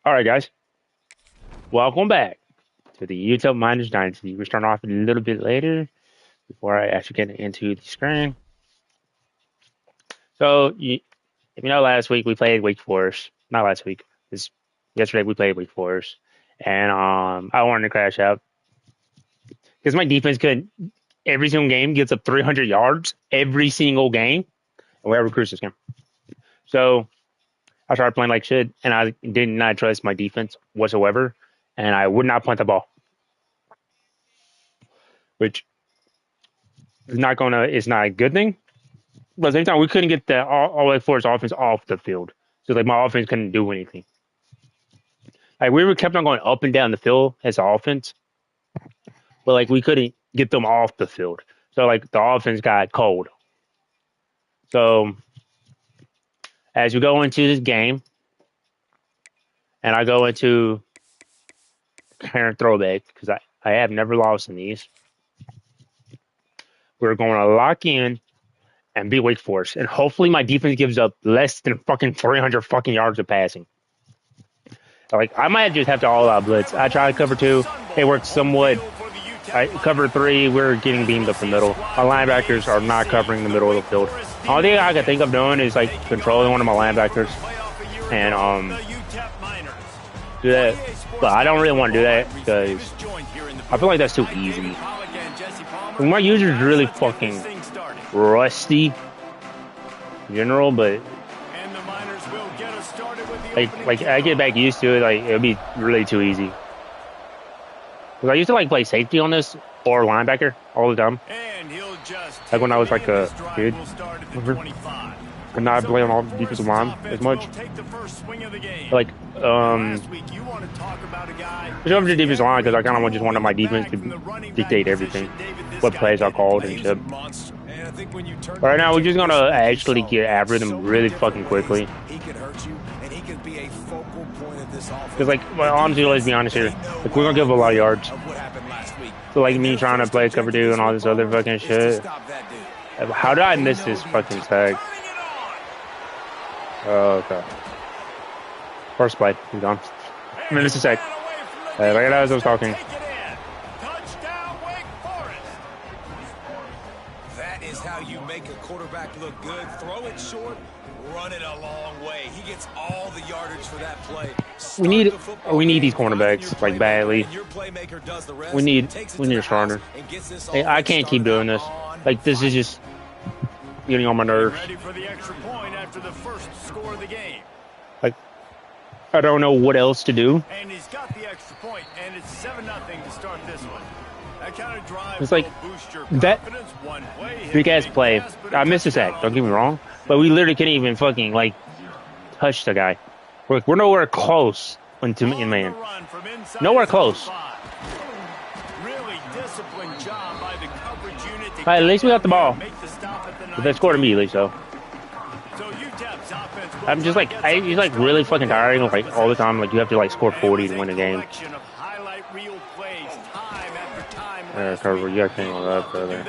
All right, guys, welcome back to the YouTube Miners Dynasty. We're starting off a little bit later before I actually get into the screen. So, if you know, last week we played Wake Forest. Not last week. This yesterday we played Wake Forest, and I wanted to crash out because my defense could every single game gets up 300 yards every single game, and we have recruits this game. So I started playing like shit, and I did not trust my defense whatsoever, and I would not punt the ball, which it's not a good thing. But at the same time, we couldn't get the all Wake Forest offense off the field, so like my offense couldn't do anything. Like we were kept on going up and down the field as an offense, but like we couldn't get them off the field. So like the offense got cold. So as we go into this game, and I go into current throwback because I have never lost in these. We're going to lock in and beat Wake Forest, and hopefully my defense gives up less than fucking 300 fucking yards of passing. Like I might just have to all out blitz. I tried cover 2, it worked somewhat. Cover 3, we're getting beamed up the middle. My linebackers are not covering the middle of the field. All thing I can think of doing is like controlling one of my linebackers and do that. But I don't really want to do that because I feel like that's too easy. My user's really fucking rusty in general, but like I get back used to it, like it'll be really too easy. Cause I used to like play safety on this or linebacker all the time. Like when I was like a kid, and not playing on defensive line as much. Like just over to defensive line because I kind of just wanted my defense to dictate everything, what plays I called and shit. Right now, we're just gonna actually get after them really fucking quickly. Because, like, well, honestly, let's be honest here. Like, we're gonna give a lot of yards. So, like, me trying to play cover 2 and all this other fucking shit. How did I miss this fucking tag? Oh, okay. First play, he's gone. I mean, it's a sec. Like as I was talking. That is how you make a quarterback look good. Throw it short, run it a long way. He gets all the yardage for that play. We need these cornerbacks like badly. We need a starter. Hey, I can't keep doing this. Like this is just getting on my nerves. Like I don't know what else to do. And he's got the extra point, and it's 7-0 to start this one. That kind of drive it's like that big ass play. I missed a sack. Don't get me wrong, but we literally couldn't even fucking like touch the guy. We're nowhere close in man. Nowhere close. Really disciplined job by the coverage unit. At least we got the ball. But they scored immediately, so. I'm just like, he's like really fucking tiring, like all the time. Like you have to like score 40 to win a game. Cover, you got on that further.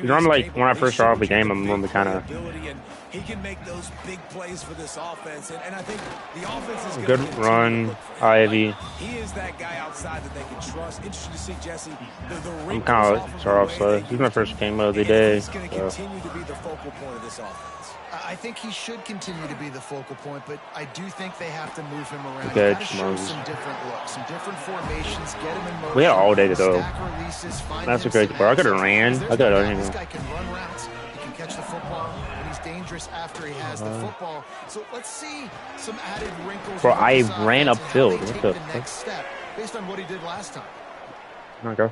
Normally, like when I first start off the game, I'm normally kind of. He can make those big plays for this offense, and I think the offense is good run, Ivy. He is that guy outside that they can trust. Interesting to see Jesse. I'm kind of start off slow. This is my first game of the day. He's going to continue to be the focal point of this offense. I think he should continue to be the focal point, but I do think they have to move him around. Good, show some different looks, some different formations, get him in motion. We had all day to thgo. That's a great part. I could have ran. I could have done This guy can run routes. He can catch the football, and he's dangerous after he has the football. So let's see some added wrinkles. Bro, I ran upfield. What the next step based on what he did last time. Okay.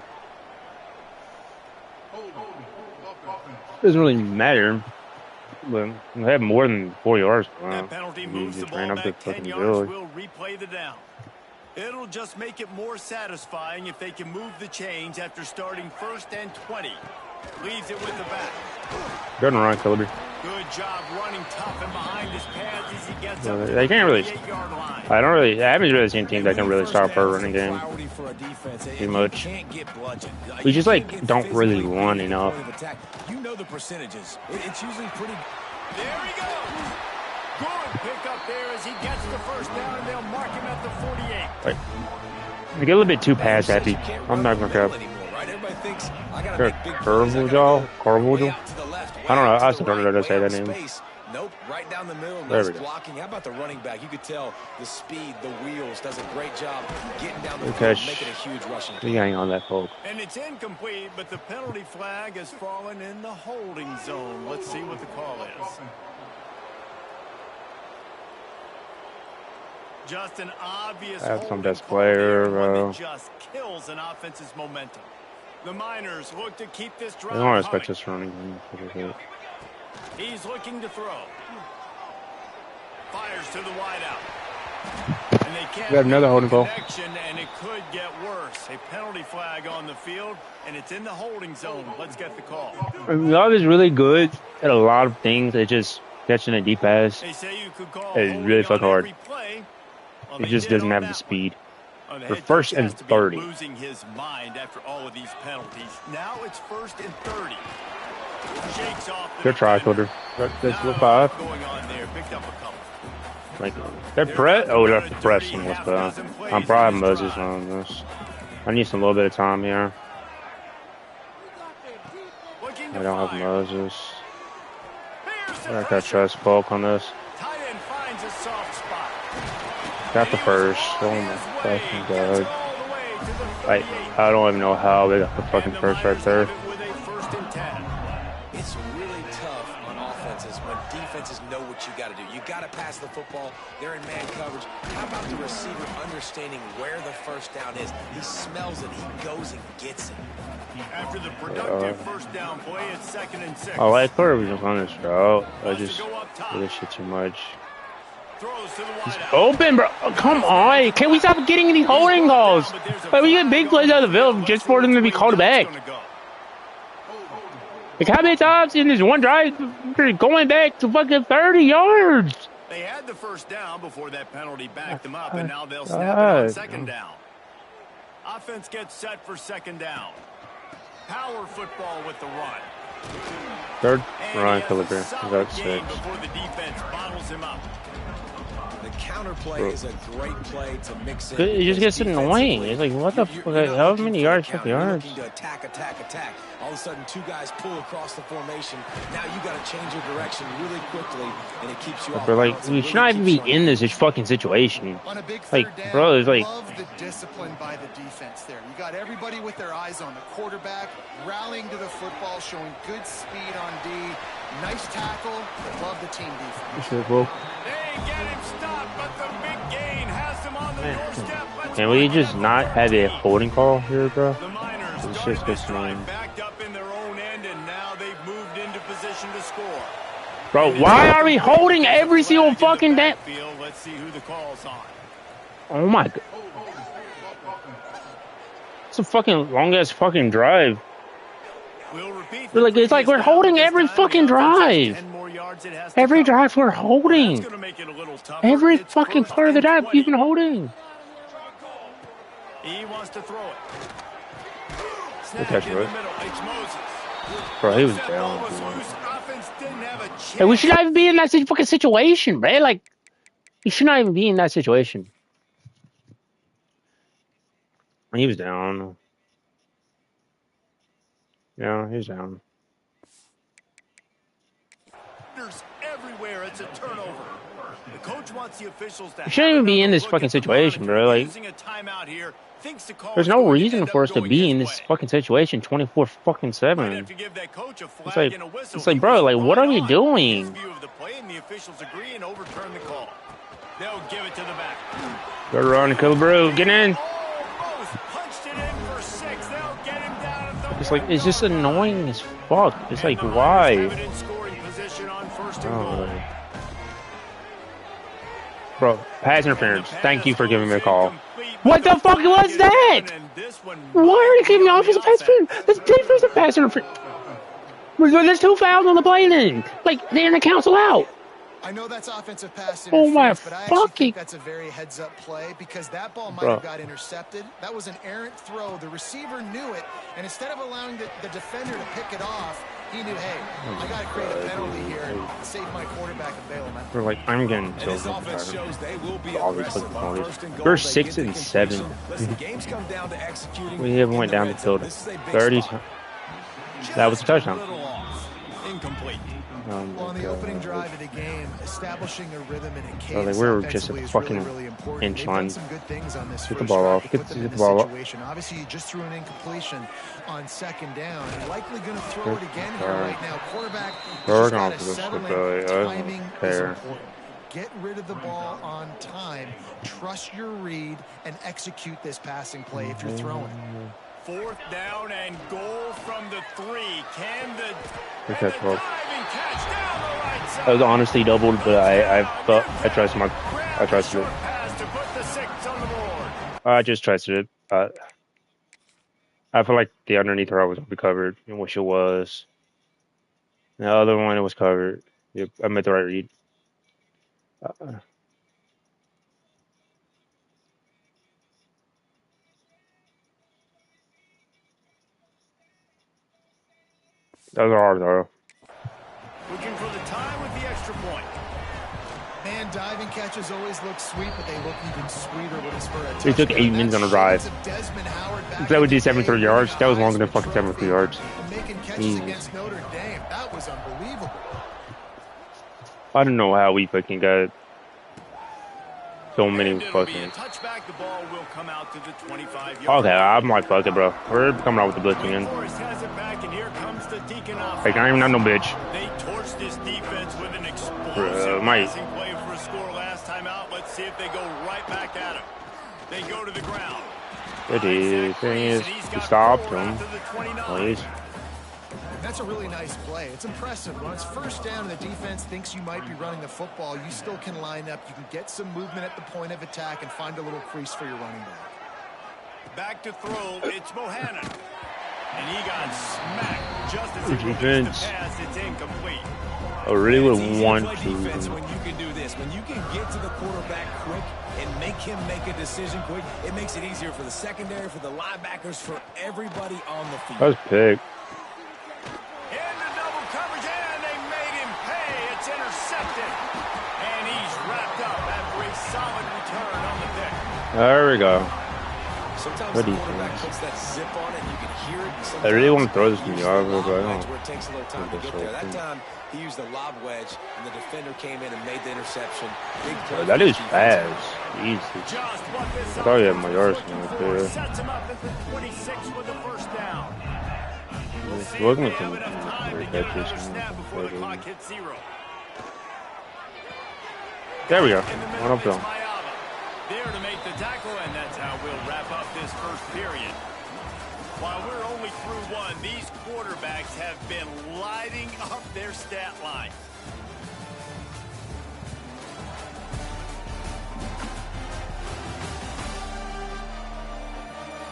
Doesn't really matter. But we have more than 4 yards. That penalty moves the ball back 10 yards. We'll replay the down. It'll just make it more satisfying if they can move the chains after starting 1st and 20. Leaves it with the back. Good run, Philippi. Good job running tough and behind his pads as he gets up. They can't really. I haven't really seen teams that can really stop our running game. Too much. We just like don't really run enough. You know the percentages. It's usually pretty. There he goes. Good pickup there as he gets the first down, and they'll mark him at the 48. Right. I get a little bit too pass happy. I'm not gonna cap. Carvajal? Carvajal? I don't know. I still don't know how to say that name. Nope, right down the middle. There Nice we go. blocking. How about the running back? You could tell the speed, the wheels, does a great job getting down the Good field, catch. making a huge rushing play. He ain't on that folk. And it's incomplete, but the penalty flag has fallen in the holding zone. Let's see what the call is. Just an obvious That's some holding best call there, player, one bro. that just kills an offense's momentum. The Miners look to keep this drive I don't respect humming. this running. He's looking to throw. Fires to the wideout. And they can't We have another holding call. connection, and it could get worse. A penalty flag on the field, and it's in the holding zone. Let's get the call. Love is really good at a lot of things. It's just catching a deep pass. They say you could call It's holding really on fucking hard. every play. Well, It they just did doesn't on have the that speed. one. The For head first coach and has to be 30. losing his mind after all of these penalties. Now it's first and 30. Shakes off the Good try, defender. Coder. That's Not look a five. lot going on there. Picked up a couple. Like, they're press. Oh, they're pressing this, but I'm probably Moses on this. I need some little bit of time here. Looking I to don't have fire. Moses. Here's the I gotta pressure. trust Folk on this. Tight end finds a soft spot. Got the first. Oh my fucking god. I don't even know how they got the fucking first right there. It's really tough on offenses when defenses know what you got to do. You got to pass the football. They're in man coverage. How about the receiver understanding where the first down is? He smells it. He goes and gets it. After the productive first down play, it's 2nd and 6. I like Coder was just on this route. I just do this shit too much. Throws to the He's wideout. open, bro. Oh, come on. Can we stop getting these holding calls? Like, we get big plays out of the field just for them to be called back. Like, how many times in this one drive they're going back to fucking 30 yards? They had the first down before that penalty backed them up, and now they'll snap it on 2nd down. Offense gets set for 2nd down. Power football with the run. Third And run, he has Philipper. a Is solid that gain 6? before the defense bottles him up. The counter play is a great play to mix in. It just gets annoying. It's like, what the fuck? How many yards? Fucking yards? Looking to attack. All of a sudden, two guys pull across the formation. Now you got to change your direction really quickly, and it keeps you off But like, balance. It we really should not even keeps be you on in your this fucking situation. On a big Like, third down, bro, it's like, love the discipline by the defense there. You got everybody with their eyes on the quarterback, rallying to the football, showing good speed on D. Nice tackle. Love the team defense. They get him stopped, but the big gain has them on the doorstep. Let's can we bring it just up not for have a 14. holding call here, bro? The Miners This started shit's this just drive annoying. backed up in their own end, and now they've moved into position to score. Bro, why are we holding every single fucking damn? Let's see who the call's on. Oh my god. It's a fucking long ass fucking drive. We'll repeat Like, it's like we're holding every fucking drive. Every drive we're holding. Every fucking part of the drive we've been holding. He wants to throw it. Good Snap catch, in bro. the middle. It's Moses. Bro, he was That down. ball was loose. Offense didn't have a chance. Hey, we should not even be in that fucking situation, bro. Like, we should not even be in that situation. He was down. Yeah, he's down. There's everywhere. It's a turnover. The coach wants the officials to We shouldn't even be in this look fucking at the situation, monitor. bro. Like, Using a timeout here. Thinks the call there's is no going to reason end for up us to going be his in this way. fucking situation 24-7. Might have to give that coach a flag It's like, and a whistle. it's like, He bro, was like, what are we right on. doing? His view of the play, and the officials agree and overturn the call. They'll give it to the back. Good run, Killebrew. Get in. Almost punched it in for 6. They'll get him down at the It's like, it's just 1 yard line. annoying as fuck. It's like, And the why? Miners have it in scoring position on 1st and goal. Oh, bro, pass interference. Thank you for giving me a call. What the fuck was that? Why are you giving me offensive pass interference? That's defensive pass interference. There's 2 fouls on the play then. Like, they're gonna cancel out. I know that's offensive pass Oh my interference, but I actually fucking- think that's a very heads-up play because that ball might have got intercepted. That was an errant throw. The receiver knew it, and instead of allowing the defender to pick it off, He knew, hey, I got to create a penalty here and save my quarterback a bailment. We're like, I'm getting so obviously we're 6 and 7. We haven't went down the field 30 times. That was a touchdown. Incomplete. Well, on the opening drive of the game, establishing a rhythm and a cadence we were just a fucking really important. inch line. Some good things on this get the ball off. Get the ball off. Obviously, you just threw an incompletion on second down. You're likely going to throw it again here right now. Quarterback just got to settle in. Timing is important. Get rid of the ball on time. Trust your read and execute this passing play if you're throwing. 4th down and goal from the 3. Can the diving catch down the right side. I was honestly doubled, but I trusted it. I just trusted it. I feel like the underneath row was covered, which it was. The other one it was covered. Yep, I made the right read. Those are hard though. Looking for the tie with the extra point. Man, diving catches always look sweet, but they look even sweeter when it's for a touchdown. He took 8 minutes on a drive. That would do 73 yards. That was longer than fucking 73 yards. Making catches against Notre Dame. That was unbelievable. I don't know how we fucking got so many fucking. Touchback, the ball will come out to the 25-yard Okay, I'm like, fuck it, bro. We're coming out with the blitz again. Like, I ain't even not no bitch. They torched this defense with an explosive passing play for a score last time out. Let's see if they go right back at him. They go to the ground. The thing is, he stopped him. Please. That's a really nice play. It's impressive. When it's 1st down and the defense thinks you might be running the football, you still can line up. You can get some movement at the point of attack and find a little crease for your running back. Back to throw. It's Bohannon. And he got smacked just as he released the pass. It's incomplete. I really would want to. Defense when you can do this, when you can get to the quarterback quick and make him make a decision quick, it makes it easier for the secondary, for the linebackers, for everybody on the field. That was big. In the double coverage, and they made him pay. It's intercepted. And he's wrapped up after a solid return on the pick. There we go. Sometimes the quarterback puts that zip on it, and you can hear it. I really want to throw this in the yard, but I don't. Where it takes a little time to get there. That time, he used the lob wedge, and the defender came in and made the interception. Big play. That is fast. Jesus. I thought you had my yards right there. Sets him up at the 26 with the 1st down. Looking at some there we go. One up down. There to make the tackle, and that's how we'll wrap up this 1st period. While we're only through 1, these quarterbacks have been lighting up their stat line.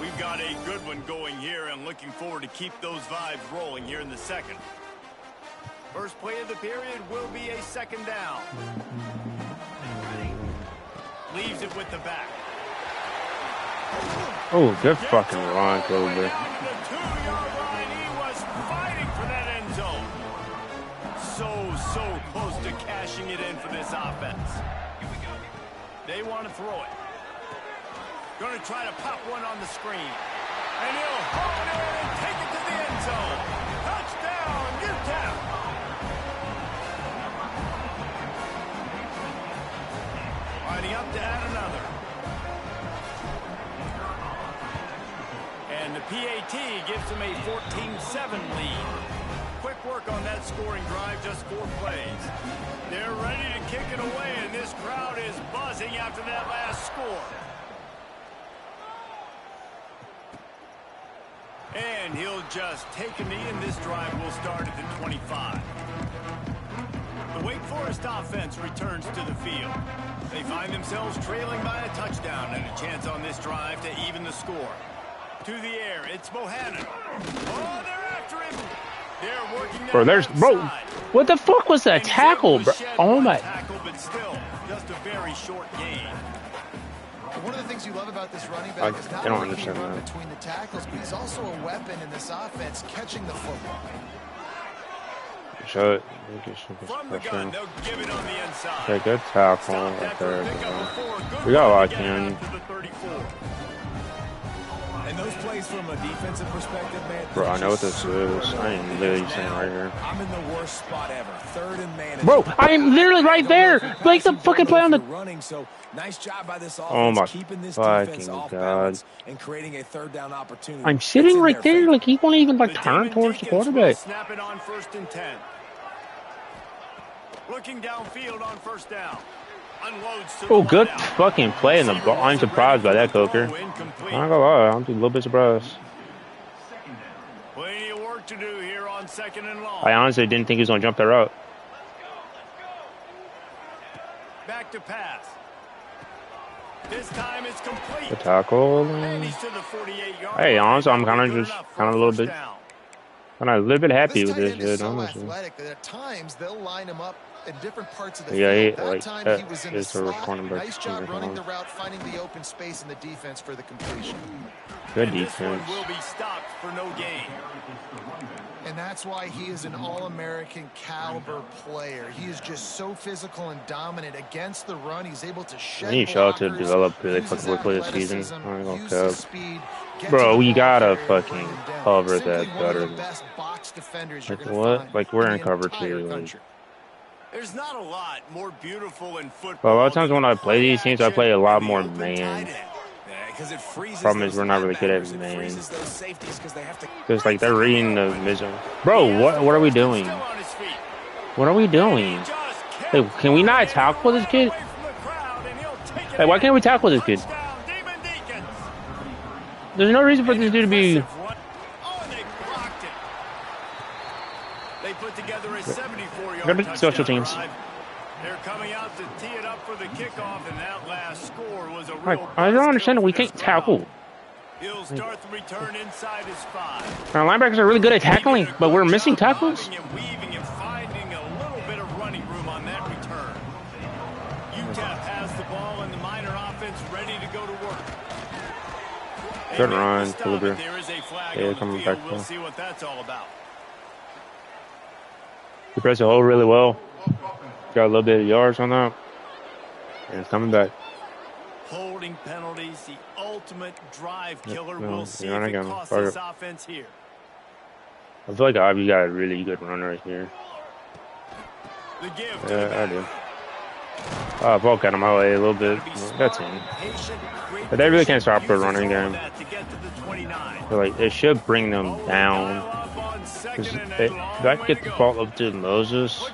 We've got a good one going here, and looking forward to keep those vibes rolling here in the 2nd. First play of the period will be a 2nd down. Leaves it with the back. Oh, good fucking run, Clover. The 2-yard line, he was fighting for that end zone. So close to cashing it in for this offense. They want to throw it. Going to try to pop one on the screen. And he'll hold it and take it to the end zone. Touchdown, UTEP. Lining up to add another. And the PAT gives them a 14-7 lead. Quick work on that scoring drive, just 4 plays. They're ready to kick it away, and this crowd is buzzing after that last score. And he'll just take a knee, and this drive will start at the 25. The Wake Forest offense returns to the field. They find themselves trailing by a touchdown and a chance on this drive to even the score. To the air, it's Bohannon. Oh, they're after him. They're working Bro, there's bro. What the fuck was that tackle, bro? Oh my. Tackle, but still, just a very short game. One of the things you love about this running back is not only he run between the tackles, but he's also a weapon in this offense, catching the football. shut. From the gun, they'll give it on the inside. Okay, good tackle right there. We got a lot of can. And those plays from a defensive perspective, man. Bro, I know what this is. I am literally saying right here. I'm in the worst spot ever. Third and man. Bro, I am literally right there. Like the fucking play on the running. So nice job by this offense. Oh my keeping this fucking off god! And creating a third down opportunity. I'm sitting right there. Like he won't even like turn towards the quarterback. Snap it on 1st and 10. Looking downfield on 1st down. Oh, good fucking play in the ball. I'm surprised by that, Coker. I'm not gonna lie, I'm a little bit surprised. Plenty of work to do here on 2nd and long. I honestly didn't think he was gonna jump that route. Back to pass. This time it's complete. The tackle. Hey, honestly, I'm kind of a little bit happy with this shit. Honestly. At times they'll line him up in different parts of the field. That like time he was in the slot. Nice job running the route, finding the open space in the defense for the completion. Good defense. Will be stopped for no gain. And that's why he is an All-American caliber player. He is just so physical and dominant against the run. He's able to shed need Shaw to develop really fucking quickly this season. I ain't gonna cap. Bro, we gotta fucking cover that better. Like what? Like we're in cover 2. Like. There's not a lot more beautiful in football. But a lot of times when I play these teams, I play a lot more man. Problem is we're not really good at man. Because like they're reading the middle. Bro, what are we doing? What are we doing? Hey, can we not tackle this kid? Hey, why can't we tackle this kid? There's no reason for this dude to be. They put together a 74-yard special teams. They're coming out to tee it up for the kickoff, and that last score was a real. I don't understand. We can't tackle. He'll start the return inside his 5. Our linebackers are really good at tackling, but we're missing tackles. Weaving and finding a little bit of running room on that return. UTEP has the ball, and the Miner offense ready to go to work. Good run, Caliber. Yeah, coming back. We'll see what that's all about. He pressed the hole really well. Got a little bit of yards on that. And it's coming back. Holding penalties, the ultimate drive killer. We'll see if it costs this offense here. I feel like Ivy got a really good run right here. The give yeah, I do. Ball got him my way a little bit. That's him. But they really can't stop for a running game. But like, it should bring them down. If I can get the ball up to Moses.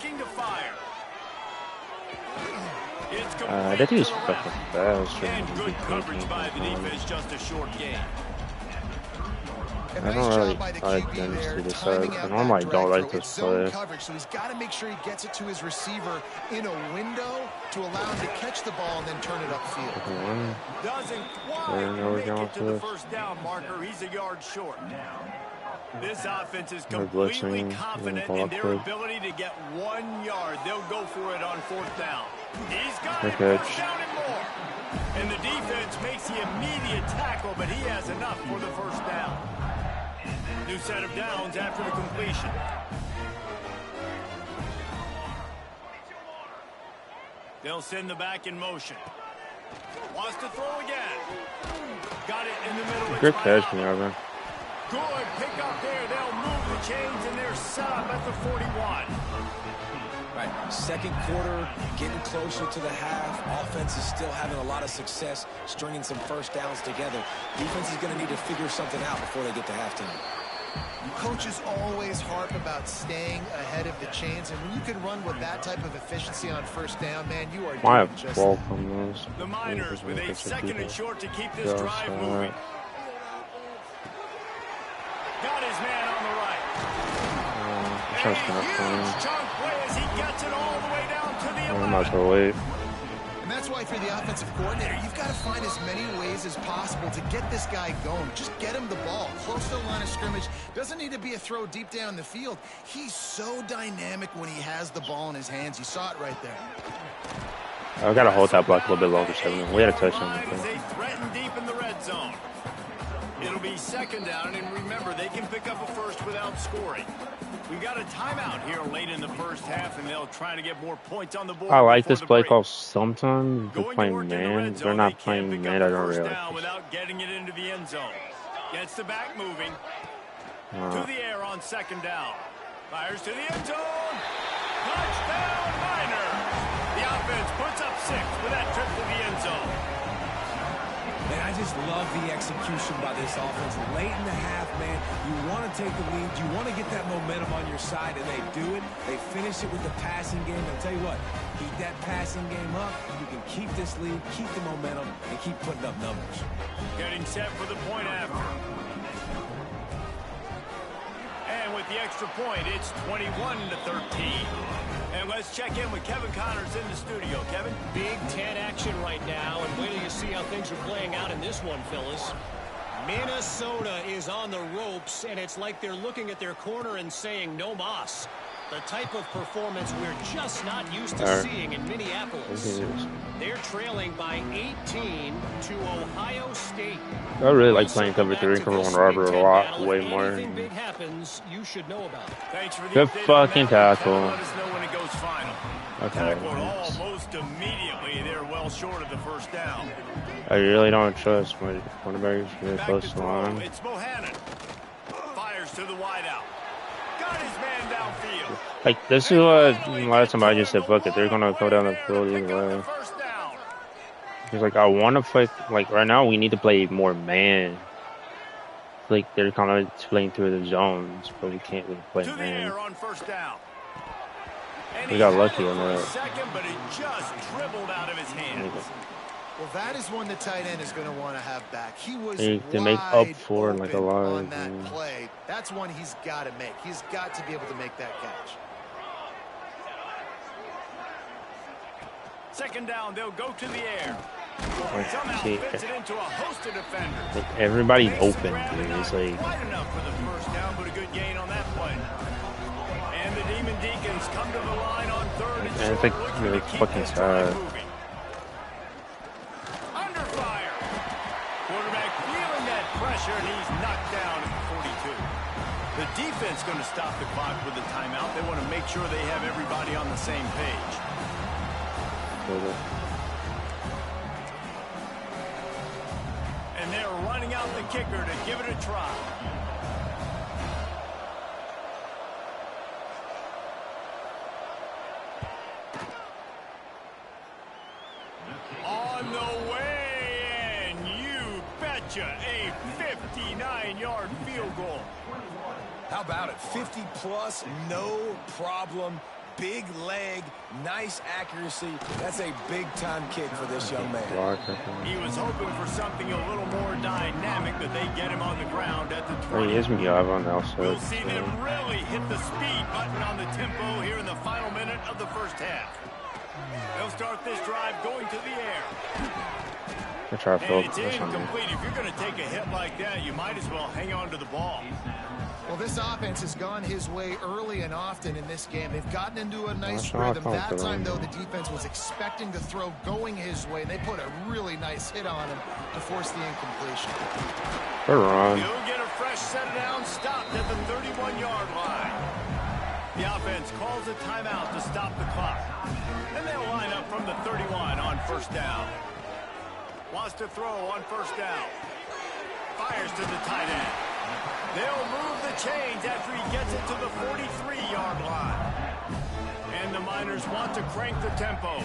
That dude's fucking fast. Good coverage by the defense, just a short game. I don't really like Dynasty this side. I normally don't like this play. So he's got to make sure he gets it to his receiver in a window to allow him to catch the ball and then turn it upfield. Doesn't quite make it to the first down marker. He's a yard short. This offense is completely confident in their ability to get 1 yard. They'll go for it on 4th down. He's got it, first down and more. And the defense makes the immediate tackle, but he has enough for the first down. New set of downs after the completion. They'll send the back in motion. Wants to throw again. Got it in the middle. Good catch, Marvin. Good pick up there. They'll move the chains, and they're set up at the 41. Right, second quarter, getting closer to the half. Offense is still having a lot of success stringing some first downs together. Defense is going to need to figure something out before they get to halftime. Coaches always harp about staying ahead of the chains, and when you can run with that type of efficiency on first down, man, you are doing just that. The Miners with a 2nd and short to keep this drive moving. Got his man on the right. And a huge chunk play as he gets it all the way down to the 11. I'm not gonna wait. And that's why for the offensive coordinator, you've got to find as many ways as possible to get this guy going. Just get him the ball close to the line of scrimmage. Doesn't need to be a throw deep down the field. He's so dynamic when he has the ball in his hands. You saw it right there. I gotta hold that block a little bit longer, 7. We had a touchdown. They threaten deep in the red zone. It'll be second down, and remember, they can pick up a first without scoring. We got a timeout here late in the first half, and they'll try to get more points on the board. I like this play call sometimes. They're playing man. They're not playing man. I don't really like without getting it into the end zone. Gets the back moving. To the air on second down. Fires to the end zone. Touchdown, Niners. The offense puts up 6 with that trip to the end zone. Man, I just love the execution by this offense. Late in the half, man, you want to take the lead. You want to get that momentum on your side, and they do it. They finish it with the passing game. I'll tell you what, keep that passing game up. You can keep this lead, keep the momentum, and keep putting up numbers. Getting set for the point after. And with the extra point, it's 21-13. And let's check in with Kevin Connors in the studio. Kevin? Big Ten action right now, and wait till you see how things are playing out in this one, Phyllis. Minnesota is on the ropes, and it's like they're looking at their corner and saying, no mas. The type of performance we're just not used to seeing in Minneapolis. They're trailing by 18 to Ohio State. I really like playing cover 3 and cover 1 robber a lot, way more. Anything big happens, you should know about it. Thanks for the Good fucking tackle. Let us know when it goes final. Okay. Tackled almost immediately. They're well short of the first down. I really don't trust my cornerbacks really Back close to to the throw. line. It's Bohannon. Fires to the wideout. Got his man downfield. Like, this is what last time I just said, fuck it, they're gonna go down the field either way. Because, like, I want to play, like, right now we need to play more man. Like, they're kind of playing through the zones, but we can't really play man. We got lucky on that. Second, but it just dribbled out of his hands. Well, that is one the tight end is going to want to have back. He was they make up for like a lot on that play. That's one he's got to make. He's got to be able to make that catch. Second down, they'll go to the air. See, fits it into a host of defenders. like, everybody's open, dude. It's like quite enough for the first down, but a good gain on that play. And the Demon Deacons come to the line on third and it's like really fucking sad. Under fire. Quarterback feeling that pressure, and he's knocked down at the 42. The defense going to stop the clock with the timeout. They want to make sure they have everybody on the same page. And they're running out the kicker to give it a try. On the way, and you betcha, a 59-yard field goal. How about it? 50-plus, no problem. Big leg, nice accuracy. That's a big-time kick for this young man. He was hoping for something a little more dynamic, but they get him on the ground at the 20. He is on the outside. We'll see them really hit the speed button on the tempo here in the final minute of the first half. They'll start this drive going to the air. And it's incomplete. If you're going to take a hit like that, you might as well hang on to the ball. Well, this offense has gone his way early and often in this game. They've gotten into a nice rhythm. That time, though, the defense was expecting the throw going his way. They put a really nice hit on him to force the incompletion. They're wrong. You'll get a fresh set down, stopped at the 31-yard line. The offense calls a timeout to stop the clock. And they'll line up from the 31 on first down. Wants to throw on first down. Fires to the tight end. They'll move the chains after he gets it to the 43-yard line. And the Miners want to crank the tempo.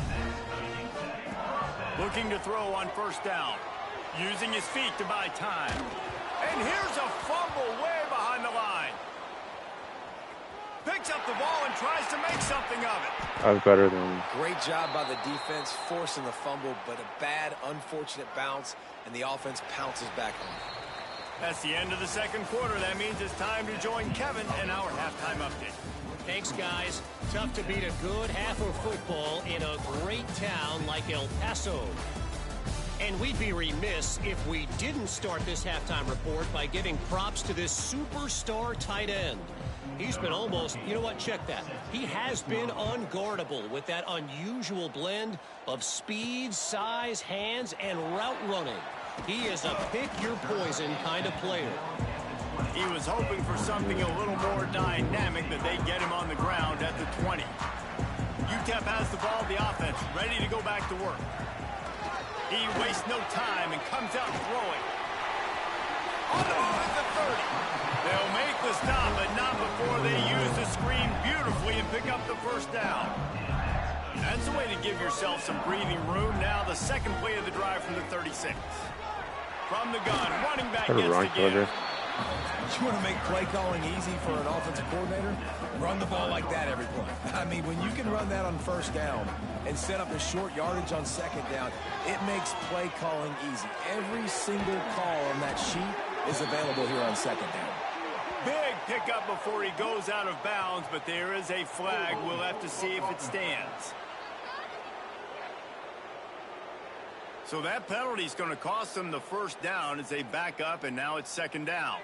Looking to throw on first down. Using his feet to buy time. And here's a fumble way behind the line. Picks up the ball and tries to make something of it. I was better than. Great job by the defense forcing the fumble, but a bad, unfortunate bounce, and the offense pounces back on it. That's the end of the second quarter. That means it's time to join Kevin in our halftime update. Thanks, guys. Tough to beat a good half of football in a great town like El Paso. And we'd be remiss if we didn't start this halftime report by giving props to this superstar tight end. He's been almost, you know what, check that. He has been unguardable with that unusual blend of speed, size, hands, and route running. He is a pick-your-poison kind of player. He was hoping for something a little more dynamic, that they get him on the ground at the 20. UTEP has the ball, the offense, ready to go back to work. He wastes no time and comes out throwing. On the move at the 30. They'll make the stop, but not before they use the screen beautifully and pick up the first down. That's a way to give yourself some breathing room. Now the second play of the drive from the 36. From the gun, running back gets the give. You want to make play calling easy for an offensive coordinator? Run the ball like that every play. I mean, when you can run that on first down and set up a short yardage on second down, it makes play calling easy. Every single call on that sheet is available here on second down. Big pickup before he goes out of bounds, but there is a flag. We'll have to see if it stands. So that penalty is going to cost them the first down as they back up, and now it's second down.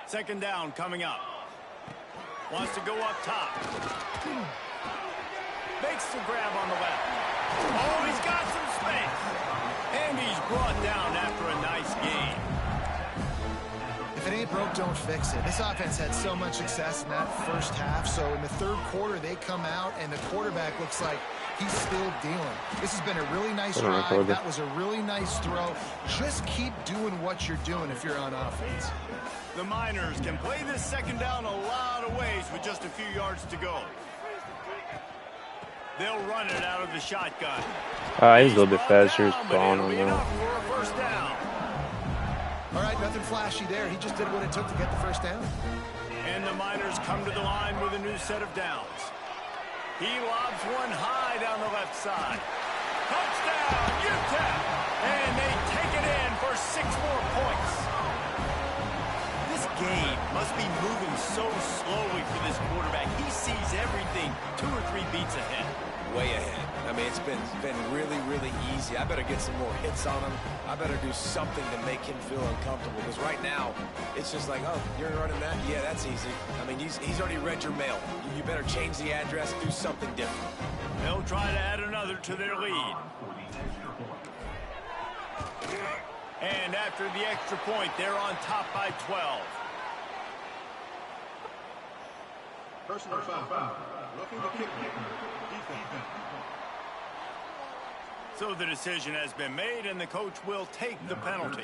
Second down coming up. Wants to go up top. Makes the grab on the left. Oh, he's got some space. And he's brought down after a nice game. If it ain't broke, don't fix it. This offense had so much success in that first half, so in the third quarter they come out and the quarterback looks like he's still dealing. This has been a really nice drive. That was a really nice throw. Just keep doing what you're doing if you're on offense. The Miners can play this second down a lot of ways with just a few yards to go. They'll run it out of the shotgun. He's a little bit faster. He's gone on that. First down. All right, nothing flashy there. He just did what it took to get the first down. And the Miners come to the line with a new set of downs. He lobs one high down the left side. Touchdown, UTEP! And they take it in for 6 more points. This game must be moving so slowly for this quarterback. He sees everything 2 or 3 beats ahead. Way ahead. I mean, it's been really, really easy. I better get some more hits on him. I better do something to make him feel uncomfortable. Because right now, it's just like, oh, you're running that? Yeah, that's easy. I mean, he's already read your mail. You better change the address, do something different. They'll try to add another to their lead. And after the extra point, they're on top by 12. Personal foul. Looking to kick. Defense. So the decision has been made, and the coach will take the penalty.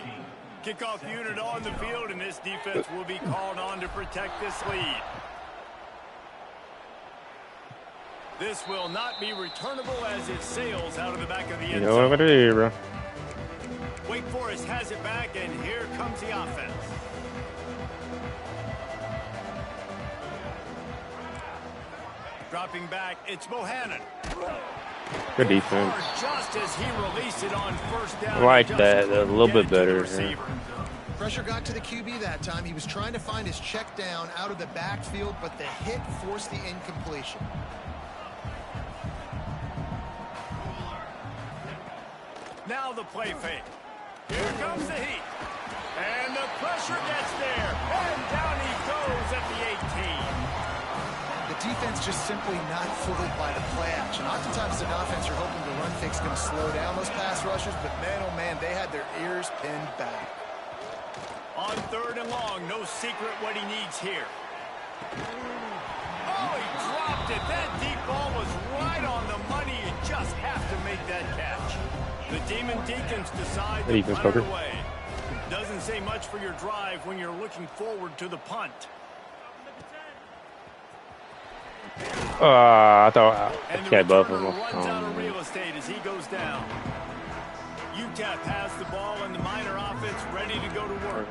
Kickoff unit on the field, and this defense will be called on to protect this lead. This will not be returnable as it sails out of the back of the end zone. What are bro? Wake Forest has it back, and here comes the offense. Dropping back, it's Bohannon. Good defense. Just as he released it on first down, I like that. A little bit better. Yeah. Pressure got to the QB that time. He was trying to find his check down out of the backfield, but the hit forced the incompletion. Now the play fake. Here comes the heat. And the pressure gets there. And down he goes at the 18. The defense just simply not fooled by the play action. Oftentimes as an offense, you're hoping the run fake's going to slow down those pass rushers, but man, oh man, they had their ears pinned back. On 3rd and long, no secret what he needs here. Oh, he dropped it. That deep ball was right on the money. You just have to make that catch. The Demon Deacons decide to punt it away. Doesn't say much for your drive when you're looking forward to the punt. I thought I can't buff him. Runs out of real estate as he goes down. UTEP has the ball and the Miner offense ready to go to work.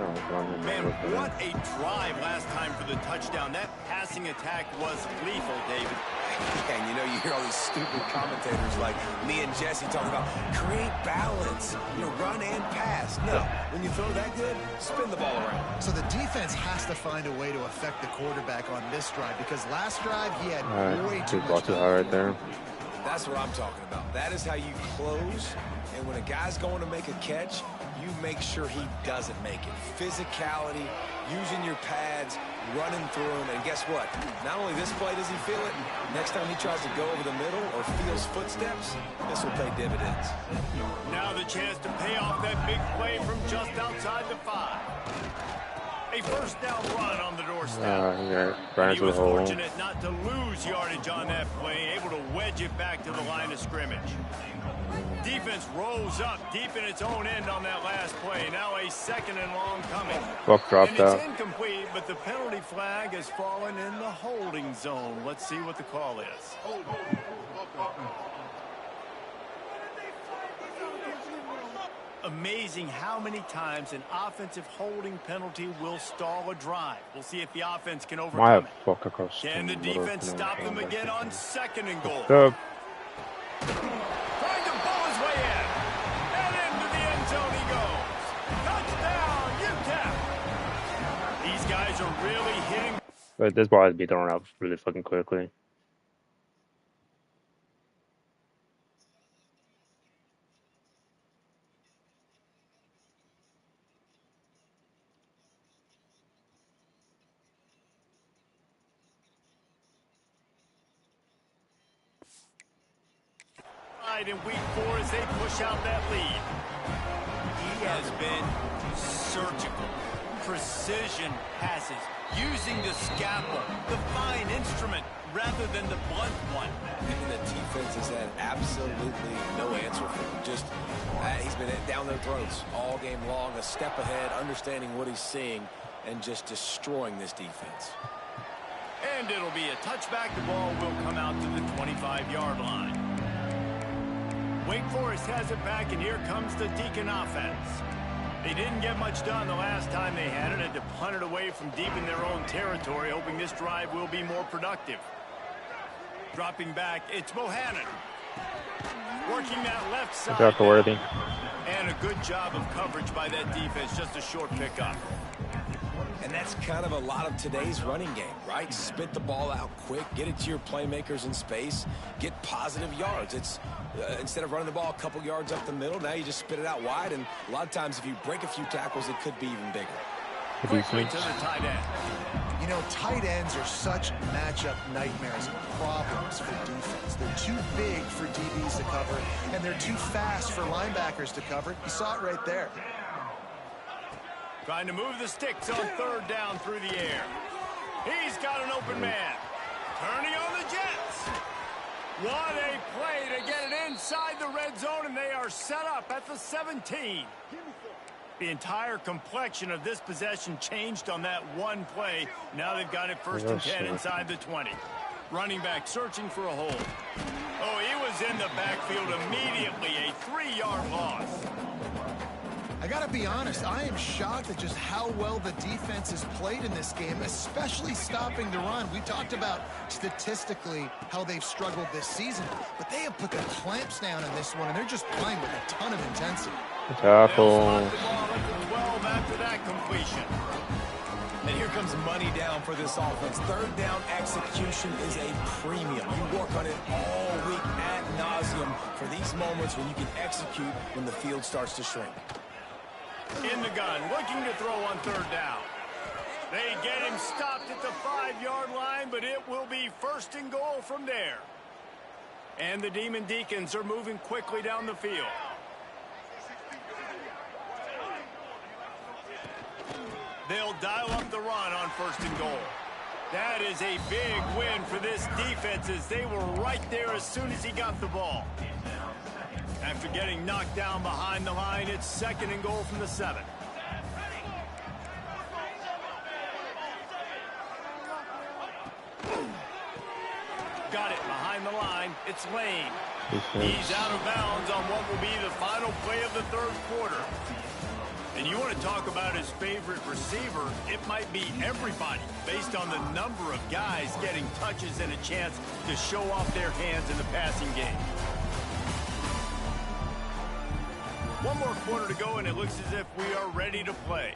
Man, what a drive last time for the touchdown. That passing attack was lethal, David. And you know, you hear all these stupid commentators like me and Jesse talking about create balance, you know, run and pass. No, when you throw that good, spin the ball around. So the defense has to find a way to affect the quarterback on this drive, because last drive he had way too much time. Right there. That's what I'm talking about. That is how you close. And when a guy's going to make a catch, you make sure he doesn't make it. Physicality, using your pads, running through them. And guess what? Not only this play does he feel it, next time he tries to go over the middle or feels footsteps, this will pay dividends. Now the chance to pay off that big play from just outside the 5. A first down run on the doorstep. He was fortunate not to lose yardage on that play, able to wedge it back to the line of scrimmage. Defense rolls up deep in its own end on that last play. Now a 2nd and long coming. Buck dropped out. It's incomplete, but the penalty flag has fallen in the holding zone. Let's see what the call is. Amazing how many times an offensive holding penalty will stall a drive. We'll see if the offense can overcome it. Can the defense stop them again on 2nd and goal? Trying to ball his way in. And into the end zone he goes. Touchdown, UTEP. These guys are really hitting. But this ball has to be thrown out really fucking quickly. In week 4 as they push out that lead. He has been surgical. Precision passes. Using the scalpel, the fine instrument, rather than the blunt one. And the defense has had absolutely no answer for him. Just, he's been down their throats all game long, a step ahead, understanding what he's seeing, and just destroying this defense. And it'll be a touchback. The ball will come out to the 25-yard line. Wake Forest has it back, and here comes the Deacon offense. They didn't get much done the last time they had it, and to punt it away from deep in their own territory, hoping this drive will be more productive. Dropping back, it's Bohannon. Working that left side. And a good job of coverage by that defense, just a short pickup. And that's kind of a lot of today's running game, right? Spit the ball out quick, get it to your playmakers in space, get positive yards. It's instead of running the ball a couple yards up the middle, now you just spit it out wide, and a lot of times if you break a few tackles, it could be even bigger. Quickly to the tight end. You know, tight ends are such matchup nightmares and problems for defense. They're too big for DBs to cover, and they're too fast for linebackers to cover. You saw it right there. Trying to move the sticks on 3rd down through the air. He's got an open man. Turning on the Jets. What a play to get it inside the red zone, and they are set up at the 17. The entire complexion of this possession changed on that one play. Now they've got it 1st and 10 inside the 20. Running back searching for a hole. Oh, he was in the backfield immediately. A 3-yard loss. I got to be honest, I am shocked at just how well the defense has played in this game, especially stopping the run. We talked about statistically how they've struggled this season, but they have put the clamps down in this one, and they're just playing with a ton of intensity. Tackle. After that completion. And here comes money down for this offense. 3rd down execution is a premium. You work on it all week ad nauseum for these moments when you can execute when the field starts to shrink. In the gun, looking to throw on 3rd down. They get him stopped at the 5-yard line, but it will be 1st and goal from there. And the Demon Deacons are moving quickly down the field. They'll dial up the run on 1st and goal. That is a big win for this defense, as they were right there as soon as he got the ball. After getting knocked down behind the line, it's 2nd and goal from the 7. Got it behind the line. It's Lane. He's out of bounds on what will be the final play of the 3rd quarter. And you want to talk about his favorite receiver, it might be everybody, based on the number of guys getting touches and a chance to show off their hands in the passing game. One more quarter to go, and it looks as if we are ready to play.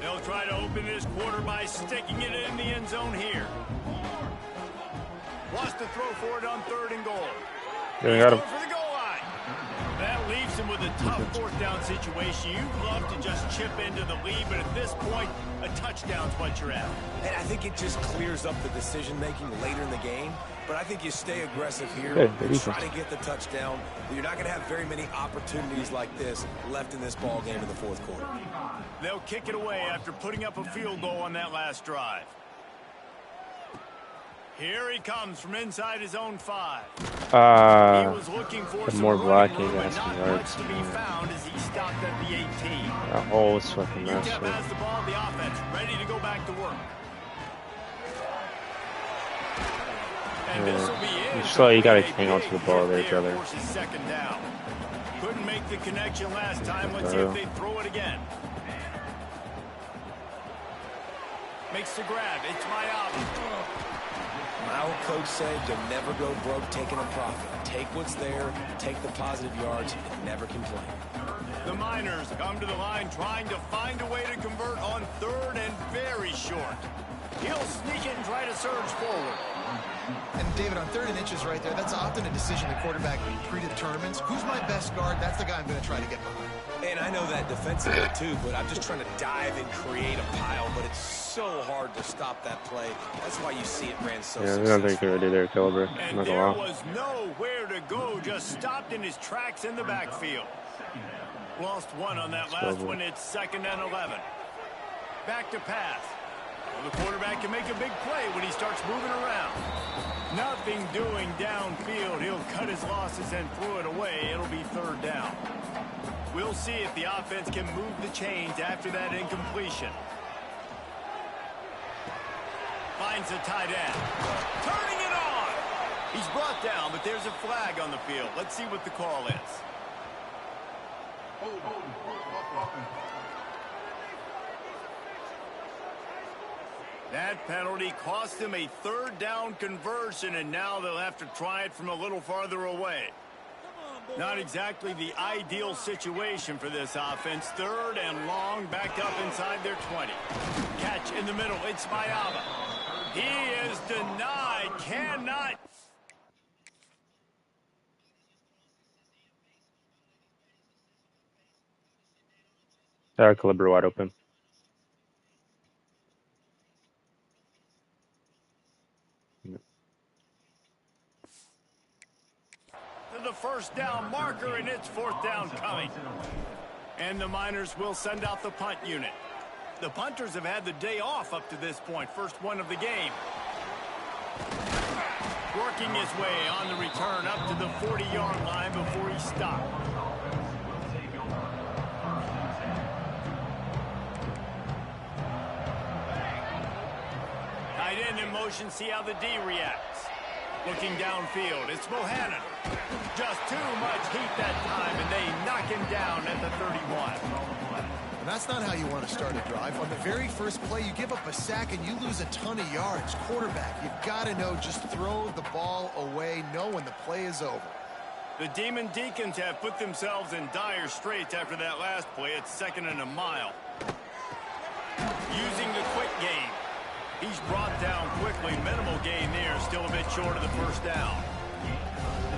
They'll try to open keeping this quarter by sticking it in the end zone here. Wants to throw for it on 3rd and goal. Yeah, got him. For the goal line. That leaves him with a tough 4th down situation. You'd love to just chip into the lead, but at this point, a touchdown's what you're at. And I think it just clears up the decision-making later in the game. But I think you stay aggressive here. Try to get the touchdown. You're not going to have very many opportunities like this left in this ball game in the 4th quarter. They'll kick it away after putting up a field goal on that last drive. Here he comes from inside his own 5. He was looking for some more blocking, room, but not much to be found as he stopped at the 18. That whole fucking mess. UTEP has the ball, the offense ready to go back to work. And this will be it. So you gotta hang on to the ball there, brother. 2nd down. Couldn't make the connection last time. Let's see if they throw it again. Makes the grab. It's Mayaba. My old coach said you'll never go broke taking a profit. Take what's there, take the positive yards, and never complain. The Miners come to the line trying to find a way to convert on 3rd and very short. He'll sneak it and try to surge forward. And David, on 3rd and inches right there, that's often a decision the quarterback predetermines. Who's my best guard? That's the guy I'm going to try to get behind. And I know that defensively too, but I'm just trying to dive and create a pile, but it's so hard to stop that play. That's why you see it ran so successful. I don't think they're ready there, Caliber. And there was nowhere to go, just stopped in his tracks in the backfield. Lost 1 on that last one. It's 2nd and 11. Back to pass. Well, the quarterback can make a big play when he starts moving around. Nothing doing downfield. He'll cut his losses and throw it away. It'll be 3rd down. We'll see if the offense can move the chains after that incompletion. Finds a tight end. Turning it on. He's brought down, but there's a flag on the field. Let's see what the call is. That penalty cost him a 3rd down conversion, and now they'll have to try it from a little farther away. Not exactly the ideal situation for this offense. 3rd and long, backed up inside their 20. Catch in the middle. It's Mayaba. He is denied. Cannot. Caliber wide open. The 1st down marker, and it's 4th down coming. And the Miners will send out the punt unit. The punters have had the day off up to this point. First one of the game. Working his way on the return up to the 40-yard line before he stopped. Tight end in motion, see how the D reacts. Looking downfield, it's Bohannon. Just too much heat that time, and they knock him down at the 31. And that's not how you want to start a drive. On the very first play, you give up a sack and you lose a ton of yards. Quarterback, you've got to know, just throw the ball away, know when the play is over. The Demon Deacons have put themselves in dire straits after that last play. It's 2nd and a mile. Using the quick game. He's brought down quickly. Minimal gain there. Still a bit short of the 1st down.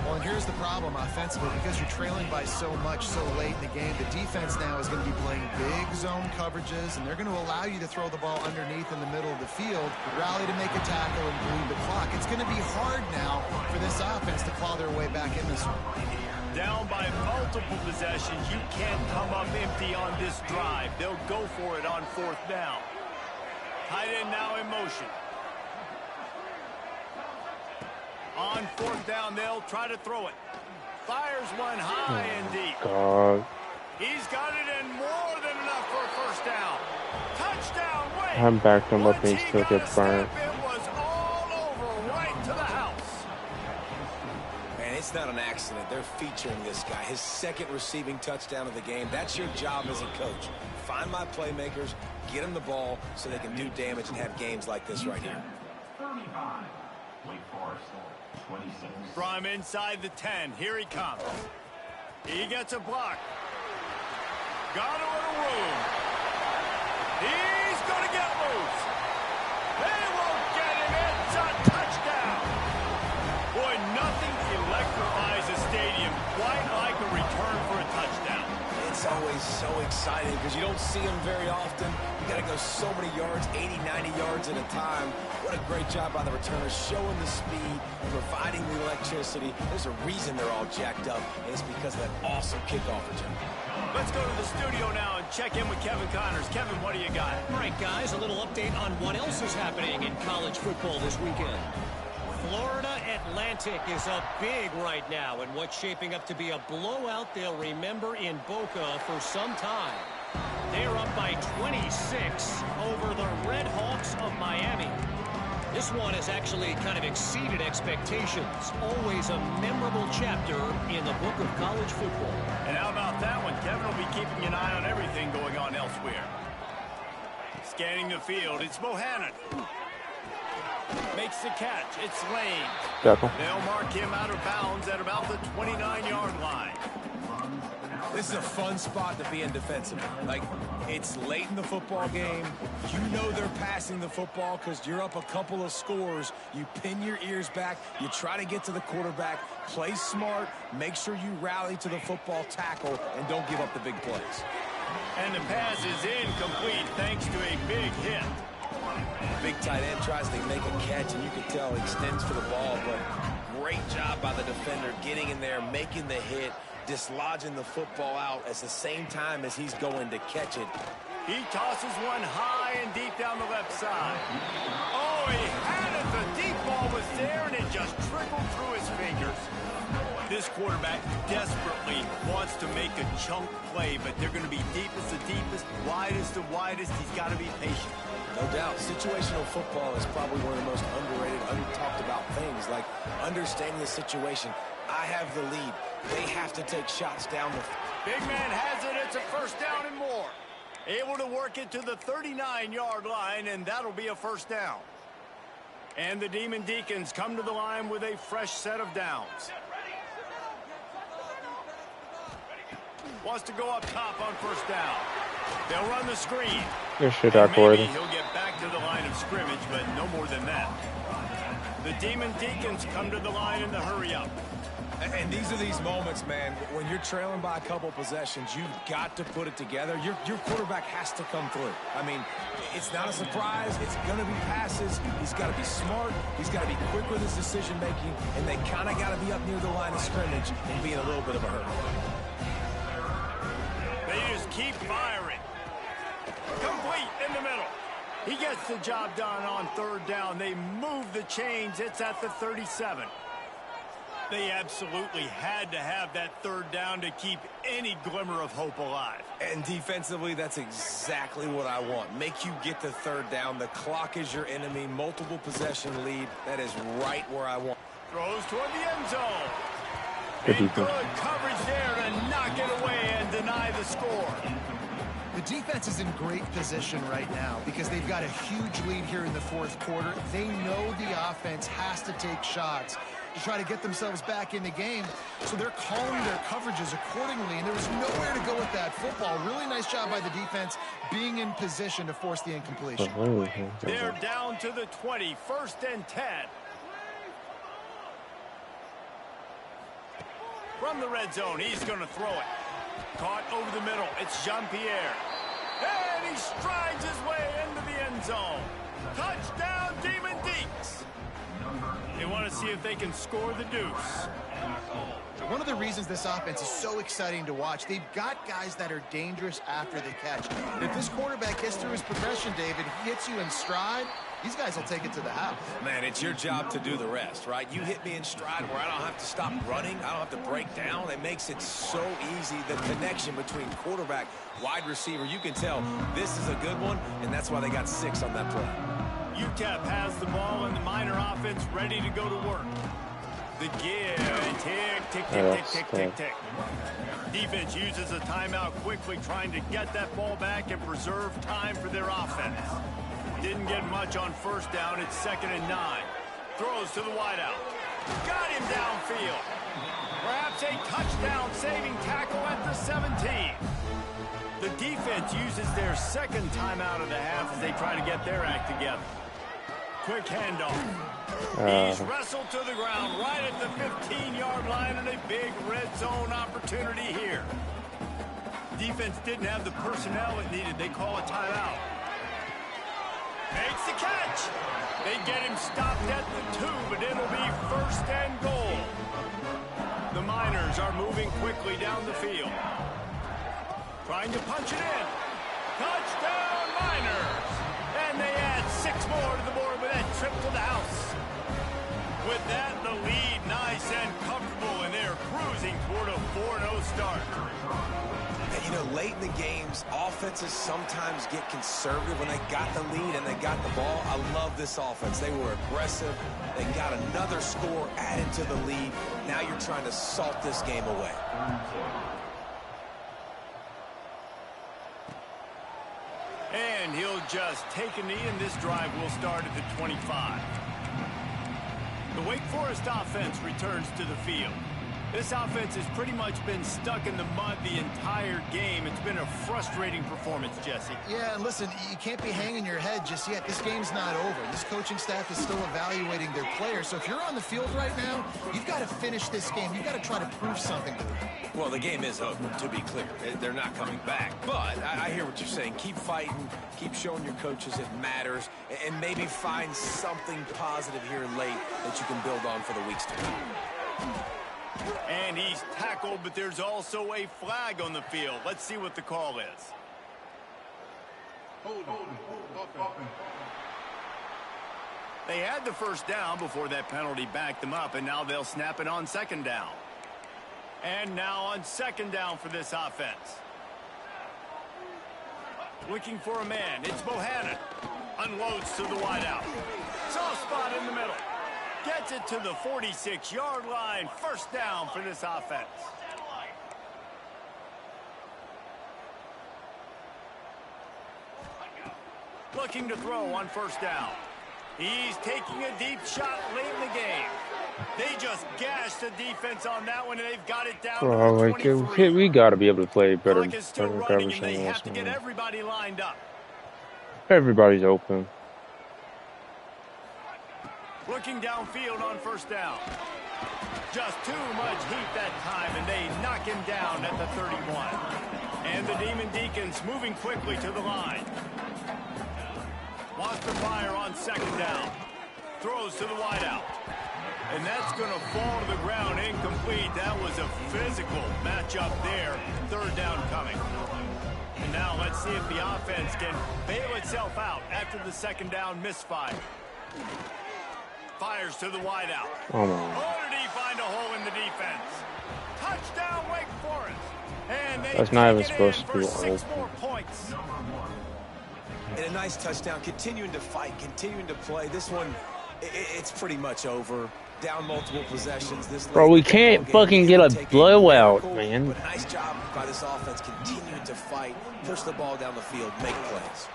Well, and here's the problem offensively. Because you're trailing by so much so late in the game, the defense now is going to be playing big zone coverages, and they're going to allow you to throw the ball underneath in the middle of the field, rally to make a tackle, and bleed the clock. It's going to be hard now for this offense to claw their way back in this one. Down by multiple possessions. You can't come up empty on this drive. They'll go for it on 4th down. Tight end now in motion. On 4th down, they'll try to throw it. Fires one high and deep. God. He's got it in more than enough for a 1st down. Touchdown, Wade. I'm backed him up and he still gets fired. It was all over, right to the house. Man, it's not an accident. They're featuring this guy. His 2nd receiving touchdown of the game. That's your job as a coach. Find my playmakers, get them the ball so they can do damage and have games like this right here. From inside the 10, here he comes. He gets a block. Got a little room. He's going to get loose. They won't get him. It's a touchdown. Boy, nothing electrifies a stadium quite like a return for a touchdown. It's always so exciting because you don't see them very often. You got to go so many yards, 80, 90 yards at a time. What a great job by the returners, showing the speed, providing the electricity. There's a reason they're all jacked up, and it's because of that awesome kickoff return. Let's go to the studio now and check in with Kevin Connors. Kevin, what do you got? All right, guys, a little update on what else is happening in college football this weekend. Florida Atlantic is up big right now in what's shaping up to be a blowout they'll remember in Boca for some time. They're up by 26 over the Red Hawks of Miami. This one has actually kind of exceeded expectations. Always a memorable chapter in the book of college football. And how about that one? Kevin will be keeping an eye on everything going on elsewhere. Scanning the field, it's Bohannon. Makes the catch. It's Lane. They'll mark him out of bounds at about the 29-yard line. This is a fun spot to be in defensively. Like, it's late in the football game. You know they're passing the football because you're up a couple of scores. You pin your ears back. You try to get to the quarterback. Play smart. Make sure you rally to the football tackle and don't give up the big plays. And the pass is incomplete thanks to a big hit. Big tight end tries to make a catch, and you can tell he extends for the ball, but great job by the defender getting in there, making the hit, dislodging the football out at the same time as he's going to catch it. He tosses one high and deep down the left side. Oh, he had it. The deep ball was there, and it just trickled through his fingers. This quarterback desperately wants to make a chunk play, but they're going to be deepest to deepest, widest to widest. He's got to be patient. No doubt. Situational football is probably one of the most underrated, under-talked about things, like understanding the situation. I have the lead. They have to take shots down the... Big man has it. It's a first down and more. Able to work it to the 39-yard line, and that'll be a first down. And the Demon Deacons come to the line with a fresh set of downs. Wants to go up top on first down. They'll run the screen. Maybe he'll get back to the line of scrimmage, but no more than that. The Demon Deacons come to the line in the hurry-up. And these are these moments, man, when you're trailing by a couple possessions, you've got to put it together. Your quarterback has to come through. I mean, it's not a surprise. It's going to be passes. He's got to be smart. He's got to be quick with his decision-making, and they kind of got to be up near the line of scrimmage and be in a little bit of a hurry. They just keep firing. Complete in the middle. He gets the job done on third down. They move the chains. It's at the 37. They absolutely had to have that third down to keep any glimmer of hope alive. And defensively, that's exactly what I want. Make you get the third down. The clock is your enemy. Multiple possession lead. That is right where I want. Throws toward the end zone. And good coverage there to knock it away and deny the score. The defense is in great position right now because they've got a huge lead here in the fourth quarter. They know the offense has to take shots to try to get themselves back in the game, so they're calling their coverages accordingly, and there was nowhere to go with that football. Really nice job by the defense being in position to force the incompletion. They're down to the 20, 1st and 10. From the red zone, he's going to throw it. Caught over the middle. It's Jean-Pierre. And he strides his way into the end zone. Touchdown, Demon Deeks. They want to see if they can score the deuce. One of the reasons this offense is so exciting to watch, they've got guys that are dangerous after the catch. If this quarterback gets through his progression, David, he hits you in stride, these guys will take it to the house. Man, it's your job to do the rest, right? You hit me in stride where I don't have to stop running. I don't have to break down. It makes it so easy. The connection between quarterback, wide receiver, you can tell this is a good one, and that's why they got 6 on that play. UTEP has the ball and the Miner offense ready to go to work. The give, tick, tick, tick, tick, tick, tick, tick. Defense uses a timeout quickly, trying to get that ball back and preserve time for their offense. Didn't get much on first down. It's 2nd and 9. Throws to the wideout. Got him downfield. Perhaps a touchdown-saving tackle at the 17. The defense uses their second timeout of the half as they try to get their act together. Quick handoff. He's wrestled to the ground right at the 15-yard line, and a big red zone opportunity here. Defense didn't have the personnel it needed. They call a timeout. Makes the catch. They get him stopped at the 2, but it'll be 1st and goal. The Miners are moving quickly down the field. Trying to punch it in. Touchdown, Miners! And they add 6 more to the board with that trip to the house. With that, the lead nice and comfortable, and they're cruising toward a 4-0 start. And, you know, late in the games, offenses sometimes get conservative when they got the lead and they got the ball. I love this offense. They were aggressive. They got another score added to the lead. Now you're trying to salt this game away. And he'll just take a knee, and this drive will start at the 25. The Wake Forest offense returns to the field. This offense has pretty much been stuck in the mud the entire game. It's been a frustrating performance, Jesse. Yeah, and listen, you can't be hanging your head just yet. This game's not over. This coaching staff is still evaluating their players. So if you're on the field right now, you've got to finish this game. You've got to try to prove something to them. Well, the game is over, to be clear. They're not coming back. But I hear what you're saying. Keep fighting. Keep showing your coaches it matters. And maybe find something positive here late that you can build on for the weeks to come. And he's tackled, but there's also a flag on the field. Let's see what the call is. They had the first down before that penalty backed them up, and now they'll snap it on 2nd down. And now on 2nd down for this offense. Looking for a man. It's Bohannon. Unloads to the wideout. Soft spot in the middle. Gets it to the 46-yard line. 1st down for this offense. Looking to throw on 1st down. He's taking a deep shot late in the game. They just gashed the defense on that one, and they've got it down to 23. We got to be able to play better. Clock is still running, and they have to get everybody lined up. Everybody's open. Looking downfield on 1st down. Just too much heat that time, and they knock him down at the 31. And the Demon Deacons moving quickly to the line. Wants to fire on 2nd down. Throws to the wideout. And that's going to fall to the ground incomplete. That was a physical matchup there. 3rd down coming. And now let's see if the offense can bail itself out after the 2nd down misfire. Fires to the wideout. Oh, did he find a hole in the defense? Touchdown, Wake Forest. And they that's not even supposed to be 6 more points. And a nice touchdown. Continuing to fight, continuing to play. This one, it's pretty much over. Down multiple possessions. Bro, we can't fucking get a blowout, man. But a nice job by this offense continuing to fight, push the ball down the field, make plays.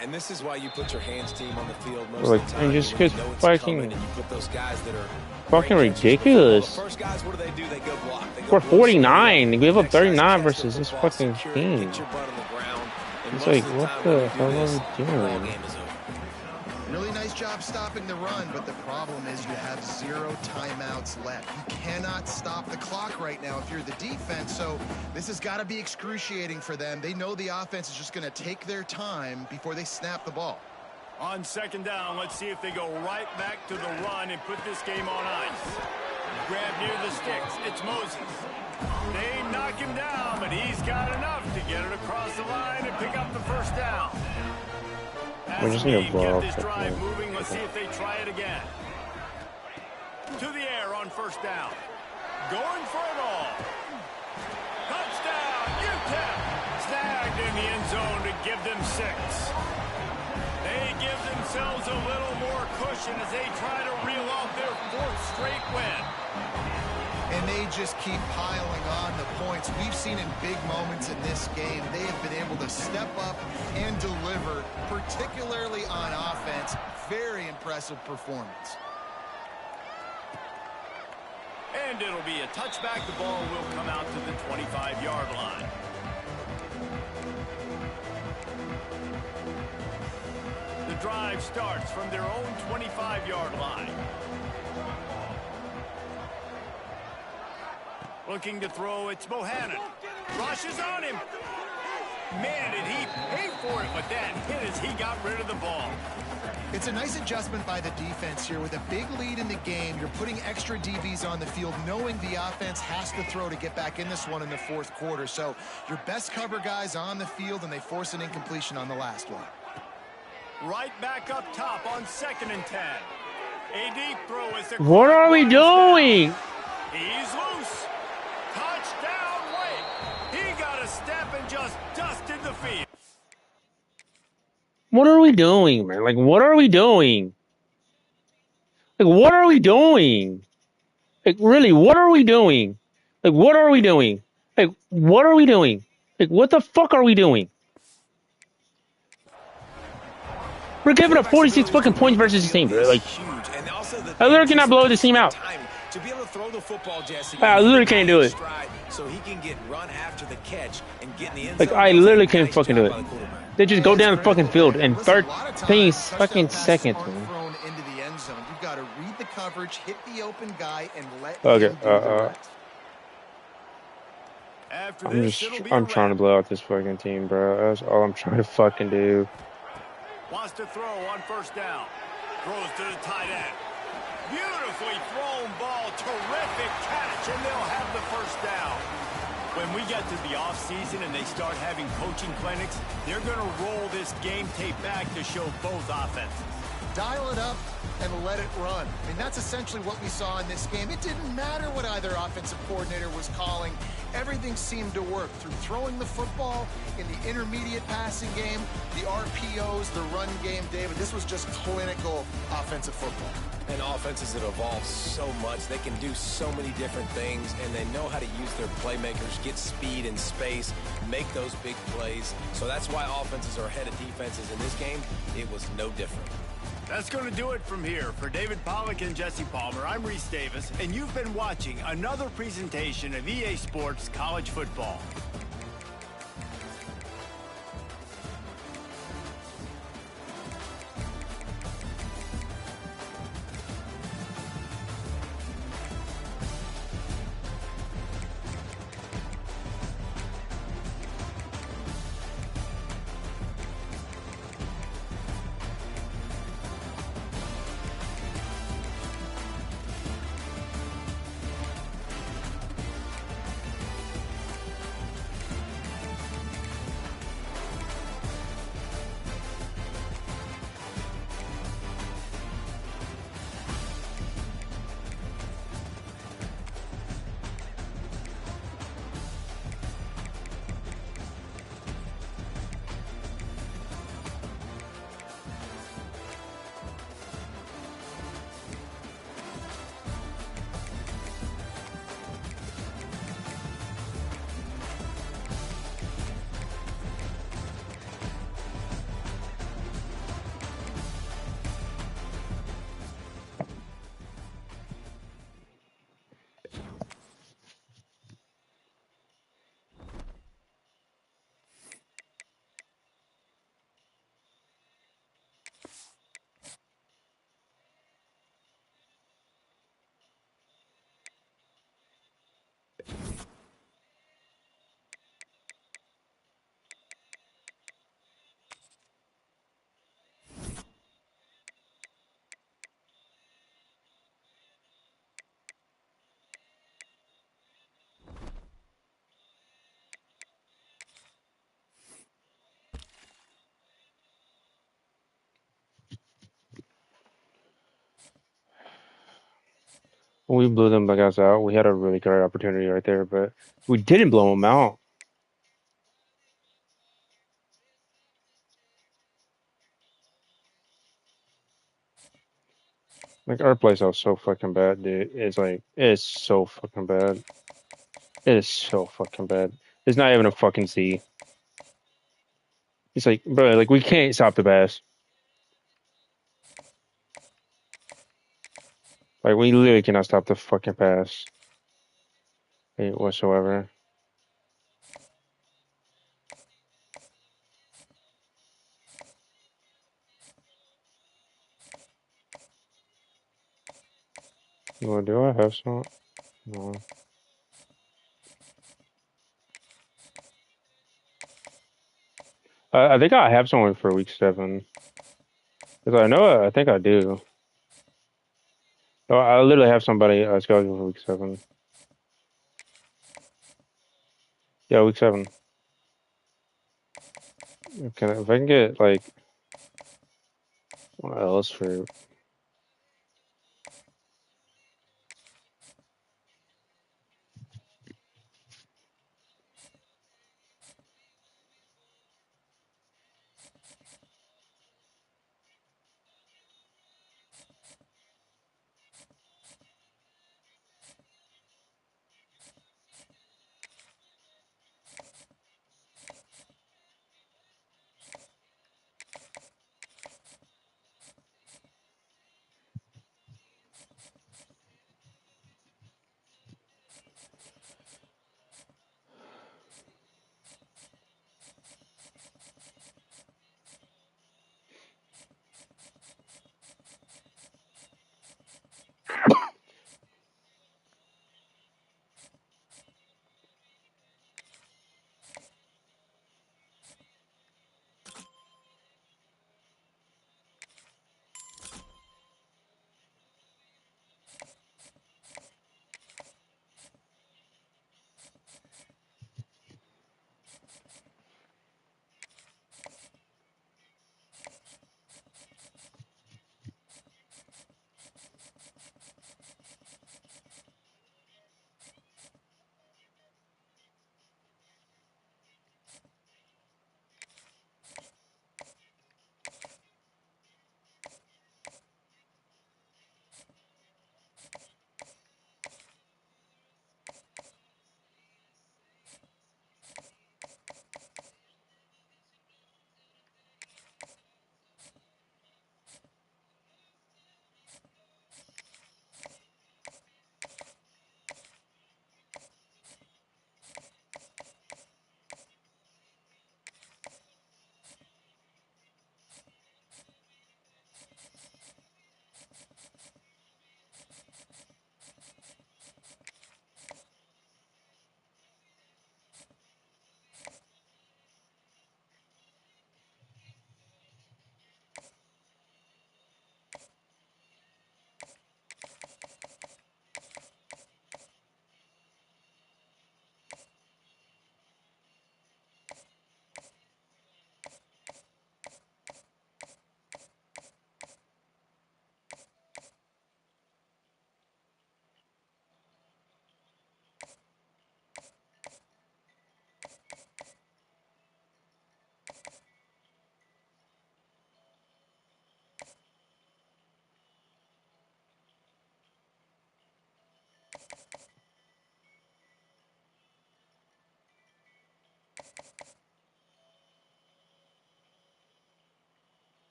And this is why you put your hands team on the field most of the time. And just you because know it's fucking coming, and you put those guys that are fucking ridiculous. First guys, what do? They go block. They go We're 49. block. We have up 39 Next versus this football, fucking secure, team. get your butt on the ground, and It's most like, of the what time the when you hell do this, are we the doing? ball game is over. Really nice job stopping the run, but the problem is you have 0 timeouts left. You cannot stop the clock right now if you're the defense, so this has got to be excruciating for them. They know the offense is just going to take their time before they snap the ball. On 2nd down, let's see if they go right back to the run and put this game on ice. Grab near the sticks. It's Moses. They knock him down, but he's got enough to get it across the line and pick up the 1st down. We just need a blow. Get this drive moving. Let's see if they try it again. To the air on 1st down. Going for it all. Touchdown, UTEP. Snagged in the end zone to give them 6. They give themselves a little more cushion as they try to reel off their 4th straight win. And they just keep piling on the points. We've seen in big moments in this game, they have been able to step up and deliver, particularly on offense. Very impressive performance. And it'll be a touchback. The ball will come out to the 25-yard line. drive starts from their own 25-yard line. Looking to throw, it's Bohannon. Rushes on him. Man, did he pay for it with that hit as he got rid of the ball. It's a nice adjustment by the defense here. With a big lead in the game, you're putting extra DBs on the field, knowing the offense has to throw to get back in this one in the fourth quarter. So your best cover guys on the field, and they force an incompletion on the last one. Right back up top on 2nd and 10. A deep throw is the... What are we doing? He's loose. Touchdown, Wake. He got a step and just dusted the field. What are we doing, man? Like, what are we doing? Like, what are we doing? Like, really, what are we doing? Like, what are we doing? Like, what are we doing? Like, what the fuck are we doing? We're giving up 46 fucking points versus the team, bro. Like, I literally cannot blow this team out. To be able to throw the football, Jesse, I literally can't do it. So he can get run after the catch and get in the end Like, zone. I literally can't fucking do it. They just go down the fucking field and third things fucking seconds, man. Thrown into the end zone. You've got to read the coverage, hit the open guy, and let Okay, him do the rest. I'm trying to blow out this fucking team, bro. That's all I'm trying to fucking do. Wants to throw on 1st down. Throws to the tight end. Beautifully thrown ball. Terrific catch, and they'll have the 1st down. When we get to the offseason and they start having coaching clinics, they're going to roll this game tape back to show both offenses. Dial it up and let it run. I mean, that's essentially what we saw in this game. It didn't matter what either offensive coordinator was calling. Everything seemed to work through throwing the football, in the intermediate passing game, the RPOs, the run game, David. This was just clinical offensive football. And offenses that evolve so much, they can do so many different things, and they know how to use their playmakers, get speed and space, make those big plays. So that's why offenses are ahead of defenses in this game. It was no different. That's going to do it from here. For David Pollack and Jesse Palmer, I'm Reese Davis, and you've been watching another presentation of EA Sports College Football. We blew them guys out. We had a really great opportunity right there, but we didn't blow them out. Like, our play style is so fucking bad, dude. It's so fucking bad. It is so fucking bad. It's not even a fucking Z. It's like, bro, like, we can't stop the pass. Like, we literally cannot stop the fucking pass. Whatsoever. Well, do I have some? No. I think I have someone for week 7. Because I know I think I do. Oh, I literally have somebody scheduled for week 7. Yeah, week 7. If I can get like what else for?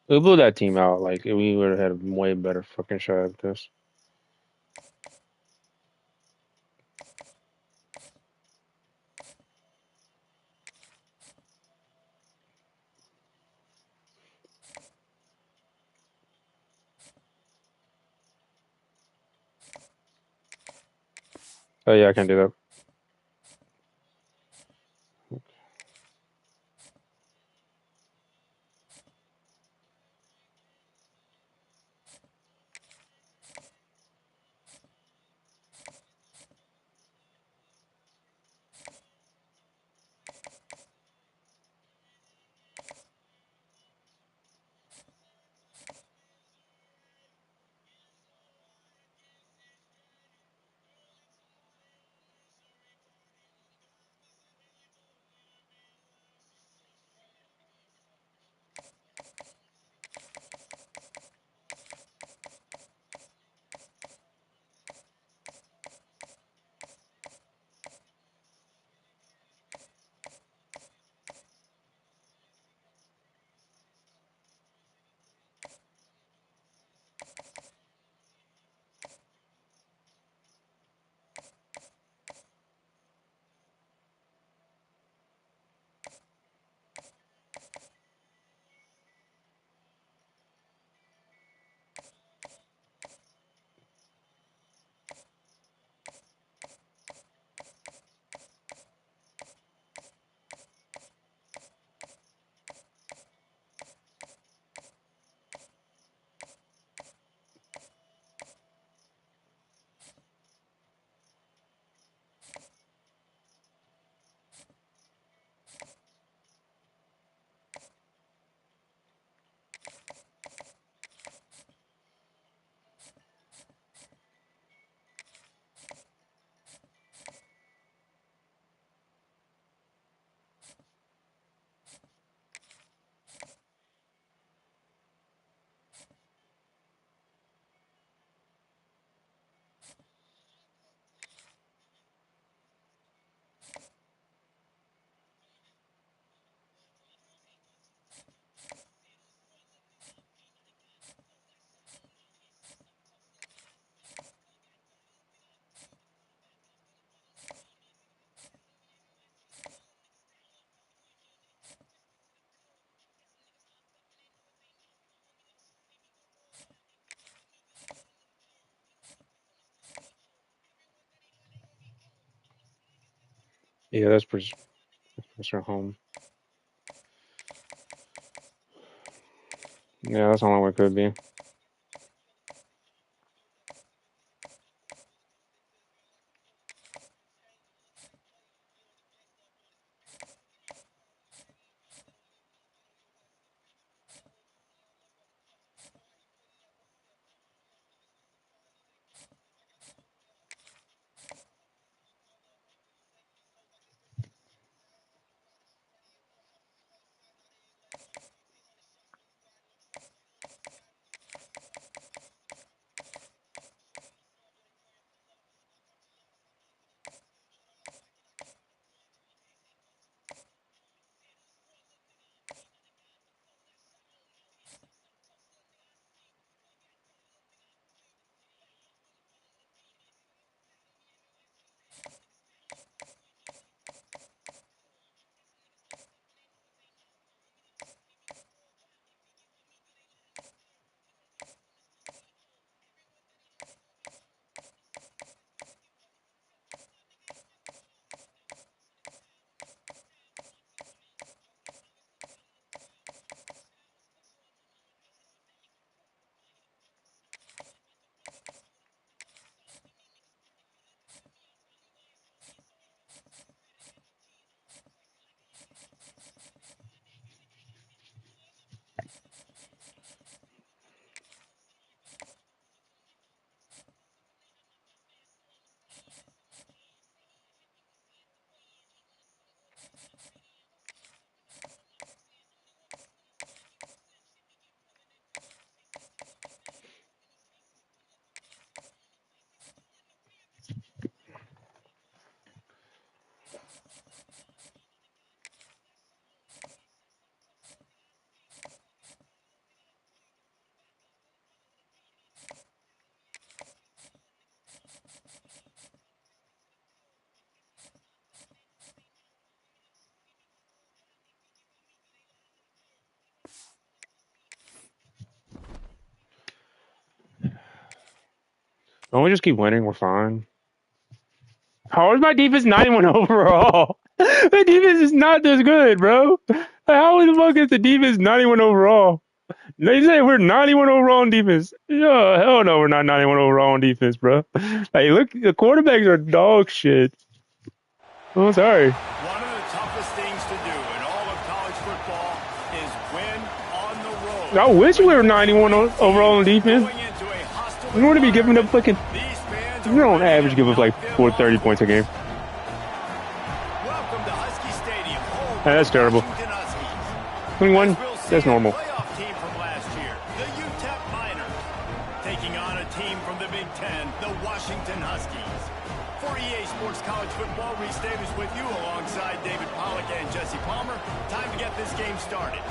We blew that team out. Like we would have had a way better fucking shot at this. Oh yeah, I can do that. Yeah, that's pretty home. Yeah, that's the only way it could be. Don't we just keep winning? We're fine. How is my defense 91 overall? The defense is not this good, bro. How the fuck is the defense 91 overall? They say we're 91 overall on defense. Yeah, hell no, we're not 91 overall on defense, bro. Like, look, the quarterbacks are dog shit. Oh, sorry. One of the toughest things to do in all of college football is win on the road. I wish we were 91 overall on defense. We want to be giving up fucking. We don't on average give up like 30 points a game. Welcome to Husky Stadium. That's terrible. 21, that's normal. Playoff team from last year, the UTEP Miners, taking on a team from the Big Ten, the Washington Huskies. For EA Sports College Football, Reese Davis with you alongside David Pollack and Jesse Palmer. Time to get this game started.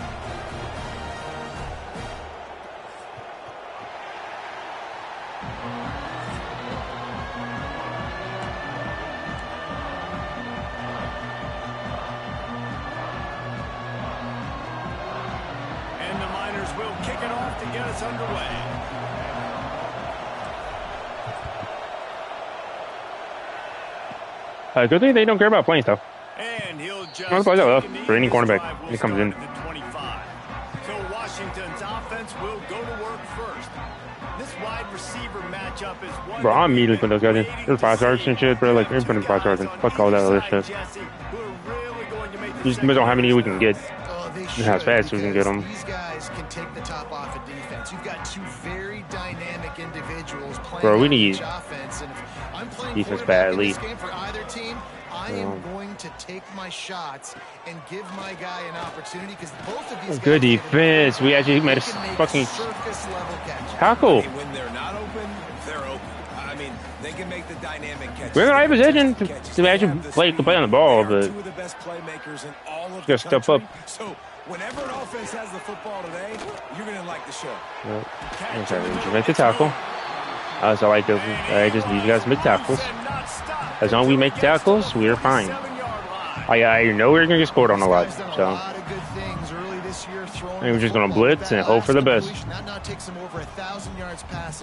And the Miners will kick it off to get us underway. Good thing they don't care about playing stuff. And he'll just I'll play that up for any cornerback when he comes in. So Washington's offense will go to work first. This wide receiver matchup is one. Bro, I'm immediately putting those guys in. There's 5 stars and shit, bro. Like, we're putting 5 stars in. Fuck all that other shit. Just depends on how many we can get. And how fast we can get them. These guys can take the top off of defense. You've got two very dynamic individuals playing. Bro, we need offense. And if I'm playing defense badly. in this game for either team, I am going to take my shots and give my guy an opportunity because both of these guys. Good defense. We actually made a fucking tackle. When they're not open, they're open. I mean, they can make the dynamic catch. We're in the right position to actually play on the ball, but two of the best playmakers in all of gotta step up. So whenever an offense has the football today, you're gonna like the show. Okay, make the tackle. So I just need you guys to make tackles. As long as we make tackles, we are fine. I know we're gonna get scored on a lot, so and we're just gonna blitz and hope for the best.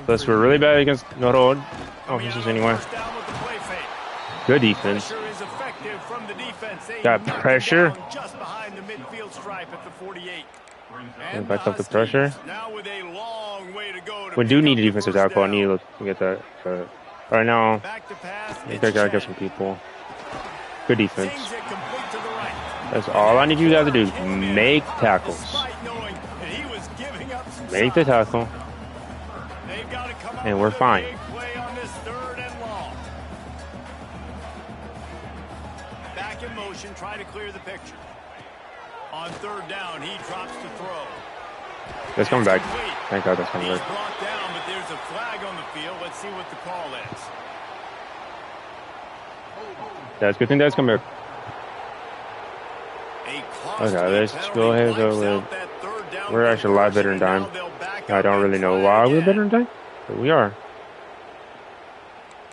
Plus, we're really bad against not all offenses anyway. Good defense. effective from the defense. They got pressure. Just behind the midfield stripe at the 48. And back up the pressure. Now with a long way to go to We do need a defensive tackle. I need to get that. Right now, I think I gotta get some people. Good defense. That's all I need you guys to do. Make tackles. Make the tackle. And we're fine. Back in motion, try to clear the picture. On third down, he drops to throw. That's coming back. Thank God that's coming back. He's brought down, but there's a flag on the field. Let's see what the call is. That's a good thing that's coming back. Okay, let's go ahead and go with. We're actually a lot better in time. I don't really know why we're better in time, but we are.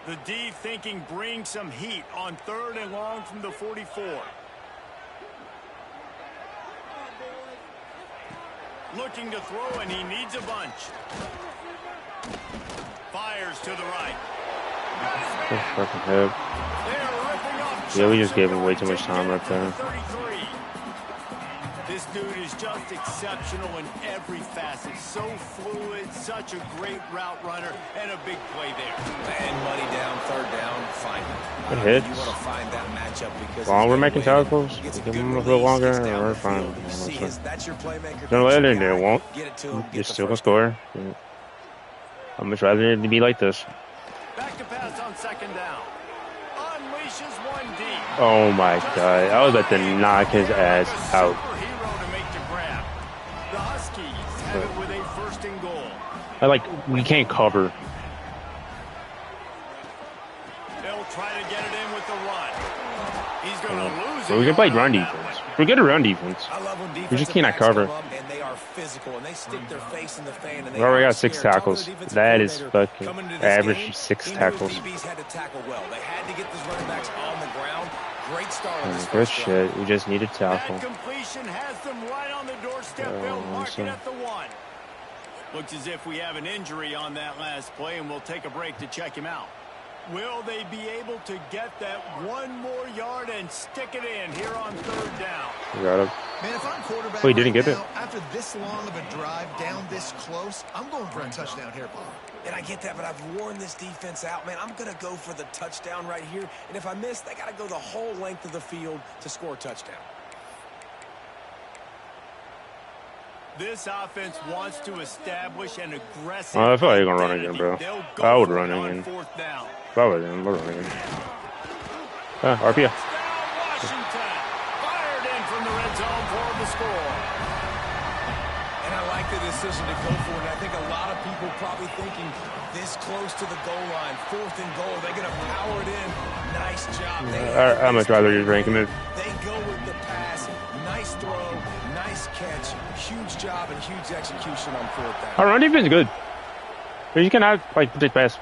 The D thinking bring some heat on third and long from the 44. Looking to throw, and he needs a bunch. Fires to the right. Fucking head. Yeah, we just gave him way too much time right there. This dude is just exceptional in every facet. So fluid, such a great route runner, and a big play there. And money down, third down, fine. Good hits. You want to find that matchup because while we're making tackles, give them a little longer, and we're fine. That's your playmaker. Don't let it, they won't. You're still gonna score. I'd much rather it be like this. Back to pass on second down. Unleashes one deep. Oh my God! I was about to knock his ass out. The Huskies have it with a first and goal. We can't cover. They'll try to get it in with the run. He's going to lose it. So we can play run defense. Forget a run defense. I love when We just cannot cover. and they are physical and they stick their face in the fan. And We already got 6 tackles. That is fucking average 6 tackles. DBs had to tackle well. They had to get those running backs on the ground. Great start on this Good shit. We just need a tackle. That completion has them right on the doorstep. They'll mark it at the 1. Looks as if we have an injury on that last play, and we'll take a break to check him out. Will they be able to get that one more yard and stick it in here on third down? We got it. Man, if I'm quarterback Wait, didn't get it. After this long of a drive down this close, I'm going for a touchdown here, Paul. And I get that, but I've worn this defense out, man. I'm going to go for the touchdown right here. And if I miss, they got to go the whole length of the field to score a touchdown. This offense wants to establish an aggressive. I feel like you're going to run again, bro. I would run again. If I was him, we're running again. RPA. Washington fired in from the red zone for the score. And I like the decision to go for it. I think a lot of people probably thinking this close to the goal line, 4th and goal, they're going to power it in. Nice job. I'd much rather just rank him in. They go with the pass. Nice throw. Nice catch. Huge job and huge execution on 4th down. Our run defense is good. But you cannot protect pass.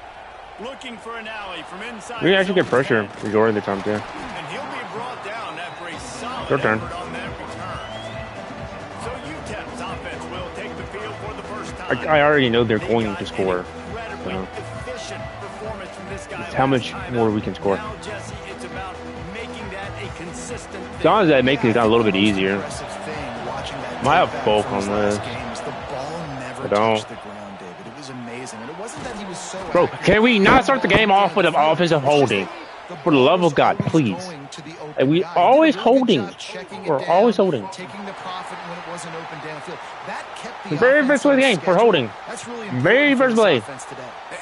Looking for an alley from inside. We can actually get pressure majority of the time, too. And he'll be brought down after a solid Your turn. effort on that return. So UTEP's offense will take the field for the first time. I already know they're going to score. So. Efficient performance from this guy. It's how much more we can score. Now, Jesse, it's about making that a consistent As long as that makes it a little bit easier. Might have bulk on this. I don't. Bro, can we not start the game off with an offensive holding? For the love of God, please. And we always holding. We're always holding. The very first play of the game, we're holding. Very first play.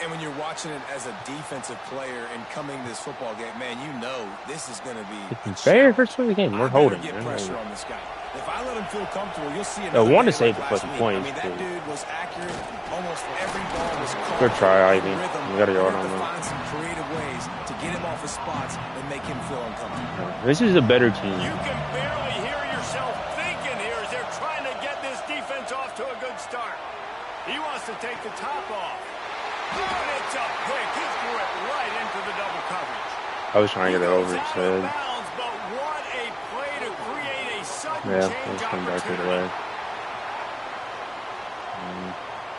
And when you're watching it as a defensive player and coming to this football game, man, you know this is going to be the very first play of the game, we're holding. Get pressure on this guy. If I let him feel comfortable, you'll see. I want to save the fucking points. I mean, that dude was accurate. Almost every ball was caught. Good try, Ivy. You got to yard on that. Find some creative ways to get him off his spots and make him feel uncomfortable. This is a better team. You can barely hear yourself thinking here as they're trying to get this defense off to a good start. He wants to take the top off. And it's a pick. He threw it right into the double coverage. I was trying to get that over his head. But what a play to create a sudden Yeah, change let's come back to the way.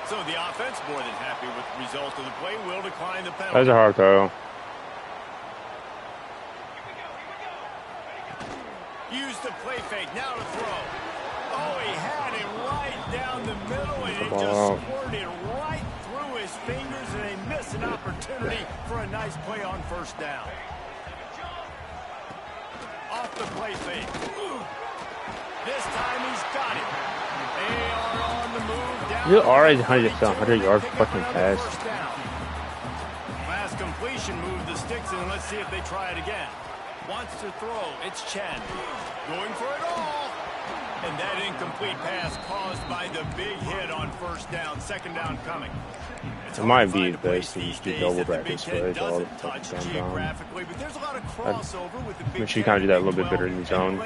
So the offense, more than happy with the result of the play, will decline the penalty. That was a hard throw. the play fake. Now to throw. Oh, he had it right down the middle, and it just squirted right through his fingers, and they miss an opportunity for a nice play on first down. Off the play fake. This time he's got it. They are on the move. Down. You already 100-yard fucking pass. Pass completion, move the sticks, and let's see if they try it again. Wants to throw. It's Chen. Going for it all. And that incomplete pass caused by the big hit on first down. Second down coming. It might be best to just do double back this way. All the fucking down. Make sure you kind of do that a little bit better in the zone.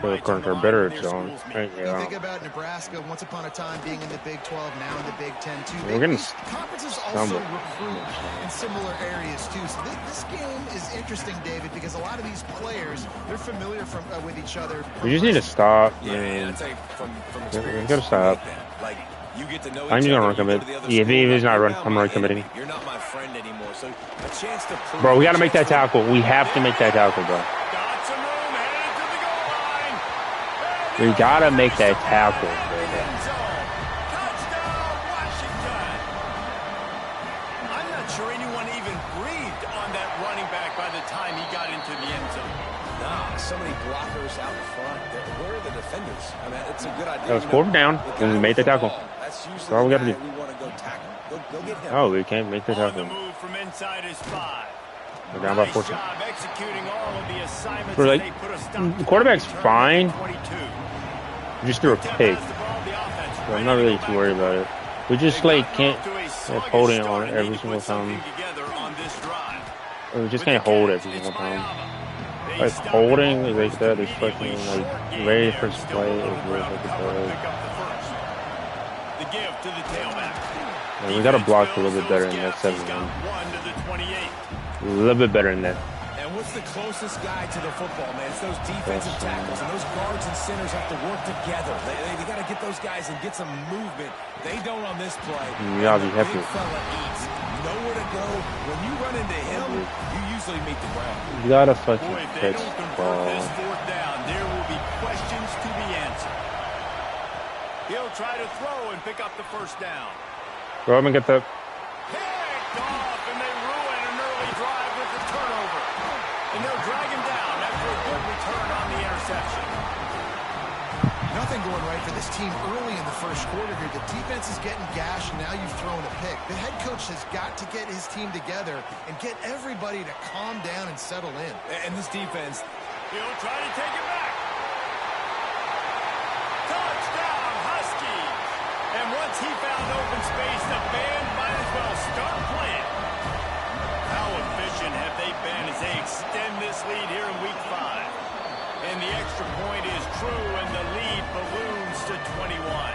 They're currently better at zone. Right, yeah. You think about Nebraska once upon a time being in the Big 12, now in the Big 10 too. We're getting conferences also recruit in similar areas too. So this game is interesting, David, because a lot of these players, they're familiar with each other. We just need to stop. Yeah, I'd say from experience, we gotta stop. Like, you get to know I'm just gonna run commit. Yeah, if he's not run, I'm run committing. You're not my friend anymore, so a chance to prove. Bro, we gotta make that tackle. We have to make that tackle, bro. Got some room, headed to the goal line. We gotta make that tackle, bro. Touchdown, Washington. I'm not sure anyone even breathed on that running back by the time he got into the end zone. Nah, so many blockers out front. Where are the defenders? I mean, it's a good idea. That was 4th down, and we made the tackle. That's That's all we gotta do. we want to go tackle. Go get him. Oh, we can't make the tackle. On the move from inside his 5. We're down by 14. Job executing all of the assignments. We're like, they put a stop the quarterback's to fine. 22. We just threw a pick. So I'm not really too worried about it. We just like can't hold it on every single time. We just can't hold every single time. Like holding is like that is fucking like very first play is really like The give to the tailback. we gotta block a little bit better in that 7-1. A little bit better than that. And what's the closest guy to the football, man? It's those defensive tackles, and those guards and centers have to work together. They got to get those guys and get some movement. They don't on this play. Yeah, be happy. Big fella eats. Nowhere to go. When you run into him, you usually meet the ground. You gotta fucking catch the ball. This 4th down, there will be questions to be answered. He'll try to throw and pick up the first down. Go ahead and get that. Picked off, and they ruin an early drive with the turnover. And they'll drag him down after a good return on the interception. Nothing going right for this team early in the first quarter here. The defense is getting gashed, and now you've thrown a pick. The head coach has got to get his team together and get everybody to calm down and settle in. And this defense, he'll try to take it back. Touchdown, Huskies. And once he found open space, the band might as well start playing. How efficient have they been as they extend this lead here in Week 5? And the extra point is true, and the lead balloons to 21.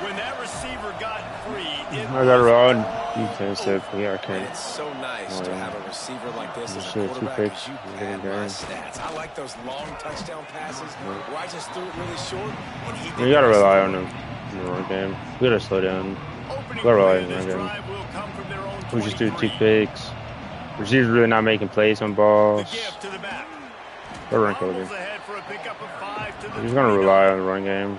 When that receiver got free, I got run defensive. Yeah, I can't. it's so nice to have a receiver like this as a Shit, quarterback, two because you picks, pad getting my down. stats. I like those long touchdown passes where I just threw it really short, and he did We gotta the rest rely of on the the run game. We gotta slow down. opening We gotta rely play on of the this run game. drive will come from their own We just do 2 23. picks. Receivers really not making plays on balls. The give to the back. We're run coding. Fumbles ahead for a pickup of 5 to the We're just gonna 29. rely on the run game.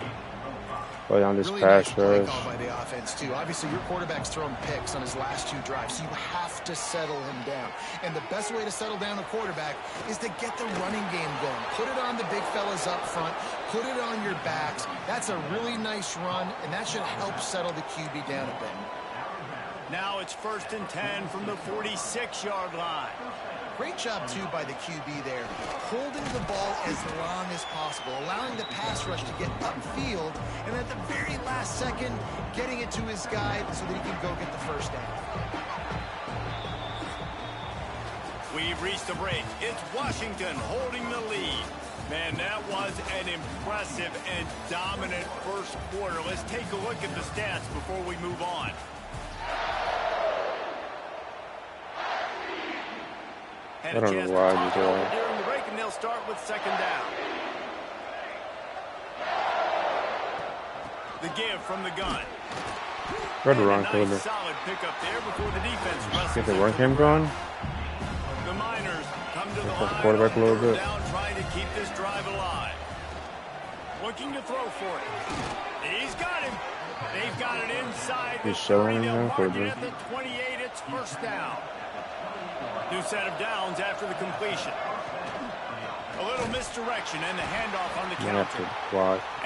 Play on this Really pass nice play rush. call by the offense, too. Obviously, your quarterback's thrown picks on his last 2 drives, so you have to settle him down. And the best way to settle down a quarterback is to get the running game going. Put it on the big fellas up front. Put it on your backs. That's a really nice run, and that should help settle the QB down a bit. Now it's 1st and 10 from the 46-yard line. Great job, too, by the QB there, holding the ball as long as possible, allowing the pass rush to get upfield, and at the very last second, getting it to his guy so that he can go get the first down. We've reached the break. It's Washington holding the lead. Man, that was an impressive and dominant first quarter. Let's take a look at the stats before we move on. I don't know why you do that. During the break, and they'll start with 2nd down. The give from the gun. Go to run Nice quarter. solid pickup there before the defense wrestles Get the it run to game the going. ground. The Miners come to the line quarterback a little bit. down, trying to keep this drive alive. Looking to throw for it. He's got him. They've got it inside the 30. They'll mark it at the 28. It's first down. New set of downs after the completion. A little misdirection and the handoff on the counter.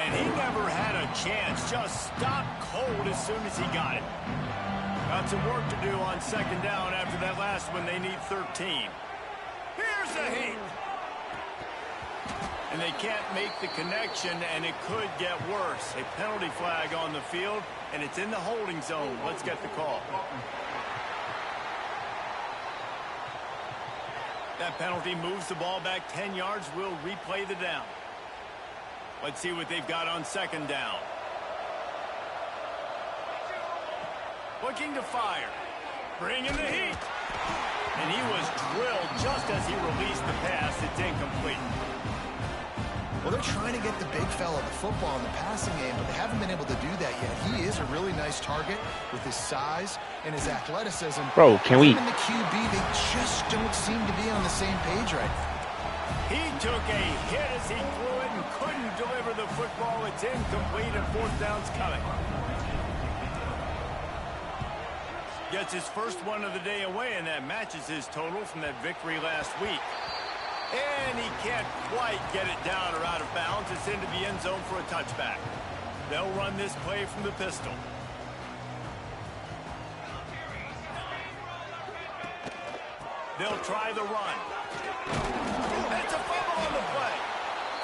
And he never had a chance. Just stopped cold as soon as he got it. Got some work to do on second down after that last one. They need 13. Here's a heat. And they can't make the connection, and it could get worse. A penalty flag on the field, and it's in the holding zone. Let's get the call. That penalty moves the ball back 10 yards. We'll replay the down. Let's see what they've got on second down. Looking to fire. Bringing the heat. And he was drilled just as he released the pass. It's incomplete. Well, they're trying to get the big fella the football in the passing game, but they haven't been able to do that yet. He is a really nice target with his size and his athleticism. Bro, can we? In the QB, they just don't seem to be on the same page right now. He took a hit as he threw it and couldn't deliver the football. It's incomplete, and fourth down's coming. Gets his first one of the day away, and that matches his total from that victory last week. And he can't quite get it down or out of bounds. It's into the end zone for a touchback. They'll run this play from the pistol. They'll try the run. It's a fumble on the play.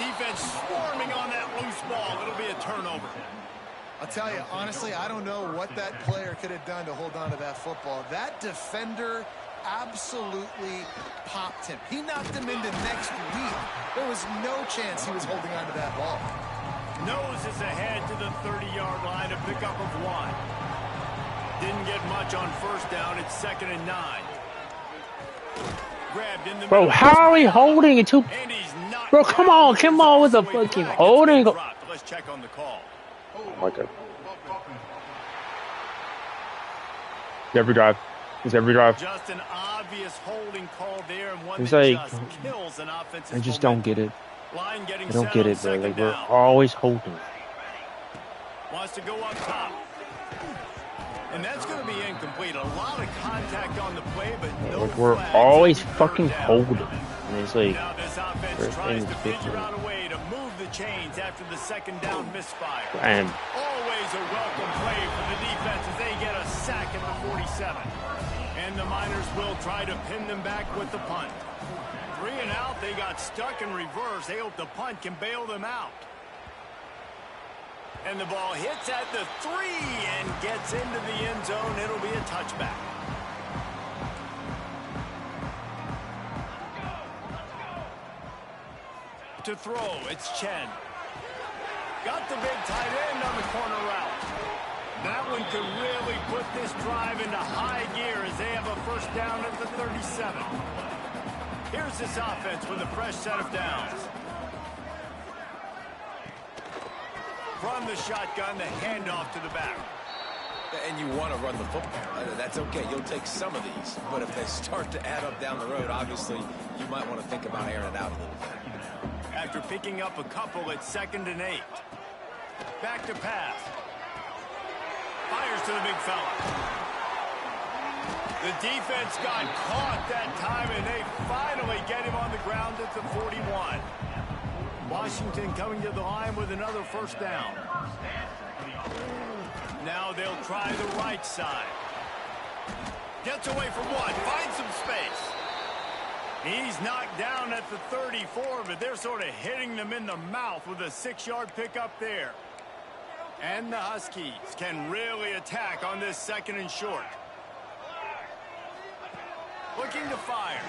Defense swarming on that loose ball. It'll be a turnover. I'll tell you, honestly, I don't know what that player could have done to hold on to that football. That defender absolutely popped him. He knocked him into next week. There was no chance he was holding on to that ball. Nose is ahead to the 30-yard line, a pickup of 1. Didn't get much on first down. It's 2nd and 9. Grabbed in the Bro, how are we holding it to? Bro, come on with the fucking holding. Let's check on the call. Okay. Every drive. It's every drive. Just an obvious holding call there, and one it's that like, just kills an offensive I just don't get it. Line getting I don't get it, bro. Like, we're down. always holding. Wants to go up top. And that's going to be incomplete. A lot of contact on the play, but no like, we're flags. always fucking holding. And it's like, now this offense tries to figure out a way to move the chains after the second down misfire. And always a welcome play for the defense as they get a sack at the 47. And the Miners will try to pin them back with the punt. 3 and out, they got stuck in reverse. They hope the punt can bail them out. And the ball hits at the 3 and gets into the end zone. It'll be a touchback. To throw, it's Chen. Got the big tight end on the corner route. That one could really put this drive into high gear as they have a first down at the 37. Here's this offense with a fresh set of downs. From the shotgun, the handoff to the back. And you want to run the football. That's okay. You'll take some of these. But if they start to add up down the road, obviously, you might want to think about airing it out a little bit. After picking up a couple, it's 2nd and 8. Back to pass. Fires to the big fella. The defense got caught that time, and they finally get him on the ground at the 41. Washington coming to the line with another first down. Now they'll try the right side. Gets away from one. Finds some space. He's knocked down at the 34, but they're sort of hitting them in the mouth with a 6-yard pickup there. And the Huskies can really attack on this 2nd and short. Looking to fire.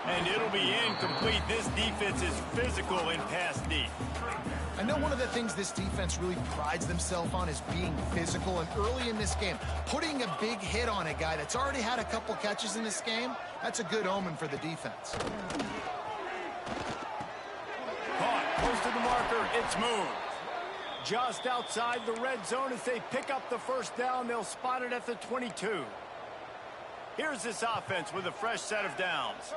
And it'll be incomplete. This defense is physical in pass deep. I know one of the things this defense really prides themselves on is being physical, and early in this game, putting a big hit on a guy that's already had a couple catches in this game, that's a good omen for the defense. Caught, close to the marker, it's moved. Just outside the red zone as they pick up the first down, they'll spot it at the 22. Here's this offense with a fresh set of downs.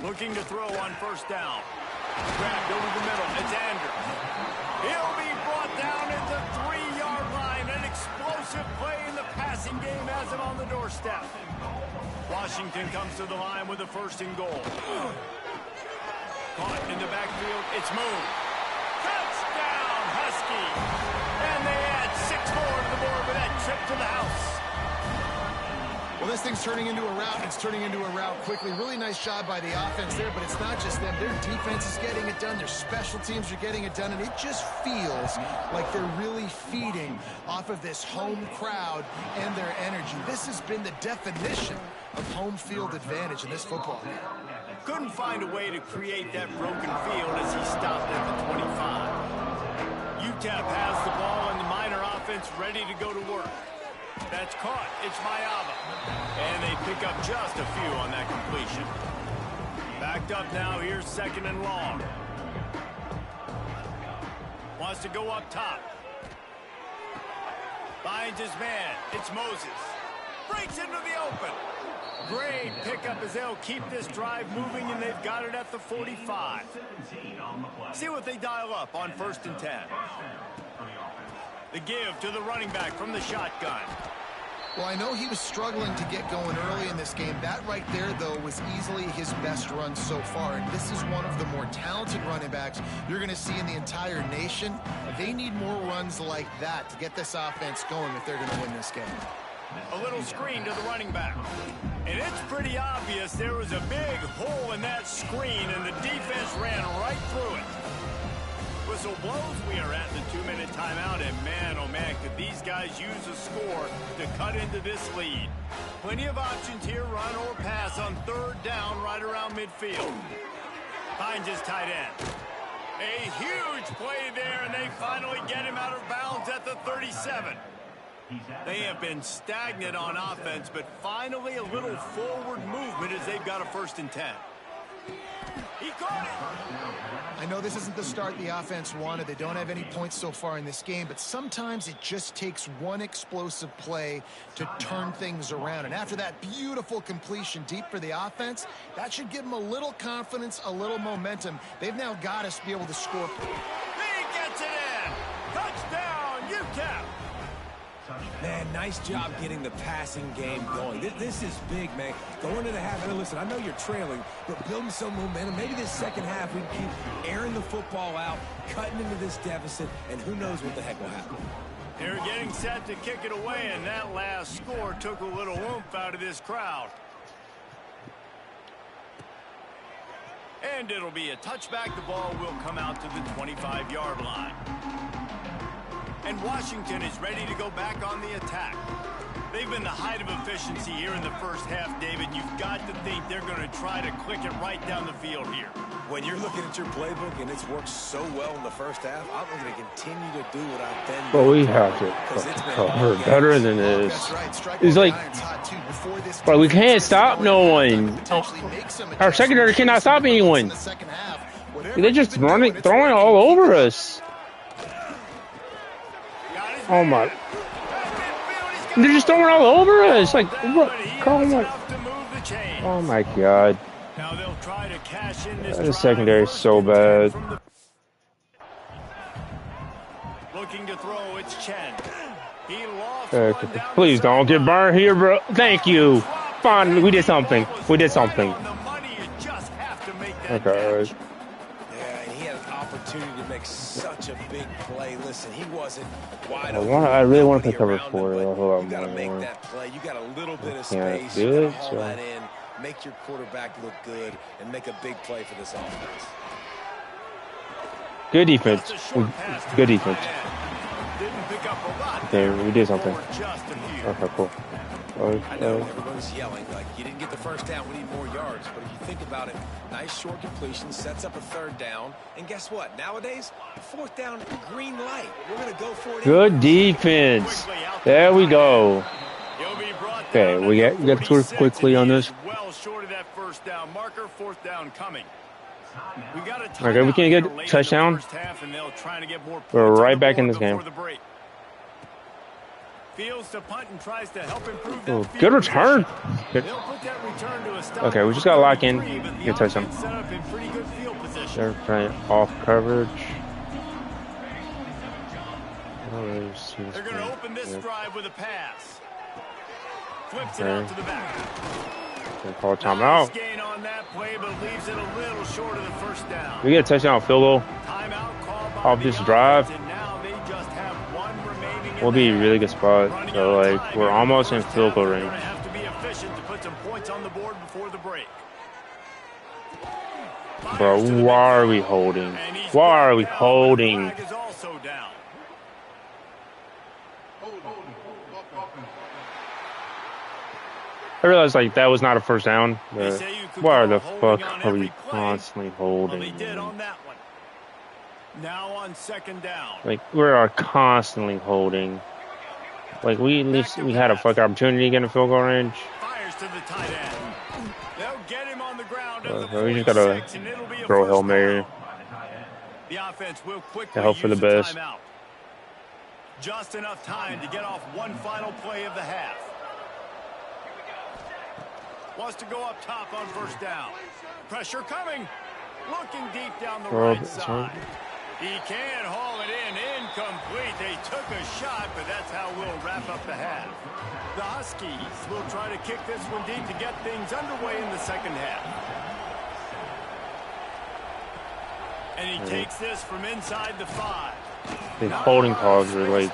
Looking to throw on first down. Grabbed over the middle. It's Andrews. He'll be brought down at the 3-yard line. An explosive play in the passing game has him on the doorstep. Washington comes to the line with a 1st and goal. Caught in the backfield. It's Moon. Touchdown, Husky. And they add 6 more to the board with that trip to the house. Well, this thing's turning into a rout. It's turning into a rout quickly. Really nice job by the offense there, but it's not just them. Their defense is getting it done. Their special teams are getting it done, and it just feels like they're really feeding off of this home crowd and their energy. This has been the definition of home field advantage in this football game. Couldn't find a way to create that broken field as he stopped at the 25. UTEP has the ball and the Miner offense ready to go to work. That's caught. It's Mayava. And they pick up just a few on that completion. Backed up now. Here's 2nd and long. Wants to go up top. Finds his man. It's Moses. Breaks into the open. Great pickup as they'll keep this drive moving, and they've got it at the 45. See what they dial up on 1st and 10. The give to the running back from the shotgun. Well, I know he was struggling to get going early in this game. That right there, though, was easily his best run so far. And this is one of the more talented running backs you're going to see in the entire nation. They need more runs like that to get this offense going if they're going to win this game. A little screen to the running back. And it's pretty obvious there was a big hole in that screen, and the defense ran right through it. Whistle blows. We are at the 2-minute timeout, and man, oh man, could these guys use a score to cut into this lead. Plenty of options here, run or pass on 3rd down right around midfield. Finds his tight end. A huge play there, and they finally get him out of bounds at the 37. They have been stagnant on offense, but finally a little forward movement as they've got a 1st and 10. He caught it. I know this isn't the start the offense wanted. They don't have any points so far in this game, but sometimes it just takes one explosive play to turn things around. And after that beautiful completion deep for the offense, that should give them a little confidence, a little momentum. They've now got us to be able to score. He gets it in. Touchdown, UTEP. Man, nice job getting the passing game going. This is big, man. Going into the half, and listen, I know you're trailing, but building some momentum. Maybe this second half we keep airing the football out, cutting into this deficit, and who knows what the heck will happen. They're getting set to kick it away, and that last score took a little oomph out of this crowd. And it'll be a touchback. The ball will come out to the 25-yard line. And Washington is ready to go back on the attack. They've been the height of efficiency here in the first half, David. You've got to think they're going to try to click it right down the field here. When you're looking at your playbook and it's worked so well in the first half, I'm going to continue to do what I've been doing. But we have to cover better than this. It's like, bro, we can't stop no one. Our secondary cannot stop anyone. They're just throwing all over us. Oh my! They're just throwing all over us. Like, what? Oh my God! The secondary is so bad. Looking to throw, it's Chen. He lost please don't get burned here, bro. Thank you. Fine, we did something. We did something. Okay. To make such a big play. Listen, he wasn't wide open. I really want to play cover 4. You got to make that play. You got a little bit of space. You got to haul that in, make your quarterback look good, and make a big play for this offense. Good defense. Good defense. Okay, we did something. Okay, cool. I know everyone's yelling like you didn't get the first down, we need more yards, but if you think about it, nice short completion sets up a 3rd down, and guess what, nowadays 4th down, green light, we're going to go for it. Good defense. There we go. Okay, we got to score quickly on this. Well short of that 1st down marker. 4th down coming. Okay, we can get touchdown. We're right back in this game. Fields to punt and tries to help improve that Oh, good return. Good. They'll put that return to a stop. Okay, we just got to lock in. Get touch them. Set up in pretty good field position. They're playing off coverage. They're going to open this drive with a pass. Flips it out to the back. They call a timeout. Gain on that play, but leaves it a little short of the first down. We get a touchdown field goal off this drive. We'll be in a really good spot. So, like, we're almost in field goal range. Have to be efficient to put some points on the board before the break. Bro, why are we holding? Why are we holding? I realized, like, that was not a first down. But why the fuck are we constantly holding? Now on second down. Like, we're constantly holding. Like, we at least we had a fuck opportunity to get in field goal range. Fires to the tight end. They'll get him on the ground. We just gotta throw a Hail Mary. The offense will quickly to hope for the best. Timeout. Just enough time to get off one final play of the half. Wants to go up top on first down. Pressure coming. Looking deep down the right side. He can haul it in. Incomplete. They took a shot, but that's how we'll wrap up the half. The Huskies will try to kick this one deep to get things underway in the second half. And he takes this from inside the 5. The holding calls are like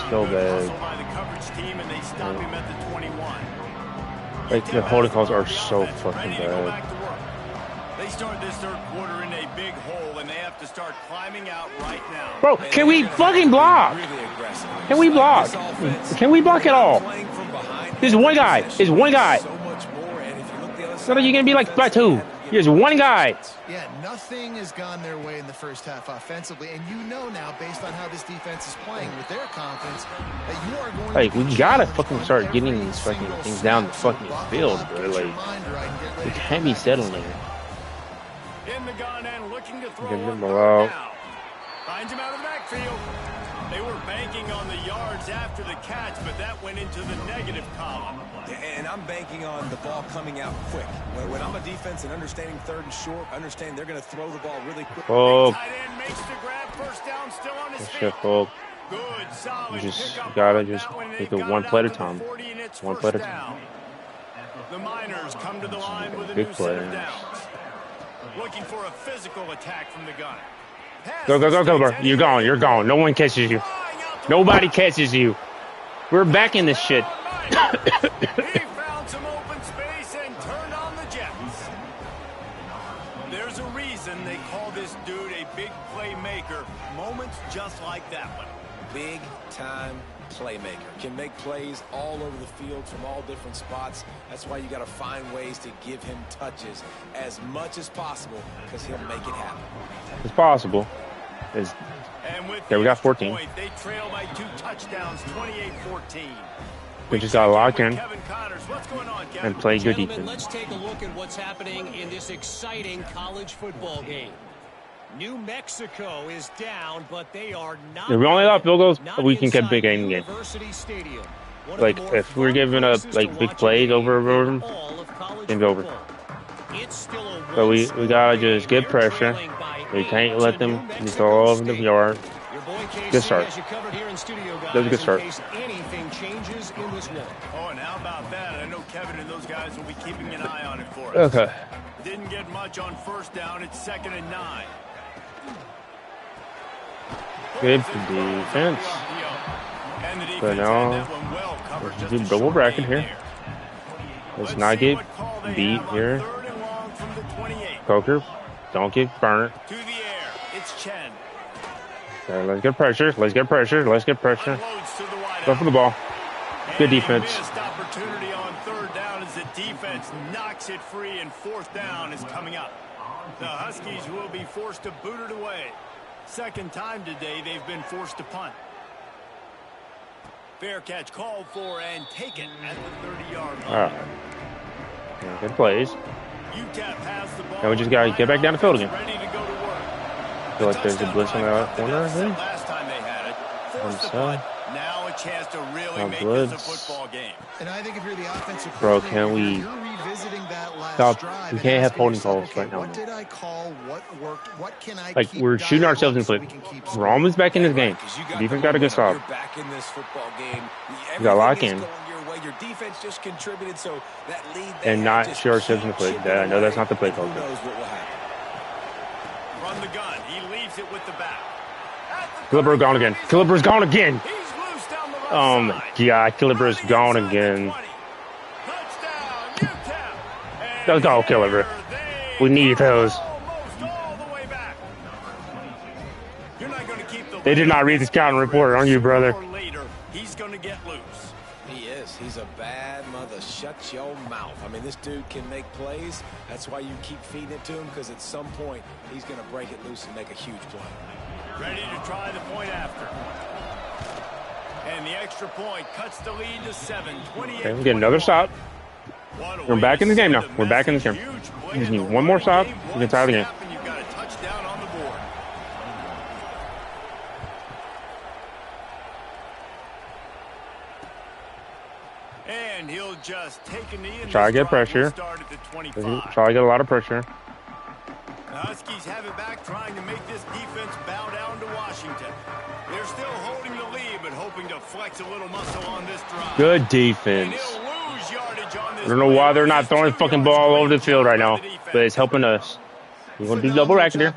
so bad. By the coverage team, and they stop him at the 21. Like, the holding calls are so fucking bad. They start this third quarter in a big hole, and they have to start climbing out right now. Bro, can we fucking block? Can we block? Can we block at all? There's one guy. There's one guy. So that you're going to be like by 2. There's one guy. Yeah, nothing has gone their way in the first half offensively, and you know now, based on how this defense is playing with their confidence, that you are going like, we gotta fucking start getting these fucking things down the fucking field, bro. Like, we can't be settling. In the gun and looking to throw him out. Finds him out of the backfield. They were banking on the yards after the catch, but that went into the negative column. And I'm banking on the ball coming out quick. When I'm a defense and understanding third and short, understand they're going to throw the ball really quick. Oh, tight end makes the grab, first down, still on his feet. shit, folks. Good, solid. You just gotta just take it one play at a time. One play at a time. The Miners come to the line with a Big new play. set of downs. Looking for a physical attack from the gun. Go, bro. You're gone. You're gone. No one catches you. Nobody catches you. We're back in this shit. He found some open space and turned on the Jets. There's a reason they call this dude a big playmaker. Moments just like that one. Big time playmaker. Can make plays all over the field from all different spots. That's why you got to find ways to give him touches as much as possible, because he'll make it happen. It's possible. Yeah, we got 14. Point, they trail by 2 touchdowns, 28-14. We just got to lock in What's going on, and play good defense. Let's take a look at what's happening in this exciting college football game. New Mexico is down, but they are not. If we only got field goals, we can get big game again. Stadium. Like, if we're giving up like big plays over them, game's over. So we gotta just get pressure. We can't let them just all over the yard. Good start. That was a good start. Anything changes in this one. Oh, and how about that? I know Kevin and those guys will be keeping an eye on it for us. Okay. Didn't get much on first down. It's 2nd and 9. Good defense. But now, let's do double bracket here. Let's not get beat here. Coker, don't get burnt. To the air, it's Chen. Okay, let's get pressure. Let's get pressure. Let's get pressure. Go for the ball. Good defense. Missed opportunity on 3rd down as the defense knocks it free, and 4th down is coming up. The Huskies will be forced to boot it away. 2nd time today they've been forced to punt. Fair catch called for and taken at the 30-yard line. All right. Yeah, good plays. UTEP has the ball. And we just got to get back down the field again. Ready to go to work. I feel like there's a blitz on that corner, I think. Last time they had it. Forced to So. punt. Now a chance to really make this a football game. And I think if you're the offensive bro, can we you're revisiting that last stop? drive We can't have holding yourself, calls right now. What did I call? What worked? What can I Like, keep we're shooting ourselves in the so foot. We're almost back in this game. Defense got a good stop. You're back in this football game. We got lock in. Your defense just contributed, so that lead And not shoot ourselves in the foot. I know that's not the play call. Who knows what will happen. Run the gun. He leaves it with the back. Clipper gone again. Clipper's gone again. He's loose down the right Oh my god, Clipper's gone again. Let's go, Clipper. We need those. They did not read the scouting report on you, brother. He's going to get loose. He is. He's a bad mother. Shut your mouth. I mean, this dude can make plays. That's why you keep feeding it to him, because at some point, he's going to break it loose and make a huge play. Ready to try the point after. And the extra point cuts the lead to 7. Okay, we get another stop. We're back in the game now. We're back in the game. We just need one more stop. We can tie the game. You've got a touchdown on the board. And he'll just take a knee and try to get pressure. Try to get a lot of pressure. The Huskies have it back, trying to make this defense bow down to Washington. They're still holding the lead, but hoping to flex a little muscle on this drive. Good defense. I don't know why they're not throwing the fucking ball all over the field right now, but it's helping us. We're going to do double racket here.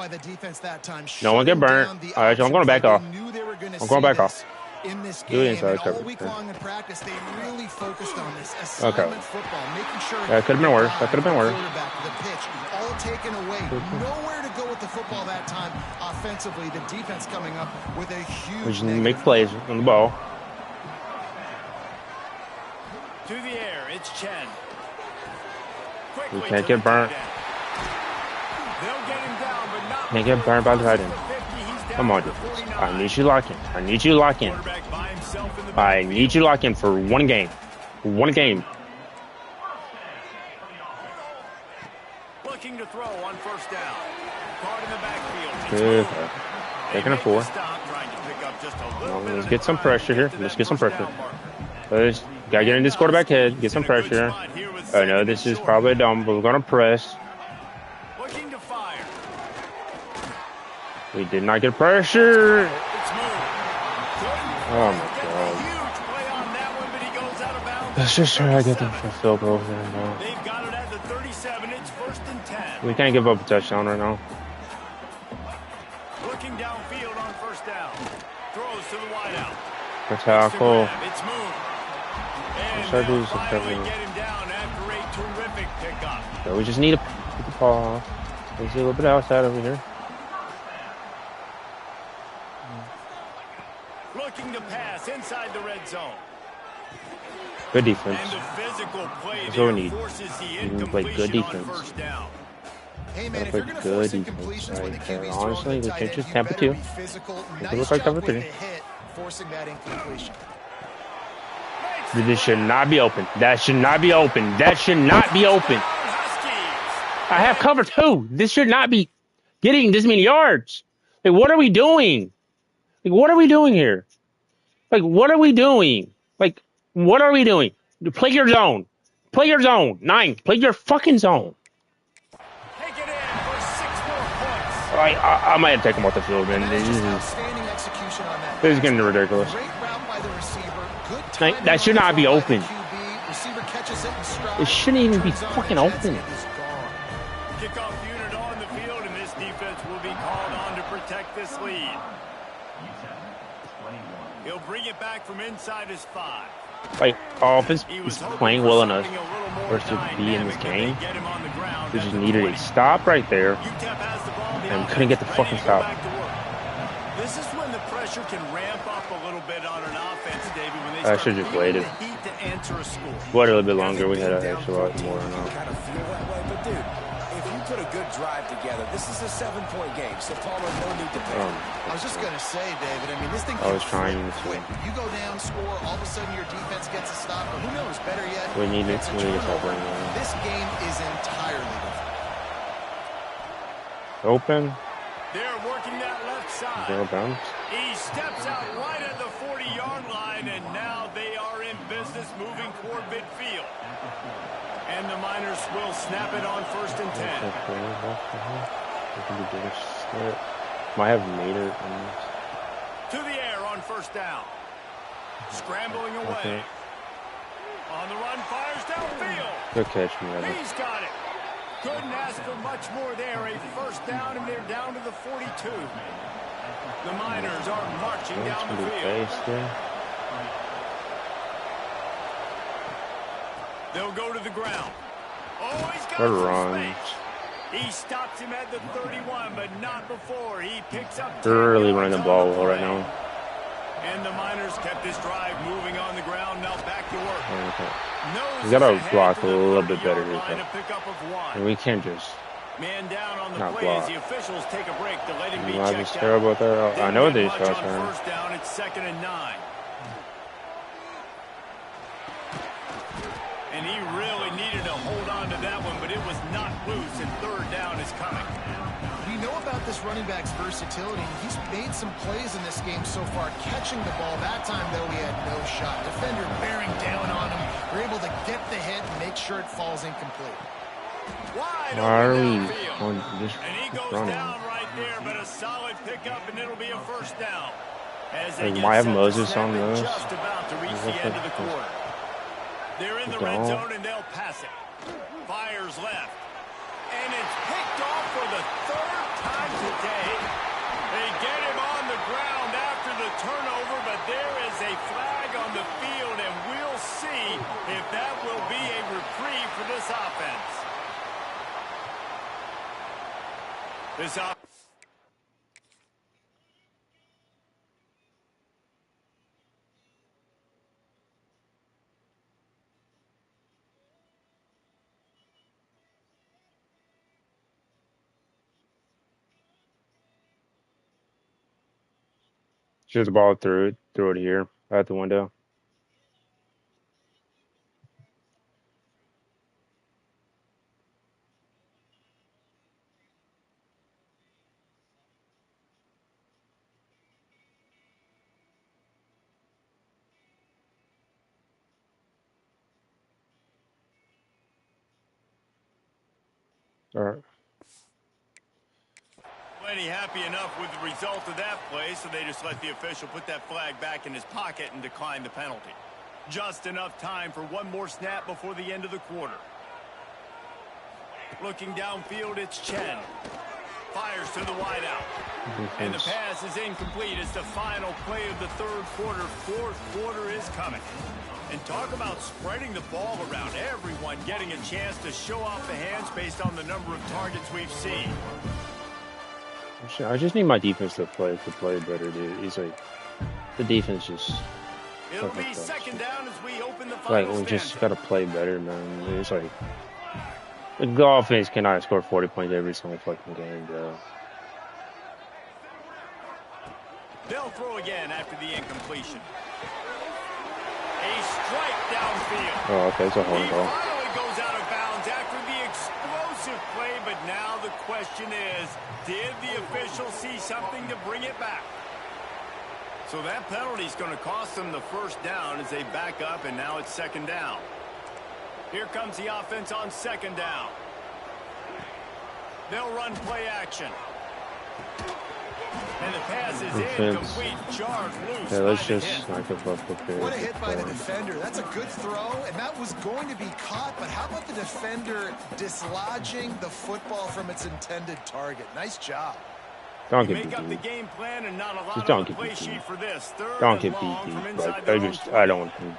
No one get burnt. All right, so I'm going to back off. I'm going back off. In this Do it game, inside and all cover. week long in practice, they really focused on this Okay. assignment football, making sure That could have been worse. That could have been worse. quarterback, the pitch, all taken away. Nowhere to go with the football that time. Offensively, the defense coming up with a huge. We just need to make plays on the ball. To the air, it's Chen. We can't get burnt. Can't get burned by the tight end. Come on, defense. I need you to lock in. I need you to lock in. I need you to lock in for one game. One game. Looking to throw on first down. Caught in the backfield. Good. Taking a 4. Let's get some pressure here. Let's get some pressure. Let's gotta get in this quarterback head. Get some pressure. I know this is probably dumb, but we're gonna press. Looking to fire. We did not get pressure. Oh my god. Let's just try to get the field goal here now. They've got it at the 37. It's 1st and 10. We can't give up a touchdown right now. Looking downfield on first down. Throws to the wideout. The tackle. It's moved. And Try to do they'll some finally coverage. get him down after a terrific pickup. So we just need to get the ball off. Let's see a little bit outside over here. Looking to pass inside the red zone. Good defense. And the physical play That's what we need. forces the We need to play good incompletion on defense. first down. Hey man, Gotta if play you're going to good force defense incompletions when the right QB's there. throwing Honestly, to we the can't tight just end, Tampa you better 2. be physical. It Nice looks like job cover with 3. the hit, forcing that incompletion. This should not be open. That should not be open. That should not be open. I have cover 2. This should not be getting this many yards. Like, what are we doing? Like, what are we doing here? Like, what are we doing? Like, what are we doing? Play your zone. Play your zone. 9. Play your fucking zone. Take it in for 6 more points. I might have to take him off the field, man. And that's This just is, outstanding execution on that. this is getting ridiculous. Great route by the receiver. Good Like, timing that should on the not be throw by open. the QB. Receiver catches it in stride. It shouldn't even be Turns on fucking its head, open. and it is gone. Kickoff unit on the field, and this defense will be called on to protect this lead. He'll bring it back from inside his 5. Like, offense He is was hoping playing for well enough something a little more for us to be in this dynamic, but they game. get him on the ground We at just the needed 20. a stop right there. UTEP has the ball, the And couldn't get the offense fucking ready to go stop. back to work. This is when the pressure can ramp up a little bit on an offense, David, when they I start should just feeling waited. the heat to answer a score. Wait a little bit longer. We had actually a lot more You now. kind of feel that way, but dude, if you put a good drive together, this is a 7-point game, so Palmer, no need to pay. I was just going to say, David, I mean, this thing I was can trying flip to- quick. You go down, score, all of a sudden your defense gets a stop, or who knows, better yet, We need to it's a stop turnover. right now. This game is entirely different. Open. They're working that left side. He steps out right at the 40-yard line, and now they are in business moving toward midfield. And the Miners will snap it on 1st and 10. Might have made it. To the air on 1st down. Scrambling away. Okay. On the run, fires downfield. Good catch, man. He's got it. Couldn't ask for much more there. A 1st down, and they're down to the 42. The Miners are marching down the field. They'll go to the ground. Oh, he's got some space. He stops him at the 31, but not before. He picks up. They're really running the ball well right now. And the Miners kept this drive moving on the ground. Now back to work. Okay. We gotta block a little bit better here. And we can't just man down on the not play block. as the officials take a break to let him be I'm checked terrible out. about that. I know these shots on are. 1st down, it's 2nd and 9. And he really needed to hold on to that one, but it was not loose, and 3rd down is coming. We know about this running back's versatility. He's made some plays in this game so far, catching the ball. That time, though, he had no shot. Defender bearing down on him. We're able to get the hit and make sure it falls incomplete. Wide Why are open we downfield. just And he goes running? down right there, but a solid pickup, and it'll be a 1st down. As they Like, get might have set to Moses snap on it, this. just about to reach the end of the quarter. They're in the red zone, and they'll pass it. Fires left. And it's picked off for the 3rd time today. They get him on the ground after the turnover, but there is a flag on the field, and we'll see if that will be a reprieve for this offense. This offense. Shoot the ball through it here out the window. All right. Plenty happy enough with the result of that play, so they just let the official put that flag back in his pocket and decline the penalty. Just enough time for one more snap before the end of the quarter. Looking downfield, it's Chen. Fires to the wideout. And the pass is incomplete. It's the final play of the 3rd quarter. 4th quarter is coming. And talk about spreading the ball around. Everyone getting a chance to show off the hands based on the number of targets we've seen. I just need my defense to play better, dude. It's like the defense just. It'll be 2nd down as we open the final. Like we just gotta play better, man. It's like the offense cannot score 40 points every single fucking game, bro. They'll throw again after the incompletion. A strike downfield. Oh, okay, it's a home He ball. finally goes out of bounds after the explosive play, but now the question is, did the official see something to bring it back? So that penalty is going to cost them the 1st down as they back up, and now it's 2nd down. Here comes the offense on 2nd down. They'll run play action. And the pass is incomplete. Charge loose. Yeah, let's just snipe it up there. What a hit by the defender. That's a good throw, and that was going to be caught, but how about the defender dislodging the football from its intended target? Nice job. Don't get Make up the beat. game plan and not a lot Just don't on the get play beat. sheet for this. 3rd Don't and get long from beat. inside Like their I own just, 20. I don't want him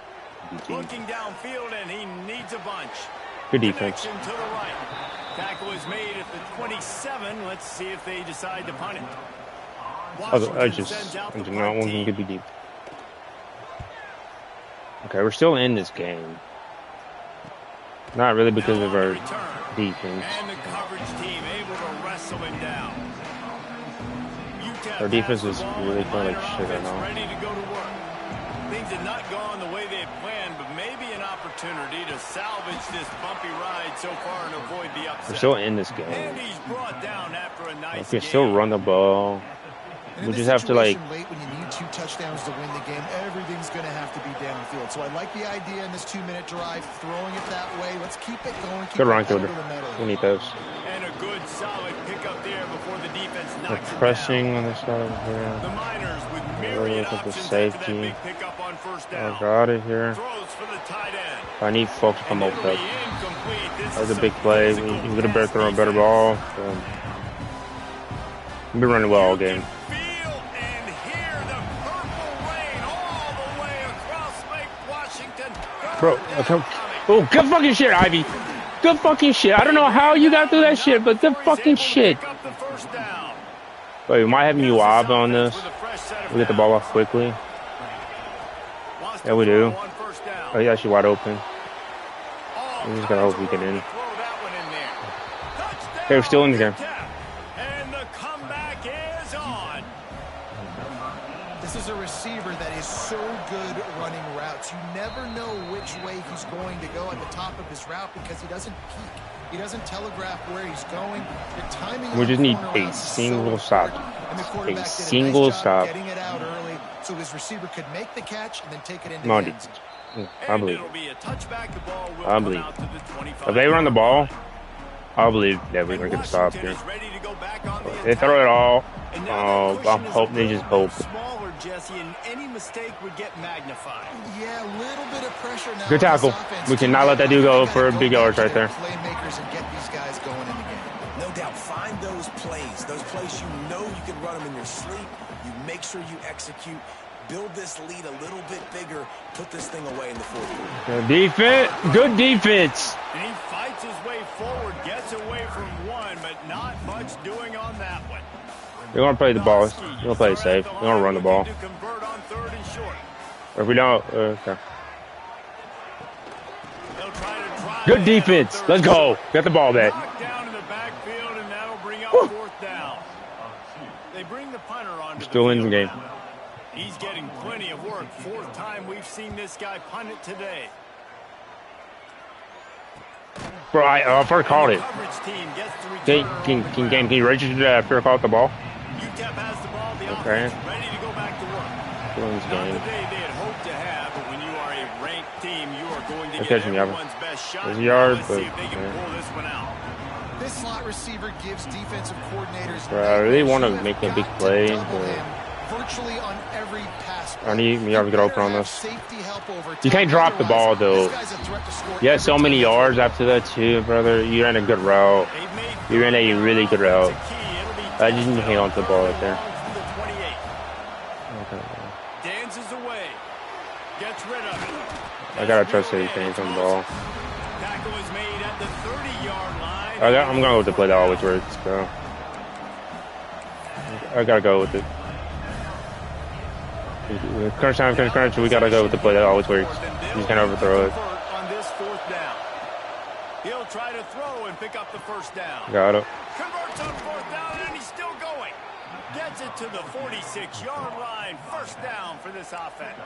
to be Looking downfield, and he needs a bunch. Good defense. Connection to the right. Tackle is made at the 27. Let's see if they decide to punt it. I Washington sends out do the not punt want him team. to be deep. Okay, we're still in this game. Not really because Now of on the our return. defense. And the coverage team able to wrestle him down. Our defense has is the ball, really and playing like Miner shit right offense now. ready to go to work. Things had not gone the way they had planned, but maybe an opportunity to salvage this bumpy ride so far and avoid the upset. We're still in this And game. he's brought down after a nice We can game. still run the ball. And we just have to like. Late when you need 2 touchdowns to win the game, everything's going to have to be downfield. So I like the idea in this 2-minute drive, throwing it that way. Let's keep it going. Keep Good run, it Kilder. We need those. And a good solid pickup there before the defense knocks it pressing down. on this side over here. The Miners with myriad Look at the options safety. after that big pickup on first down. I got it here. Throws for the tight end. I need folks to come And up it'll with be that. incomplete. This That was is a big some play. physical We could have better pass thrown a better defense. ball. So. We've been running well all game. Feel and hear the purple rain all the way across Lake Washington. Bro, oh, good fucking shit, Ivy. Good fucking shit. I don't know how you got through that shit, but good fucking shit. Wait, we might have Muab on this. We get the ball off quickly. Yeah, we do. Oh, he's actually wide open. We just gotta hope we get in. Okay, we're still in the game. And the comeback is on. This is a receiver that is so good running routes. You never know which way he's going to go at the top of his route because he doesn't peek. He doesn't telegraph where he's going. The timing. We just need a single stop. A single stop. Getting it out early so his receiver could make the catch and then take it into No, the end zone. I believe It'll be a touchback. The ball will I come believe out to the 25. if they run the ball, I believe that we're gonna get a stop here. They throw it all. I'm hoping they just hope. Smaller, Jesse, and any mistake would get magnified. Yeah, a little bit of pressure now. Good tackle. We cannot let that dude go for big yards right there. Playmakers and get these guys going in the game. No doubt, find those plays you know you can run them in your sleep. You make sure you execute. Build this lead a little bit bigger. Put this thing away in the fourth quarter. Good defense. Good defense. And he fights his way forward, gets away from one, but not much doing on that one. We're gonna play the ball. We're gonna play it safe. We're gonna run the ball. Or if we don't, okay. Good defense. Let's go. Get the ball back. Down in the backfield, and that'll bring up fourth down. They bring the punter on. Still in the game. He's getting plenty of work. Fourth time we've seen this guy punt it today. Bro, I first called it. Can you register that fair call at the ball? UTEP has the ball. The Okay. offense ready to go back to work. Still in this Not game. the day they had hoped to have, but when you are a ranked team, you are going to They're get catching me up. everyone's best shot. There's a yard, Let's but, see if they can yeah. pull this one out. This slot receiver gives defensive coordinators. Bro, I really want to make a big play, but virtually on every pass. I need me to get open on this. Safety help over You can't drop the ball though. You had so many yards after that too, brother. You ran a good route. You ran a really good route. I just need to hang on to the ball right there. Okay. Dances away. Gets rid of it. I gotta trust that he can on the ball. Tackle is made at the 30-yard line. I'm gonna go with the play that always works, bro. I gotta go with it. Crunch time, crunch. We gotta go with the play that always works. You just can't overthrow it. On this fourth down. He'll try to throw and pick up the first down. Got it. Converts on fourth down, and he's still going. Gets it to the 46-yard line. First down for this offense.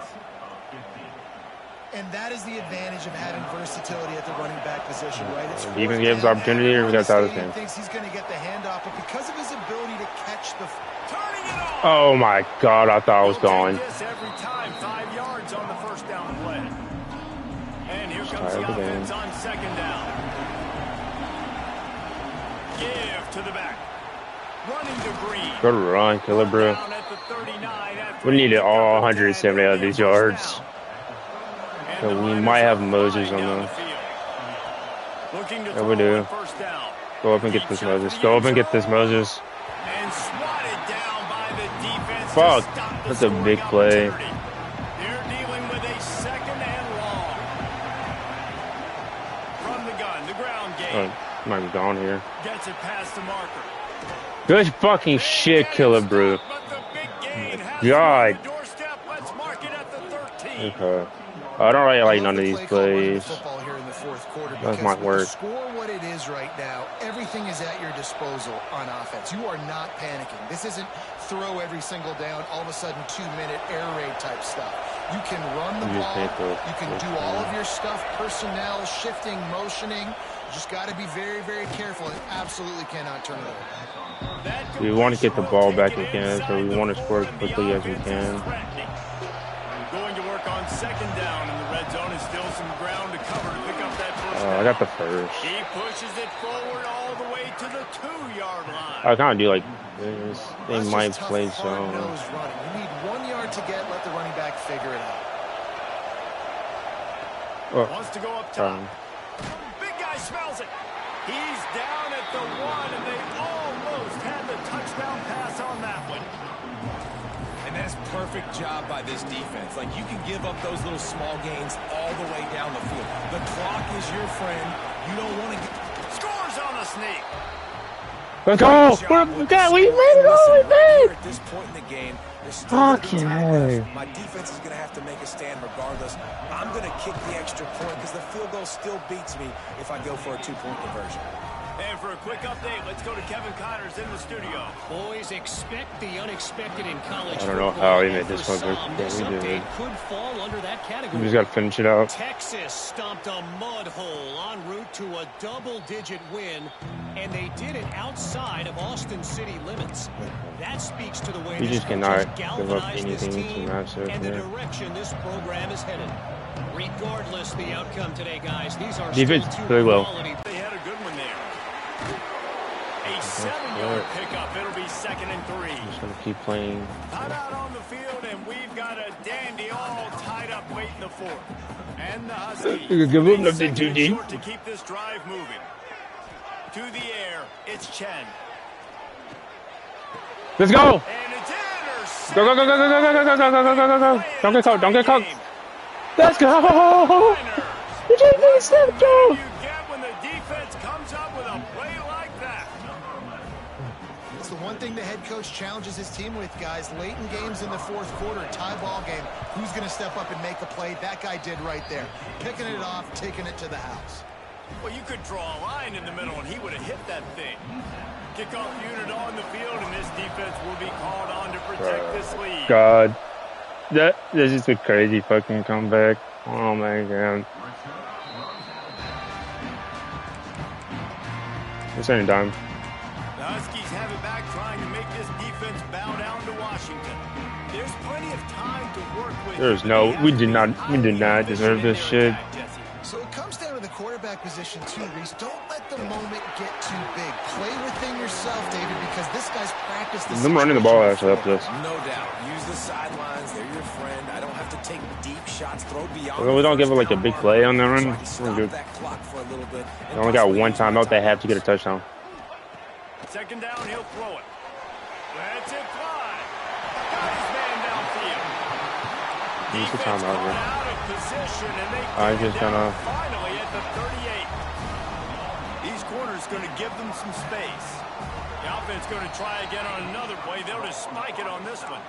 And that is the advantage of having versatility at the running back position, right? It's Even gives opportunity, or we got out of this game. Thinks he's going to get the handoff, but because of his ability to catch the Turning it on. Oh my God! I thought I was gone. This every time, 5 yards on the first down play. And here comes the Tired of the offense game. on second down. Give to the back. Running to Green. Good run, killer, bro. Down at the 39 after We needed all 170 170 of these yards. So we might have Moses on those. Yeah, we do. Go up and get this Moses. Go up and get this Moses. And swatted down by the defense. Fuck. That's a big play. They're dealing with a second and long. From the gun, the ground game. Oh, might be gone here. Gets it past the marker. Good fucking shit, killer, bro. But the big gain has God. the doorstep. Let's mark it at the 13. Okay. I don't really like none of these plays. That might work. Score what it is right now. Everything is at your disposal on offense. You are not panicking. This isn't throw every single down, all of a sudden 2-minute air raid type stuff. You can run the ball. You can do all of your stuff, personnel, shifting, motioning. Just got to be very, very careful and absolutely cannot turn it over. We want to get the ball back again, so we want to score as quickly as we can. Going to work on second down in the red zone is still some ground to cover to pick up that first down. I got the first. He pushes it forward all the way to the 2-yard line. I kind of do like this. They might play zone. You need 1 yard to get. Let the running back figure it out. Wants to go up top. Big guy smells it. He's down at the 1, and they almost had the touchdown pass on that one. And that's perfect job by this defense. Like, you can give up those little small gains all the way down the field. The clock is your friend. You don't want to get... Scores on a sneak. Let's go! We made it all the way at this point in the game. Fucking hell. My defense is going to have to make a stand regardless. I'm going to kick the extra point because the field goal still beats me if I go for a 2-point conversion. And for a quick update, let's go to Kevin Connors in the studio. Boys, expect the unexpected in college. I don't know how he made this one, but This we update did. could fall under that category. We just got to finish it out. Texas stomped a mud hole en route to a double-digit win, and they did it outside of Austin city limits. That speaks to the way We this just coach cannot has give up galvanized this anything team too massive. and the Yeah. direction this program is headed. Regardless the outcome today, guys, these are Defense still played two well. quality. They had a good one there. A 7-yard pickup. It'll be 2nd and 3. Just gonna keep playing. Time out on the field, and we've got a dandy all tied up late in the 4th. And the Huskies. You could give them a nothing too second and deep. short to keep this drive moving. To the air, it's Chen. Let's go! And it's intercepted. Go, go, go, go, go, go, go, go, go, go, go, go, go. Don't get caught, don't get caught. Let's go! You just made a step, Joe! You get when the defense comes up with a play like that. It's the one thing the head coach challenges his team with, guys. Late in games in the 4th quarter, tie ball game. Who's going to step up and make a play? That guy did right there. Picking it off, taking it to the house. Well, you could draw a line in the middle, and he would have hit that thing. Kickoff unit on the field, and this defense will be called on to protect this lead. God. This is a crazy fucking comeback. Oh my god. This ain't done. The Huskies have it back, trying to make this defense bow down to Washington. There's plenty of time to work with. There's no, we did not deserve this shit. So it comes down to the quarterback position too, Reese. Don't let the moment get too big. Play within yourself, David, because this guy's practiced this. Them running the ball actually helped us. No doubt. Use the sidelines. They're your friend. I don't have to take deep shots. Throw beyond. Well, we don't give it like a big play on that run. We're good. That clock for a little bit. They only got one timeout. They have to get a touchdown. 2nd down, he'll throw it. That's it, fly. Got his man downfield. Use the Defense timeout caught here. out of position, and they I'm get just down gonna. finally at the 38. These corners going to give them some space. The offense going to try again on another play. They'll just spike it on this one.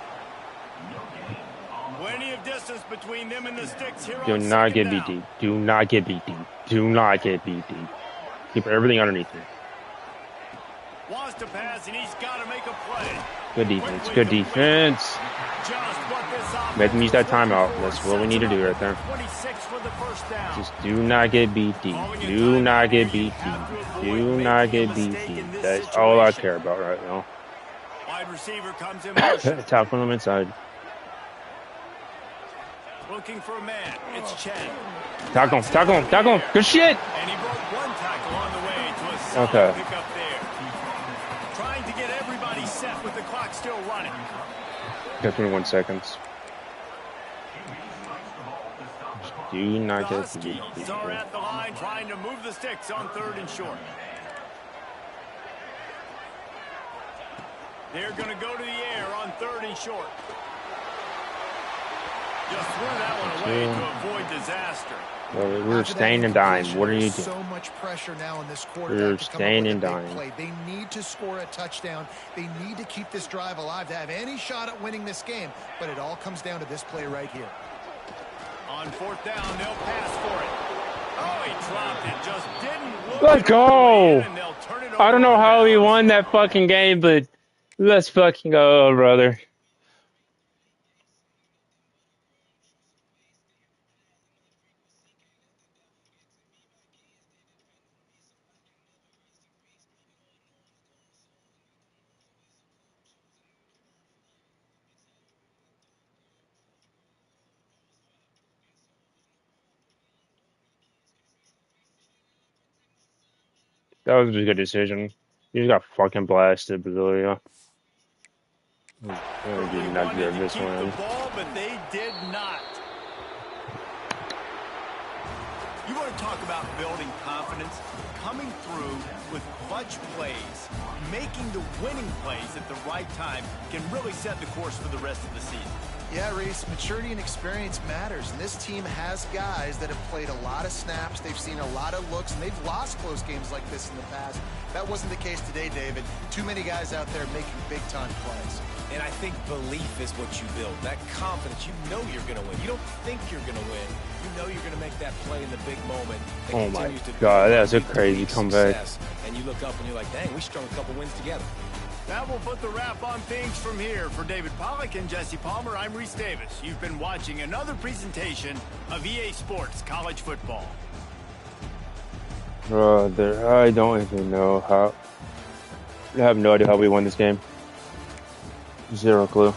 Plenty of distance between them and the sticks here. Do not get beat deep. Do not get beat deep. Do not get beat deep. Keep everything underneath you. Wants to pass, and he's got to make a play. Good defense. Good defense. Just what this Make them use that timeout. That's what we need to do right there. 26 for the first down. Just do not get beat deep. Do not get beat deep. Do not get beat deep. That's all I care about right now. Wide receiver comes in motion. Tap from them inside. Looking for a man. It's Chen. Tackle him. Tackle him. Tackle him. Good shit. And he broke one tackle on the way to a solid pickup there. Trying to get everybody set with the clock still running. Got 21 seconds. Do not get beat deep. Are at the line trying to move the sticks on 3rd and short. They're going to go to the air on 3rd and short. Just threw that one away to avoid disaster. Well, we're staying and dying. What are you doing? So much pressure now on this quarterback. We're staying and dying. Play. They need to score a touchdown. They need to keep this drive alive to have any shot at winning this game. But it all comes down to this play right here. On 4th down, they'll pass for it. Oh, he dropped it. Just didn't look. Let's go. I don't know how we won that fucking game, but let's fucking go, brother. That was a good decision. You just got fucking blasted, Brasilia. They did not deserve this one. Ball, but they did not. You want to talk about building confidence? Coming through with clutch plays, making the winning plays at the right time can really set the course for the rest of the season. Yeah, Reese, maturity and experience matters, and this team has guys that have played a lot of snaps, they've seen a lot of looks, and they've lost close games like this in the past. That wasn't the case today, David. Too many guys out there making big-time plays. And I think belief is what you build. That confidence, you know you're going to win. You don't think you're going to win. You know you're going to make that play in the big moment. Oh my God, that was a crazy comeback. And you look up and you're like, dang, we strung a couple wins together. That will put the wrap on things from here. For David Pollack and Jesse Palmer, I'm Reese Davis. You've been watching another presentation of EA Sports College Football. I don't even know how. I have no idea how we won this game. Zero clue.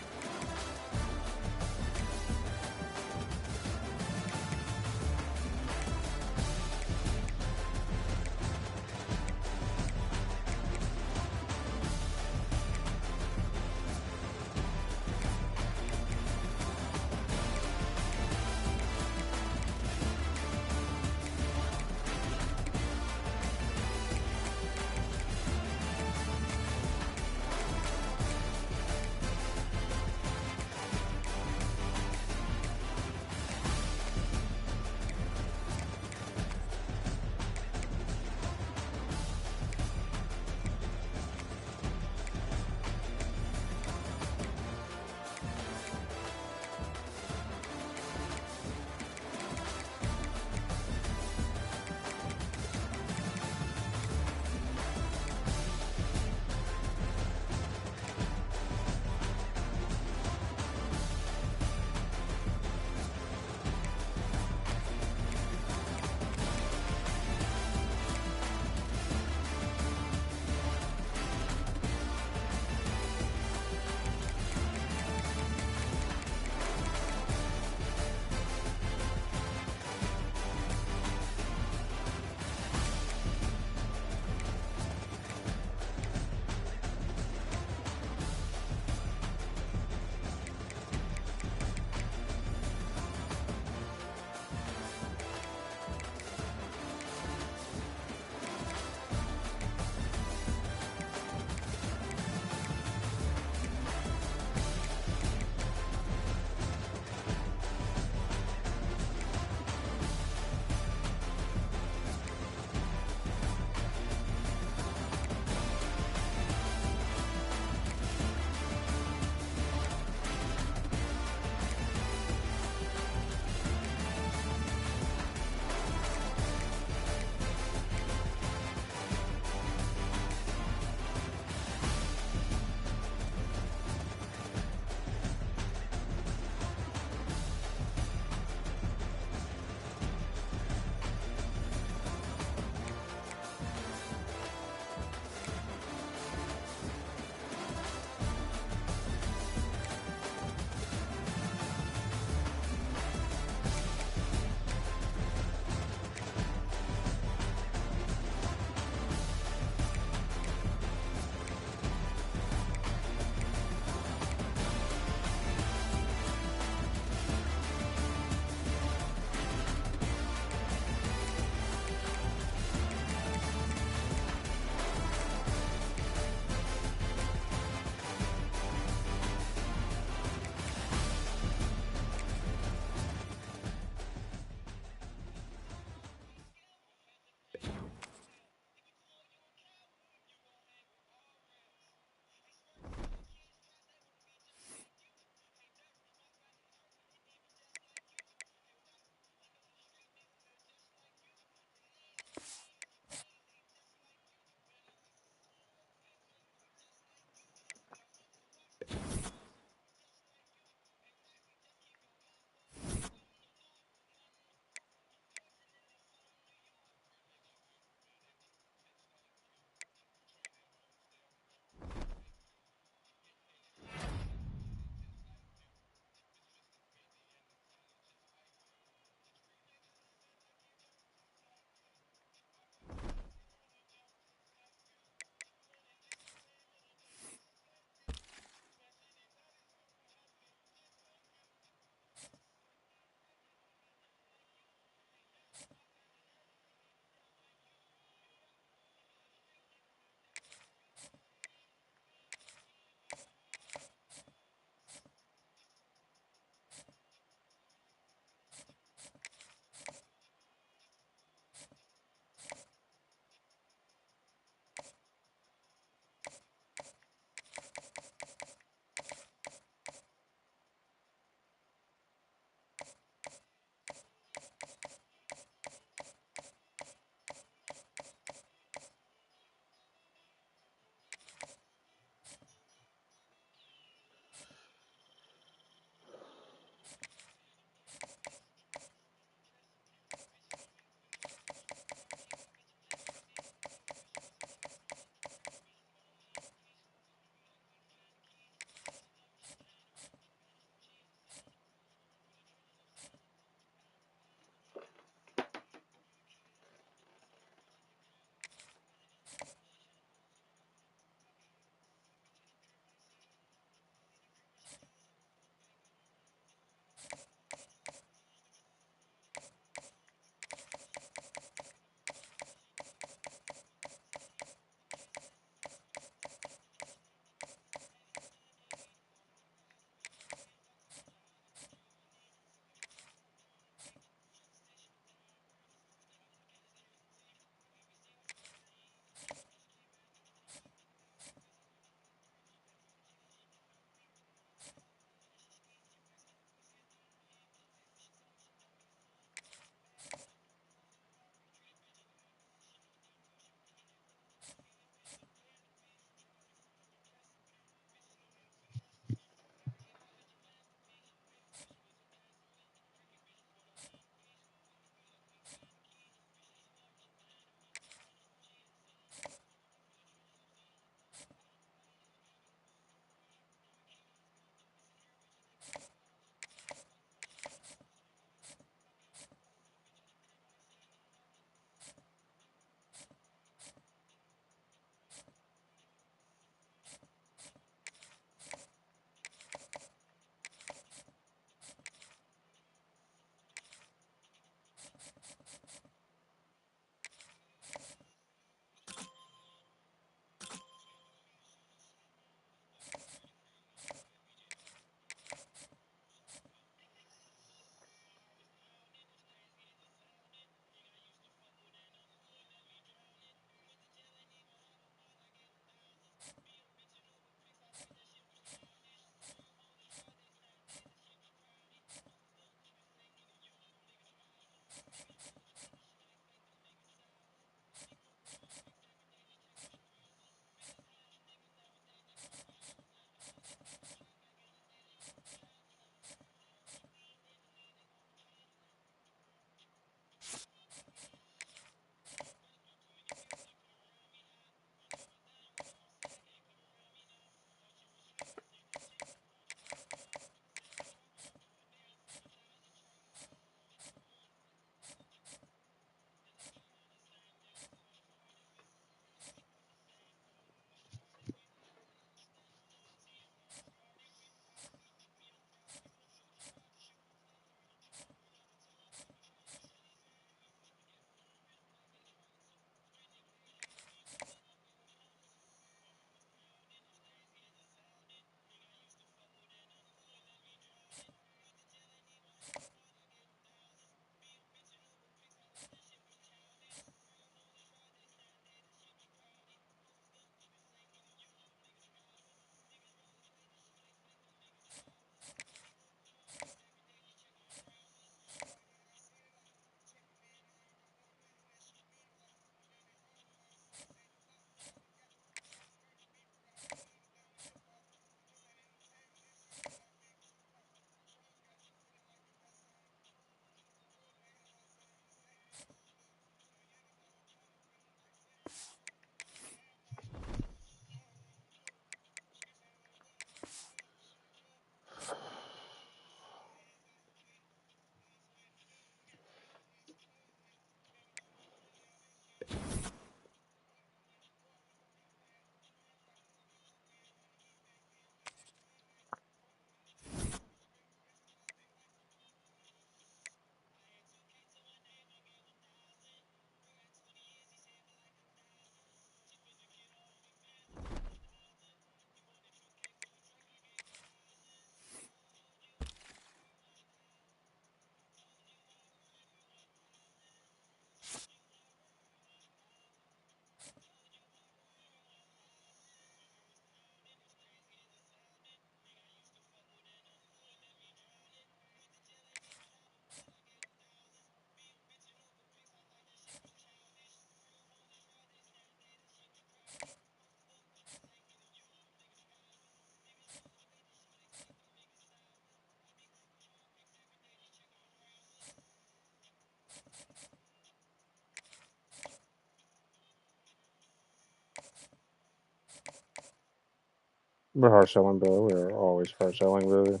We're hard selling, bro. We're always hard selling, brother.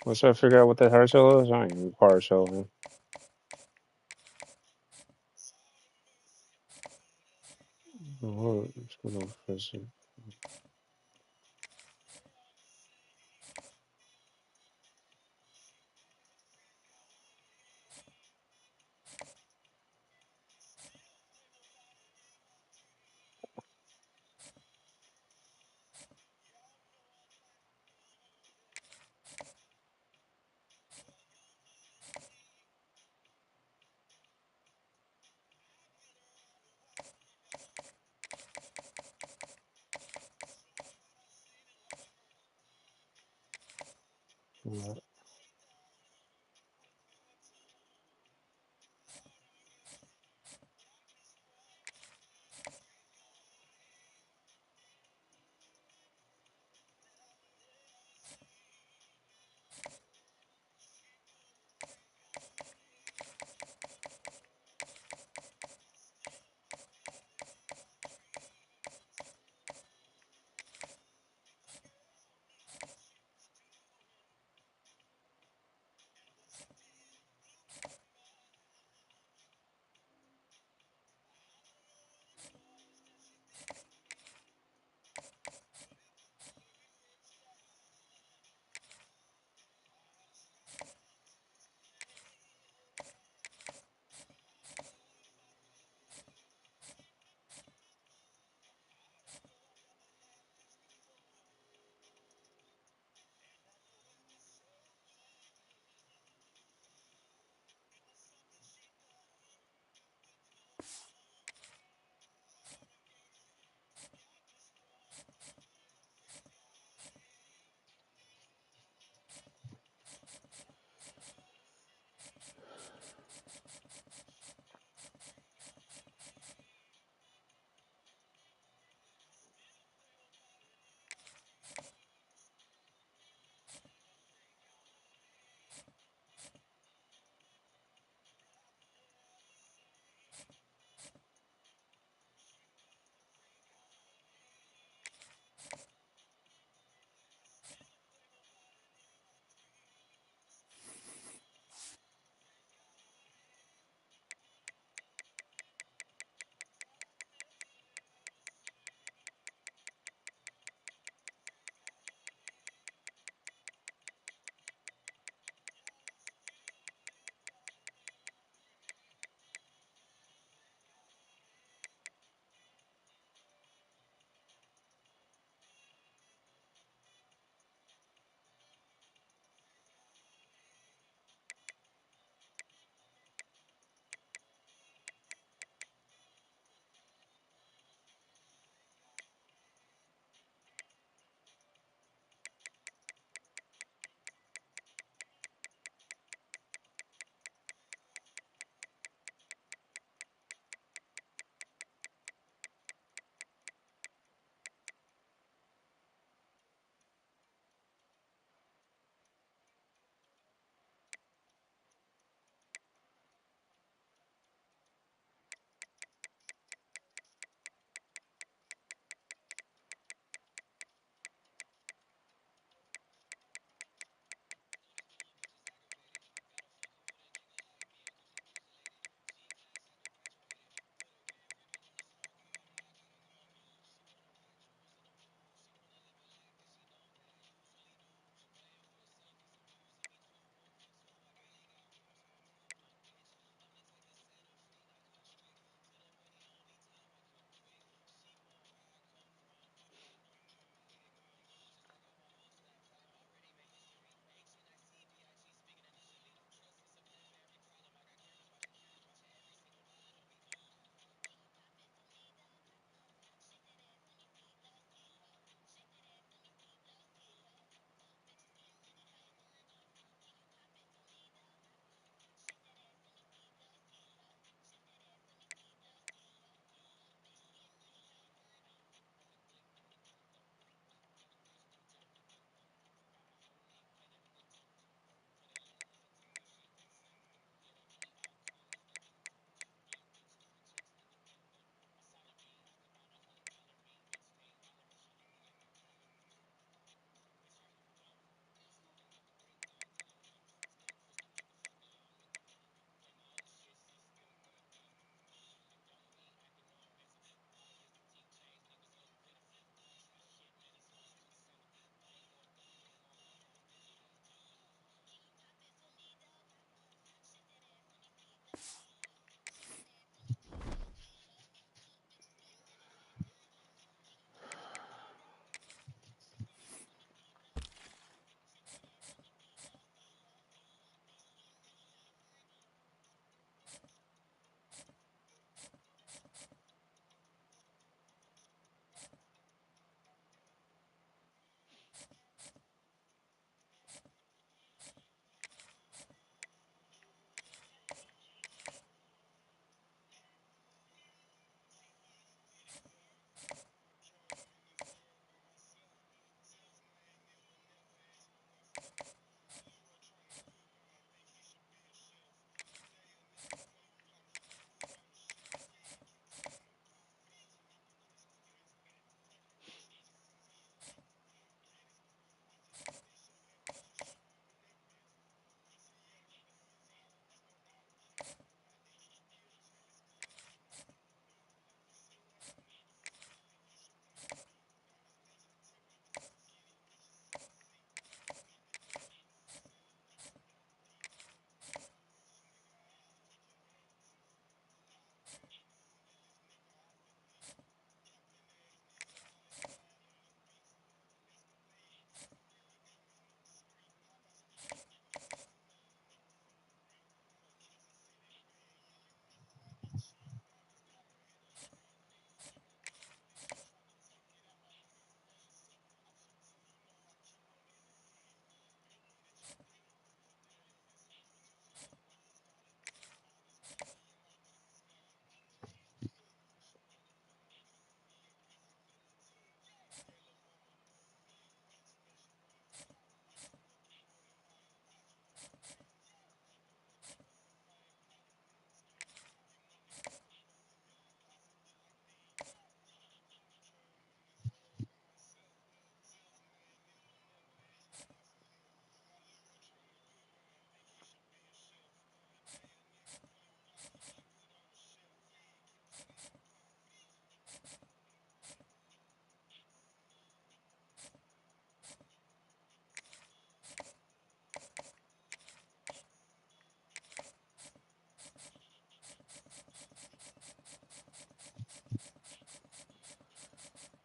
Once I figure out what that hard sell is, I ain't even hard selling. Oh, it's gonna fix it.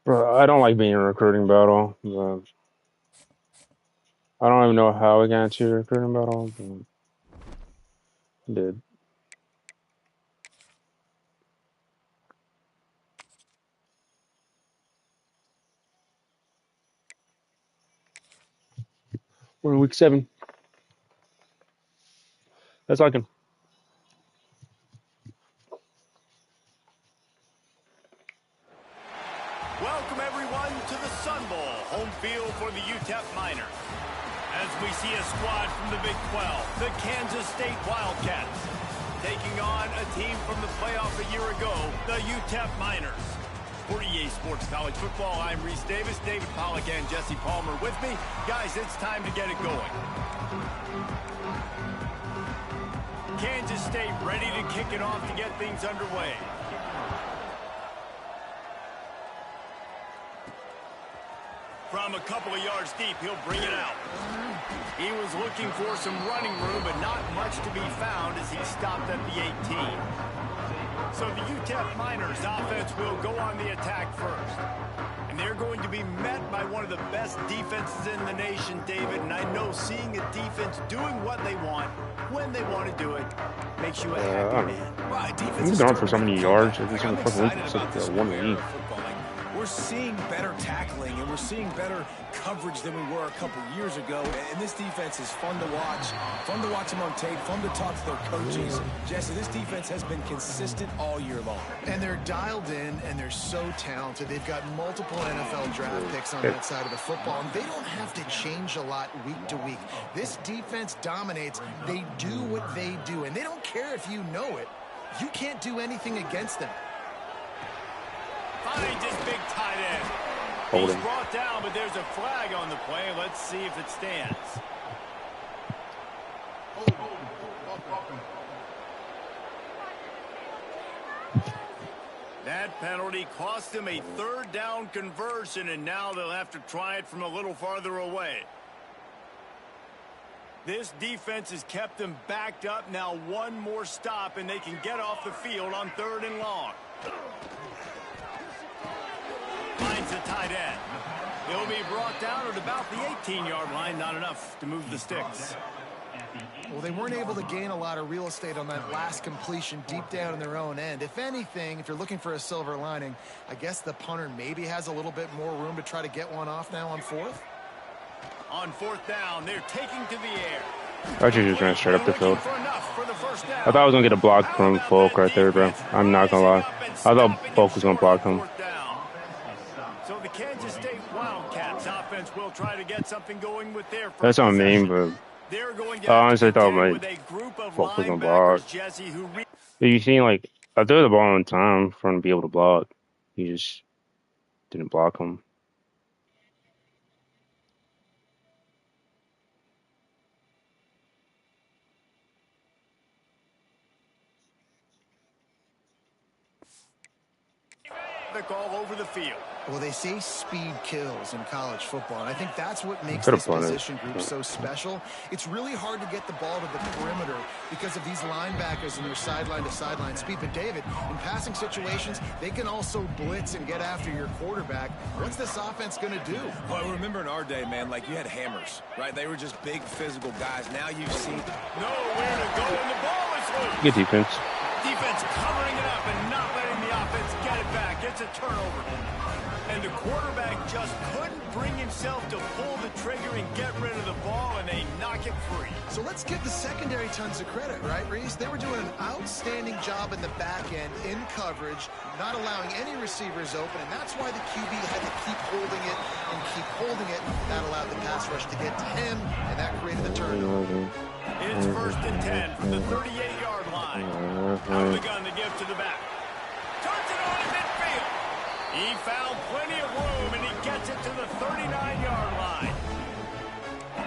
Bro, I don't like being in a recruiting battle. But I don't even know how I got into a recruiting battle. But I did. We're in week 7. That's like him. Welcome, everyone, to the Sun Bowl, home field for the UTEP Miners. As we see a squad from the Big 12, the Kansas State Wildcats, taking on a team from the playoff a year ago, the UTEP Miners. For EA Sports College Football, I'm Reese Davis, David Pollack, and Jesse Palmer with me. Guys, it's time to get it going. Kansas State ready to kick it off to get things underway. From a couple of yards deep, he'll bring it out. He was looking for some running room, but not much to be found as he stopped at the 18. So the UTEP Miners offense will go on the attack first. And they're going to be met by one of the best defenses in the nation, David. And I know seeing a defense doing what they want, when they want to do it, makes you a happy man. Right, He's gone for so many yards. Every single fucking week. It's like 1 week. We're seeing better tackling, and we're seeing better coverage than we were a couple years ago. And this defense is fun to watch them on tape, fun to talk to their coaches. Jesse, this defense has been consistent all year long. And they're dialed in, and they're so talented. They've got multiple NFL draft picks on that side of the football, and they don't have to change a lot week to week. This defense dominates. They do what they do, and they don't care if you know it. You can't do anything against them. Finds his big tight end. Holding. He's brought down, but there's a flag on the play. Let's see if it stands. That penalty cost him a 3rd down conversion, and now they'll have to try it from a little farther away. This defense has kept them backed up. Now one more stop, and they can get off the field on 3rd and long. Finds the tight end. He'll be brought down at about the 18-yard line. Not enough to move the sticks. Well, they weren't able to gain a lot of real estate on that last completion deep down in their own end. If anything, if you're looking for a silver lining, I guess the punter maybe has a little bit more room to try to get one off now on 4th. On 4th down, they're taking to the air. I actually just ran straight up the field. I thought I was going to get a block from Folk right there, bro. I'm not going to lie. I thought Folk was going to block him. So the Kansas State Wildcats offense will try to get something going with their first. That's what I mean, but I honestly thought Folk was going to block. You seen, like, I threw the ball on time for him to be able to block. He just didn't block him. All over the field. Well, they say speed kills in college football, and I think that's what makes this position group so special. It's really hard to get the ball to the perimeter because of these linebackers and their sideline-to-sideline speed. But, David, in passing situations, they can also blitz and get after your quarterback. What's this offense going to do? Well, remember in our day, man, like you had hammers, right? They were just big physical guys. Now you've seen nowhere to go, and the ball is loose. Good defense. Defense covering it up and not letting the offense get it back. It's a turnover. And the quarterback just couldn't bring himself to pull the trigger and get rid of the ball, and they knock it free. So let's give the secondary tons of credit, right, Reese? They were doing an outstanding job in the back end, in coverage, not allowing any receivers open, and that's why the QB had to keep holding it and keep holding it. That allowed the pass rush to get to him, and that created the turnover. It's 1st and 10 from the 38-yard line. Out of the gun to give to the back. Turns it on in midfield. He found plenty of room, and he gets it to the 39-yard line.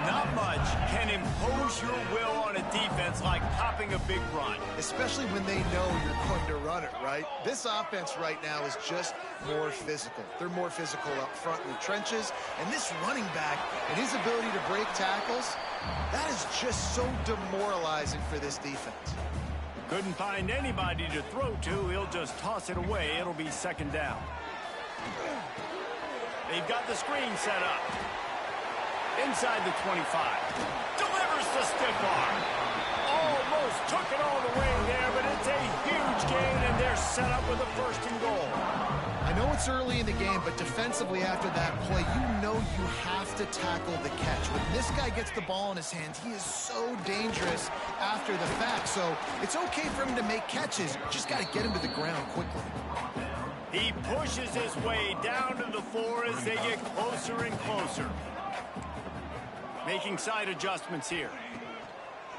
Not much can impose your will on a defense like popping a big run. Especially when they know you're going to run it, right? This offense right now is just more physical. They're more physical up front in the trenches, and this running back and his ability to break tackles, that is just so demoralizing for this defense. Couldn't find anybody to throw to. He'll just toss it away. It'll be 2nd down. They've got the screen set up. Inside the 25. Delivers the stiff arm. Almost took it all the way there, but it's a huge gain, and they're set up with a 1st and goal. I know it's early in the game, but defensively after that play, you know you have to tackle the catch. When this guy gets the ball in his hands, he is so dangerous after the fact. So it's okay for him to make catches. Just got to get him to the ground quickly. He pushes his way down to the floor as they get closer and closer. Making side adjustments here.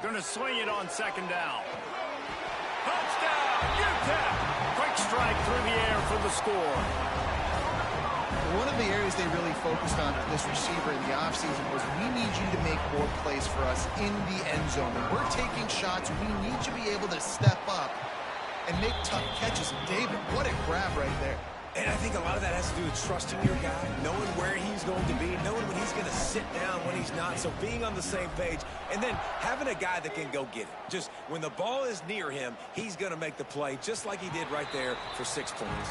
Going to swing it on 2nd down. Touchdown, UTEP! Quick strike through the air for the score. One of the areas they really focused on for this receiver in the offseason was we need you to make more plays for us in the end zone. When we're taking shots, we need you to be able to step up and make tough catches. And David, what a grab right there. And I think a lot of that has to do with trusting your guy, knowing where he's going to be, knowing when he's going to sit down, when he's not. So being on the same page, and then having a guy that can go get it. Just when the ball is near him, he's going to make the play, just like he did right there for 6 points.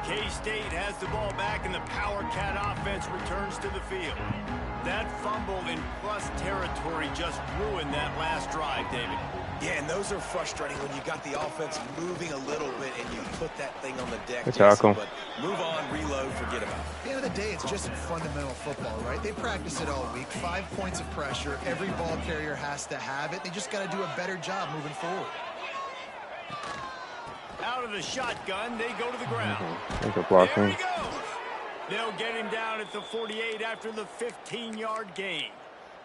K-State has the ball back, and the Power Cat offense returns to the field. That fumble in plus territory just ruined that last drive, David. Yeah, and those are frustrating when you got the offense moving a little bit and you put that thing on the deck. Good tackle. But move on, reload, forget about it. At the end of the day, it's just fundamental football, right? They practice it all week. 5 points of pressure. Every ball carrier has to have it. They just got to do a better job moving forward. Out of the shotgun, they go to the ground. Thanks for blocking. There he goes. They'll get him down at the 48 after the 15-yard gain.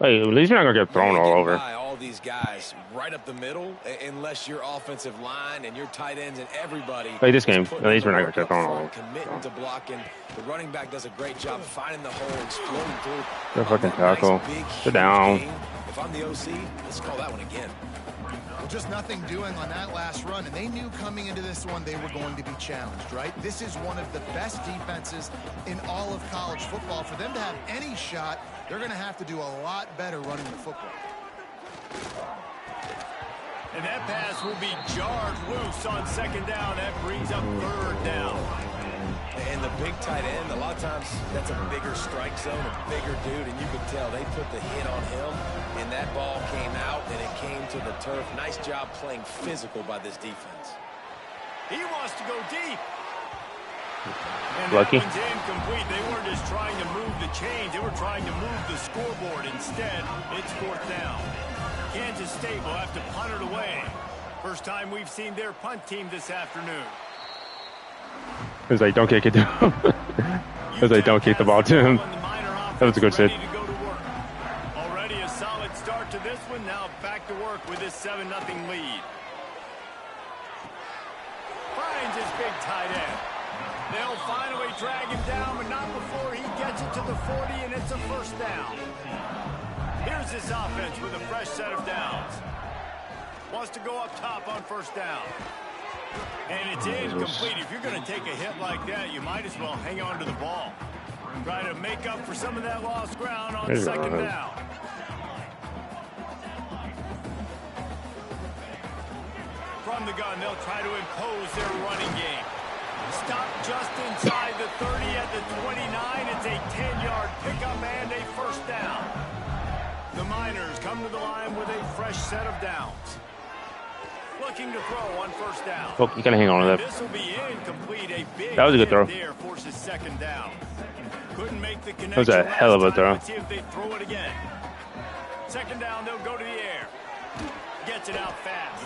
Hey, at least you're not gonna get thrown all over. All these guys right up the middle, unless your offensive line and your tight ends and everybody. Play this game. At least we're not gonna get thrown all over. Committing to blocking. The running back does a great job finding the hole, exploding through. Good fucking tackle. Sit down. If I'm the OC, let's call that one again. Well, just nothing doing on that last run, and they knew coming into this one they were going to be challenged, right? This is one of the best defenses in all of college football. For them to have any shot, they're going to have to do a lot better running the football. And that pass will be jarred loose on 2nd down. That brings up 3rd down. And the big tight end, a lot of times that's a bigger strike zone, a bigger dude, and you can tell they put the hit on him, and that ball came out, and it came to the turf. Nice job playing physical by this defense. He wants to go deep. And Lucky. that one's incomplete. They weren't just trying to move the chains. They were trying to move the scoreboard. Instead, it's 4th down. Kansas State will have to punt it away. First time we've seen their punt team this afternoon. It was like, don't kick it down. It was like, don't kick the ball to him. That was a good sit. Already a solid start to this one. Now back to work with this 7-0 lead. Finds his big tight end. They'll finally drag him down, but not before he gets it to the 40, and it's a 1st down. Here's this offense with a fresh set of downs. Wants to go up top on 1st down. And it's incomplete. If you're going to take a hit like that, you might as well hang on to the ball. Try to make up for some of that lost ground on 2nd down. From the gun, they'll try to impose their running game. Stop just inside the 30 at the 29. It's a 10-yard pickup and a 1st down. The Miners come to the line with a fresh set of downs. Looking to throw on 1st down. Oh, you gotta hang on to that. This will be incomplete. A big that was a good throw. there forces 2nd down. Couldn't make the connection. That was a hell of a throw. Let's see if they throw it again. 2nd down, they'll go to the air. Gets it out fast.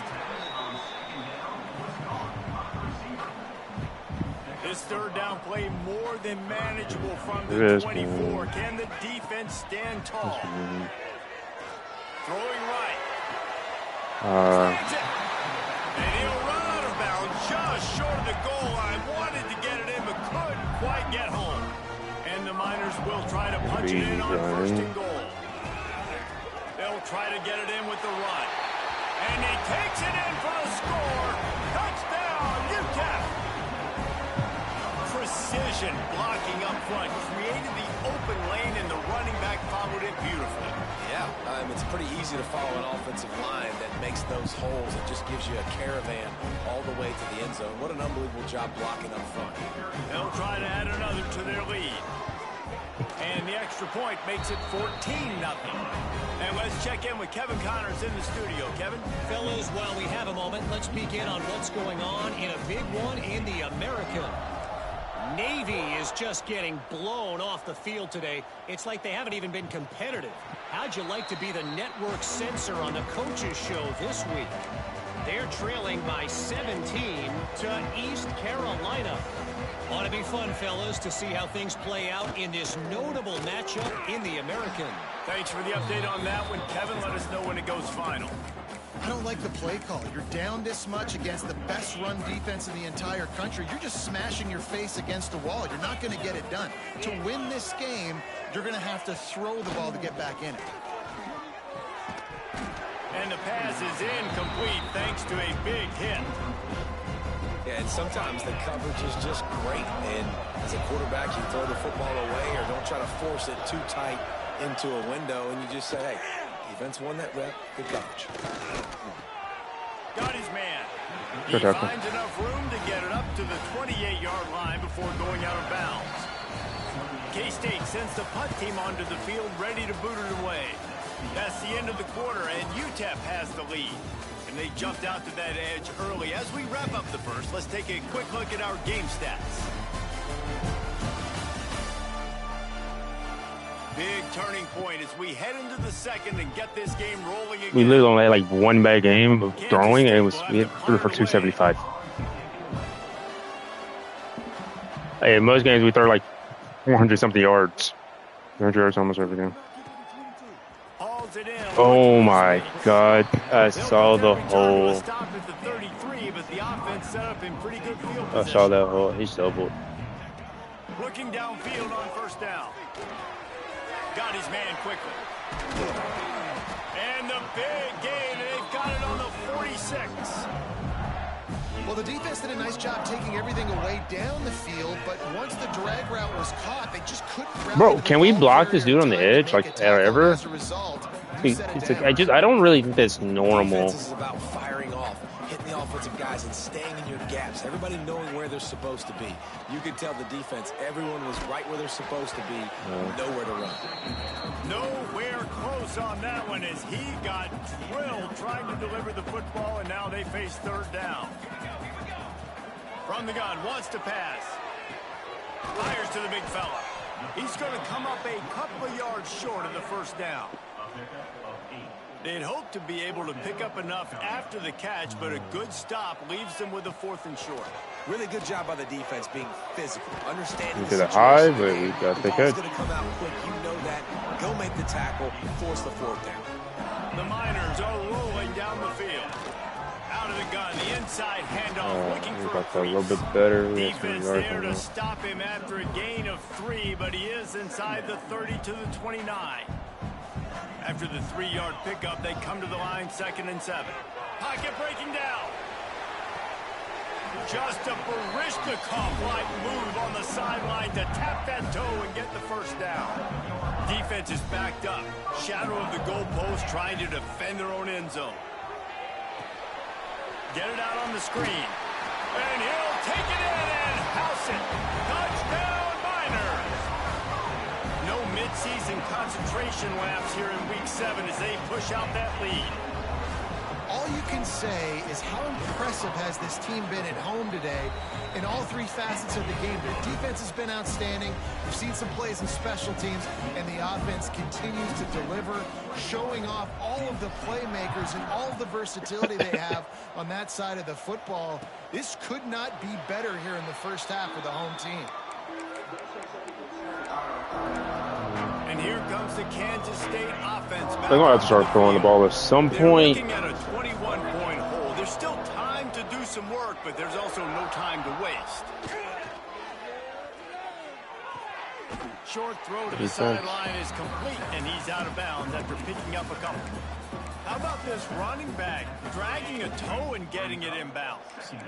This 3rd down play more than manageable from the 24. Can the defense stand tall? Throwing right. And he'll run out of bounds just short of the goal line. Wanted to get it in, but couldn't quite get home. And the Miners will try to punch it in on 1st and goal. They'll try to get it in with the run. And he takes it in for the score. Touchdown, UTEP. precision blocking up front. Created the open lane, and the running back followed it beautifully. Yeah, it's pretty easy to follow an offensive line that makes those holes. It just gives you a caravan all the way to the end zone. What an unbelievable job blocking up front. They'll try to add another to their lead. And the extra point makes it 14-0. And let's check in with Kevin Connors in the studio. Kevin? Fellas, while we have a moment, let's peek in on what's going on in a big one in the American. Navy is just getting blown off the field today. It's like they haven't even been competitive. How'd you like to be the network censor on the coaches show this week? They're trailing by 17 to East Carolina. Ought to be fun, fellas, to see how things play out in this notable matchup in the American. Thanks for the update on that one, Kevin. Let us know when it goes final. I don't like the play call. You're down this much against the best run defense in the entire country. You're just smashing your face against the wall. You're not going to get it done. To win this game, you're going to have to throw the ball to get back in it. And the pass is incomplete thanks to a big hit. Yeah, and sometimes the coverage is just great. And as a quarterback, you throw the football away or don't try to force it too tight into a window, and you just say, hey, defense won that rep. Good coverage. Got his man. He finds enough room to get it up to the 28-yard line before going out of bounds. K-State sends the punt team onto the field, ready to boot it away. That's the end of the quarter, and UTEP has the lead. And they jumped out to that edge early. As we wrap up the first, let's take a quick look at our game stats. Big turning point as we head into the second and get this game rolling again. We literally only had like one bad game of throwing, and we threw for 275. Hey, in most games we throw like 400-something yards. 300 yards almost every game. Oh my God! I saw the hole. I saw that hole. He's doubled. Looking downfield on first down. Got his man quickly. And the big gain. They've got it on the 46. Well, the defense did a nice job taking everything away down the field, but once the drag route was caught, they just couldn't. Bro, can we block this dude on the edge like ever? It's like, I don't really think that's normal. Defense is about firing off, hitting the offensive guys, and staying in your gaps. Everybody knowing where they're supposed to be. You could tell the defense, everyone was right where they're supposed to be, nowhere to run. Nowhere close on that one as he got drilled trying to deliver the football, and now they face third down. From the gun, wants to pass. Fires to the big fella. He's going to come up a couple of yards short of the first down. They'd hoped to be able to pick up enough after the catch, but a good stop leaves them with a 4th and short. Really good job by the defense being physical, understanding We the did a situation. high, but we got the ball's catch. going to come out quick. You know that. Go make the tackle, force the 4th down. The Miners are rolling down the field. Out of the gun, the inside handoff, looking for a little bit better. defense there to stop him after a gain of 3, but he is inside the 30 to the 29. After the 3-yard pickup, they come to the line, 2nd and 7. Pocket breaking down. Just a Barishnikov-like move on the sideline to tap that toe and get the first down. Defense is backed up. Shadow of the goalpost trying to defend their own end zone. Get it out on the screen. And he'll take it in and house it. Touchdown, Miners. No midseason concentration laps here in Week 7 as they push out that lead. All you can say is how impressive has this team been at home today in all 3 facets of the game. Their defense has been outstanding. We've seen some plays in special teams, and the offense continues to deliver, showing off all of the playmakers and all of the versatility they have on that side of the football. This could not be better here in the first half for the home team. And here comes the Kansas State offense. They're going to have to start throwing the ball at some point. They're looking at a 21-point hole. There's still time to do some work, but there's also no time to waste. Short throw to the sideline is complete, and he's out of bounds after picking up a couple. How about this running back dragging a toe and getting it inbound.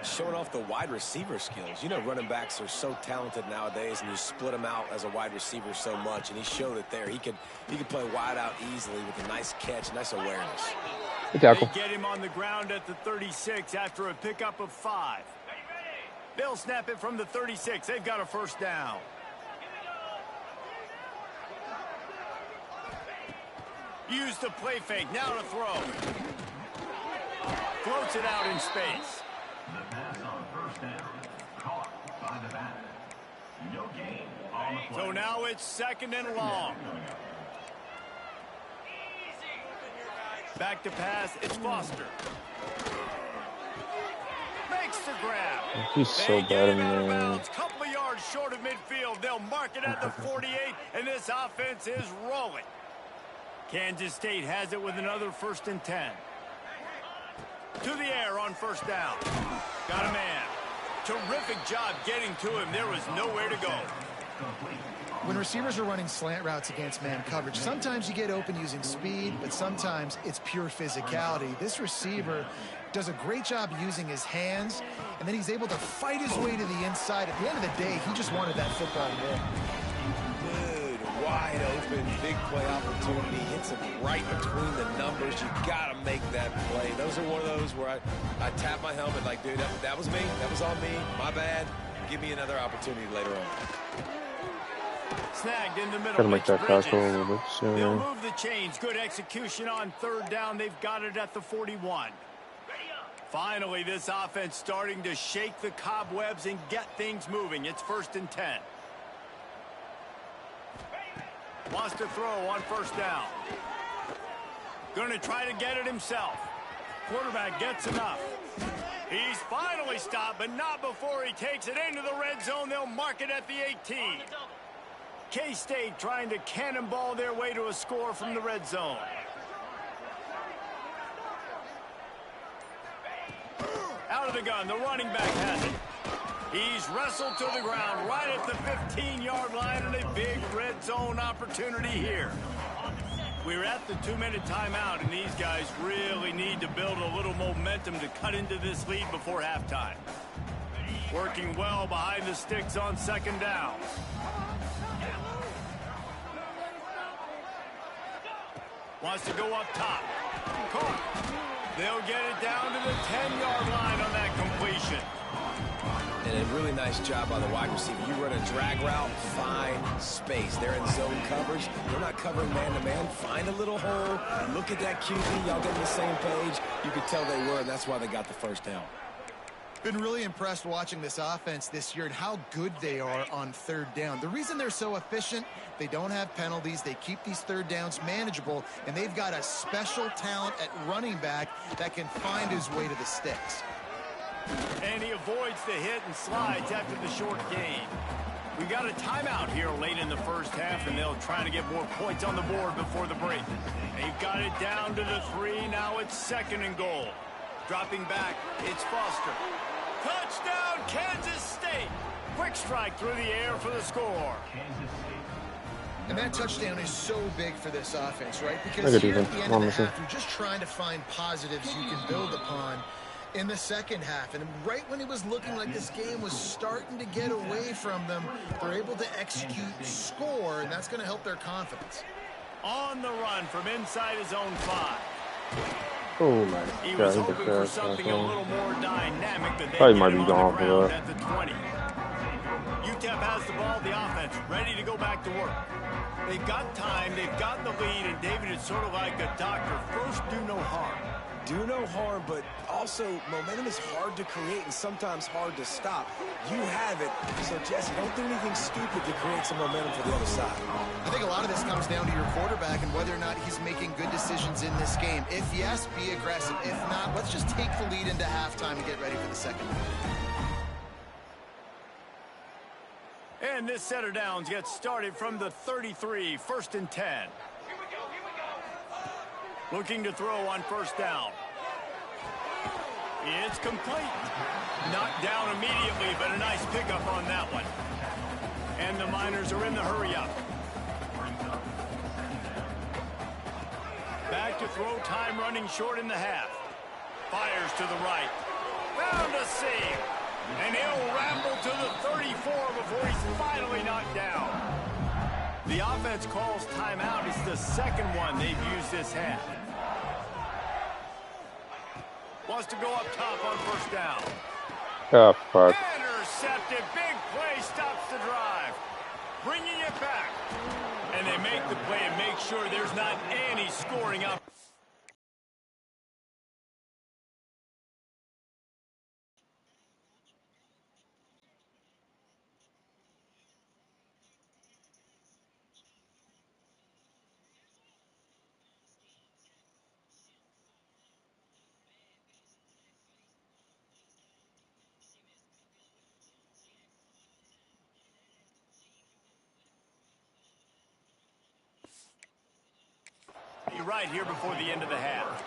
Showing off the wide receiver skills. You know, running backs are so talented nowadays, and you split them out as a wide receiver so much, and he showed it there. He could play wide out easily with a nice catch, nice awareness. Good tackle. They get him on the ground at the 36 after a pickup of 5. They'll snap it from the 36. They've got a first down. Use the play fake. Now to throw. Floats it out in space. The pass on first down. Caught by the back. No gain on the play. So now it's 2nd and long. Back to pass. It's Foster. Makes the grab. He's so bad, man. Couple of yards short of midfield. They'll mark it at the 48, and this offense is rolling. Kansas State has it with another 1st and 10. To the air on first down. Got a man. Terrific job getting to him. There was nowhere to go. When receivers are running slant routes against man coverage, sometimes you get open using speed, but sometimes it's pure physicality. This receiver does a great job using his hands, and then he's able to fight his way to the inside. At the end of the day, he just wanted that football more. Wide open, big play opportunity, hits him right between the numbers. You gotta make that play. Those are one of those where I tap my helmet like, dude, that was me. That was on me. My bad. Give me another opportunity later on. Snagged in the middle. Gotta make that tackle a little bit sooner. They'll move the chains. Good execution on 3rd down. They've got it at the 41. Finally, this offense starting to shake the cobwebs and get things moving. It's 1st and 10. Wants to throw on first down. Going to try to get it himself. Quarterback gets enough. He's finally stopped, but not before he takes it into the red zone. They'll mark it at the 18. K-State trying to cannonball their way to a score from the red zone. Out of the gun, the running back has it. He's wrestled to the ground right at the 15-yard line, and a big red zone opportunity here. We're at the 2-minute timeout, and these guys really need to build a little momentum to cut into this lead before halftime. Working well behind the sticks on 2nd down. Wants to go up top. Caught. They'll get it down to the 10-yard line on that completion. And a really nice job by the wide receiver. You run a drag route, find space. They're in zone coverage. They're not covering man-to-man. Find a little hole. Look at that QB. Y'all get on the same page. You could tell they were, and that's why they got the first down. Been really impressed watching this offense this year and how good they are on 3rd down. The reason they're so efficient, they don't have penalties. They keep these 3rd downs manageable, and they've got a special talent at running back that can find his way to the sticks. And he avoids the hit and slides after the short gain. We got a timeout here late in the first half, and they'll try to get more points on the board before the break. They've got it down to the 3. Now it's 2nd and goal. Dropping back, it's Foster. Touchdown, Kansas State. Quick strike through the air for the score. And that touchdown is so big for this offense, right? Because here at the end of the half, you're just trying to find positives you can build upon in the second half. And right when it was looking like this game was starting to get away from them, they're able to execute, score, and that's going to help their confidence. On the run from inside his own 5. Oh my He God, was hoping for something a little more dynamic, but they probably get might him be on gone the for ground that. at the 20. UTEP has the ball, the offense, ready to go back to work. They've got time, they've got the lead, and David is sort of like a doctor. First, do no harm. Do no harm, but also momentum is hard to create and sometimes hard to stop. You have it, so Jesse, don't do anything stupid to create some momentum for the other side. I think a lot of this comes down to your quarterback and whether or not he's making good decisions in this game. If yes, be aggressive. If not, let's just take the lead into halftime and get ready for the second half. And this set of downs gets started from the 33, 1st and 10. Looking to throw on first down. It's complete. Knocked down immediately, but a nice pickup on that one. And the Miners are in the hurry up. Back to throw, time running short in the half. Fires to the right. Found a seam. And he'll ramble to the 34 before he's finally knocked down. The offense calls timeout. It's the second one they've used this half. Wants to go up top on first down. Oh, fuck. Intercepted. Big play stops the drive. Bringing it back. And they make the play and make sure there's not any scoring up. Right here before the end of the half.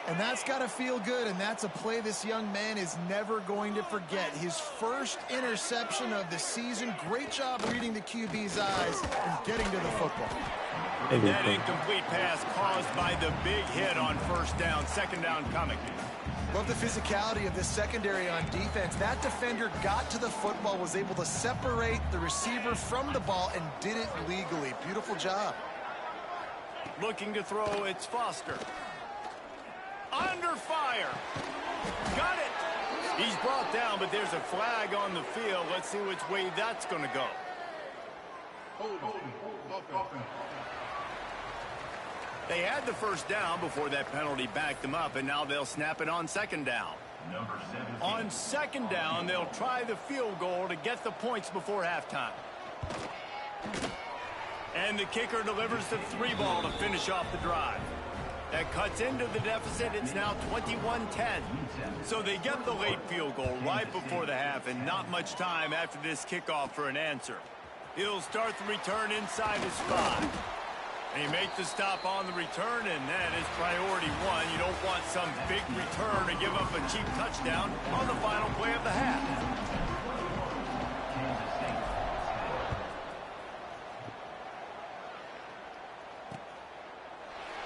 And that's got to feel good, and that's a play this young man is never going to forget. His first interception of the season. Great job reading the QB's eyes and getting to the football. And that incomplete pass caused by the big hit on first down. Second down coming. Love the physicality of this secondary on defense. That defender got to the football, was able to separate the receiver from the ball, and did it legally. Beautiful job. Looking to throw, it's Foster. Under fire. Got it. He's brought down, but there's a flag on the field. Let's see which way that's going to go. They had the first down before that penalty backed them up, and now they'll snap it on second down. On second down, they'll try the field goal to get the points before halftime. And the kicker delivers the 3-ball to finish off the drive. That cuts into the deficit. It's now 21-10. So they get the late field goal right before the half, and not much time after this kickoff for an answer. He'll start the return inside his 5. And he makes the stop on the return, and that is priority one. You don't want some big return to give up a cheap touchdown on the final play of the half.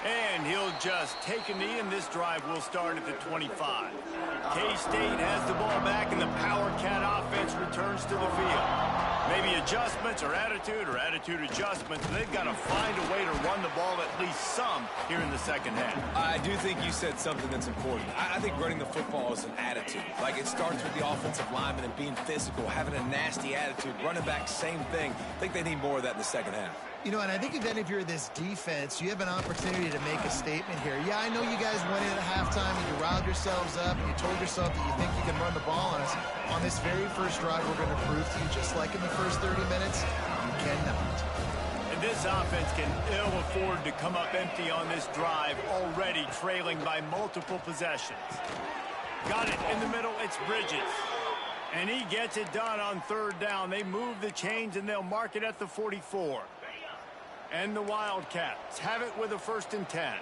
And he'll just take a knee, and this drive will start at the 25. K-State has the ball back, and the Power Cat offense returns to the field. Maybe adjustments or attitude adjustments. They've got to find a way to run the ball at least some here in the second half. I do think you said something that's important. I think running the football is an attitude. Like, it starts with the offensive lineman and being physical, having a nasty attitude. Running back, same thing. I think they need more of that in the second half. You know, and I think if you're this defense, you have an opportunity to make a statement here. Yeah, I know you guys went in at halftime and you riled yourselves up and you told yourself that you think you can run the ball on us. On this very first drive, we're going to prove to you, just like in the first 30 minutes, you cannot. And this offense can ill afford to come up empty on this drive, already trailing by multiple possessions. Got it in the middle, it's Bridges. And he gets it done on third down. They move the chains and they'll mark it at the 44. And the Wildcats have it with a 1st and 10.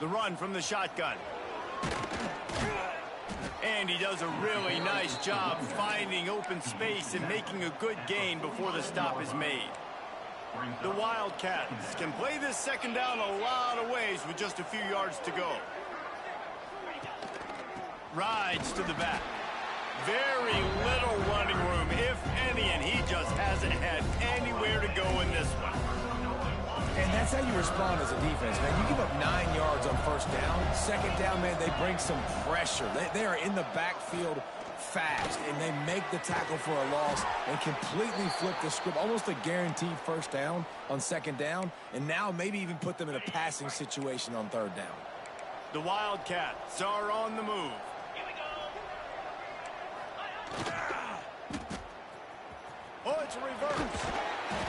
The run from the shotgun. And he does a really nice job finding open space and making a good gain before the stop is made. The Wildcats can play this second down a lot of ways with just a few yards to go. Rides to the back. Very little running room, if any, and he just hasn't had anywhere to go in this one. And that's how you respond as a defense, man. You give up 9 yards on first down. Second down, man, they bring some pressure. They are in the backfield fast, and they make the tackle for a loss and completely flip the script. Almost a guaranteed first down on second down, and now maybe even put them in a passing situation on third down. The Wildcats are on the move. Oh, it's a reverse.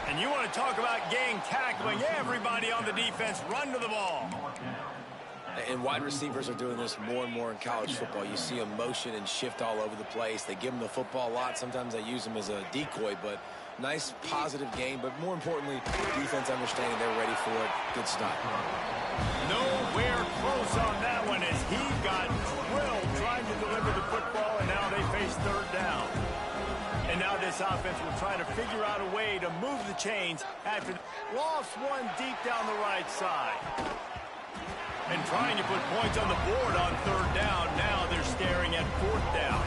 And you want to talk about gang tackling. Everybody on the defense run to the ball. And wide receivers are doing this more and more in college football. You see them motion and shift all over the place. They give them the football a lot. Sometimes they use them as a decoy, but nice, positive game. But more importantly, defense understanding they're ready for it. Good stop. Nowhere close on that one as he got drilled trying to deliver the football, and now they face third down. And now this this offense will try to figure out a way to move the chains after lost one deep down the right side. And trying to put points on the board on third down. Now they're staring at fourth down.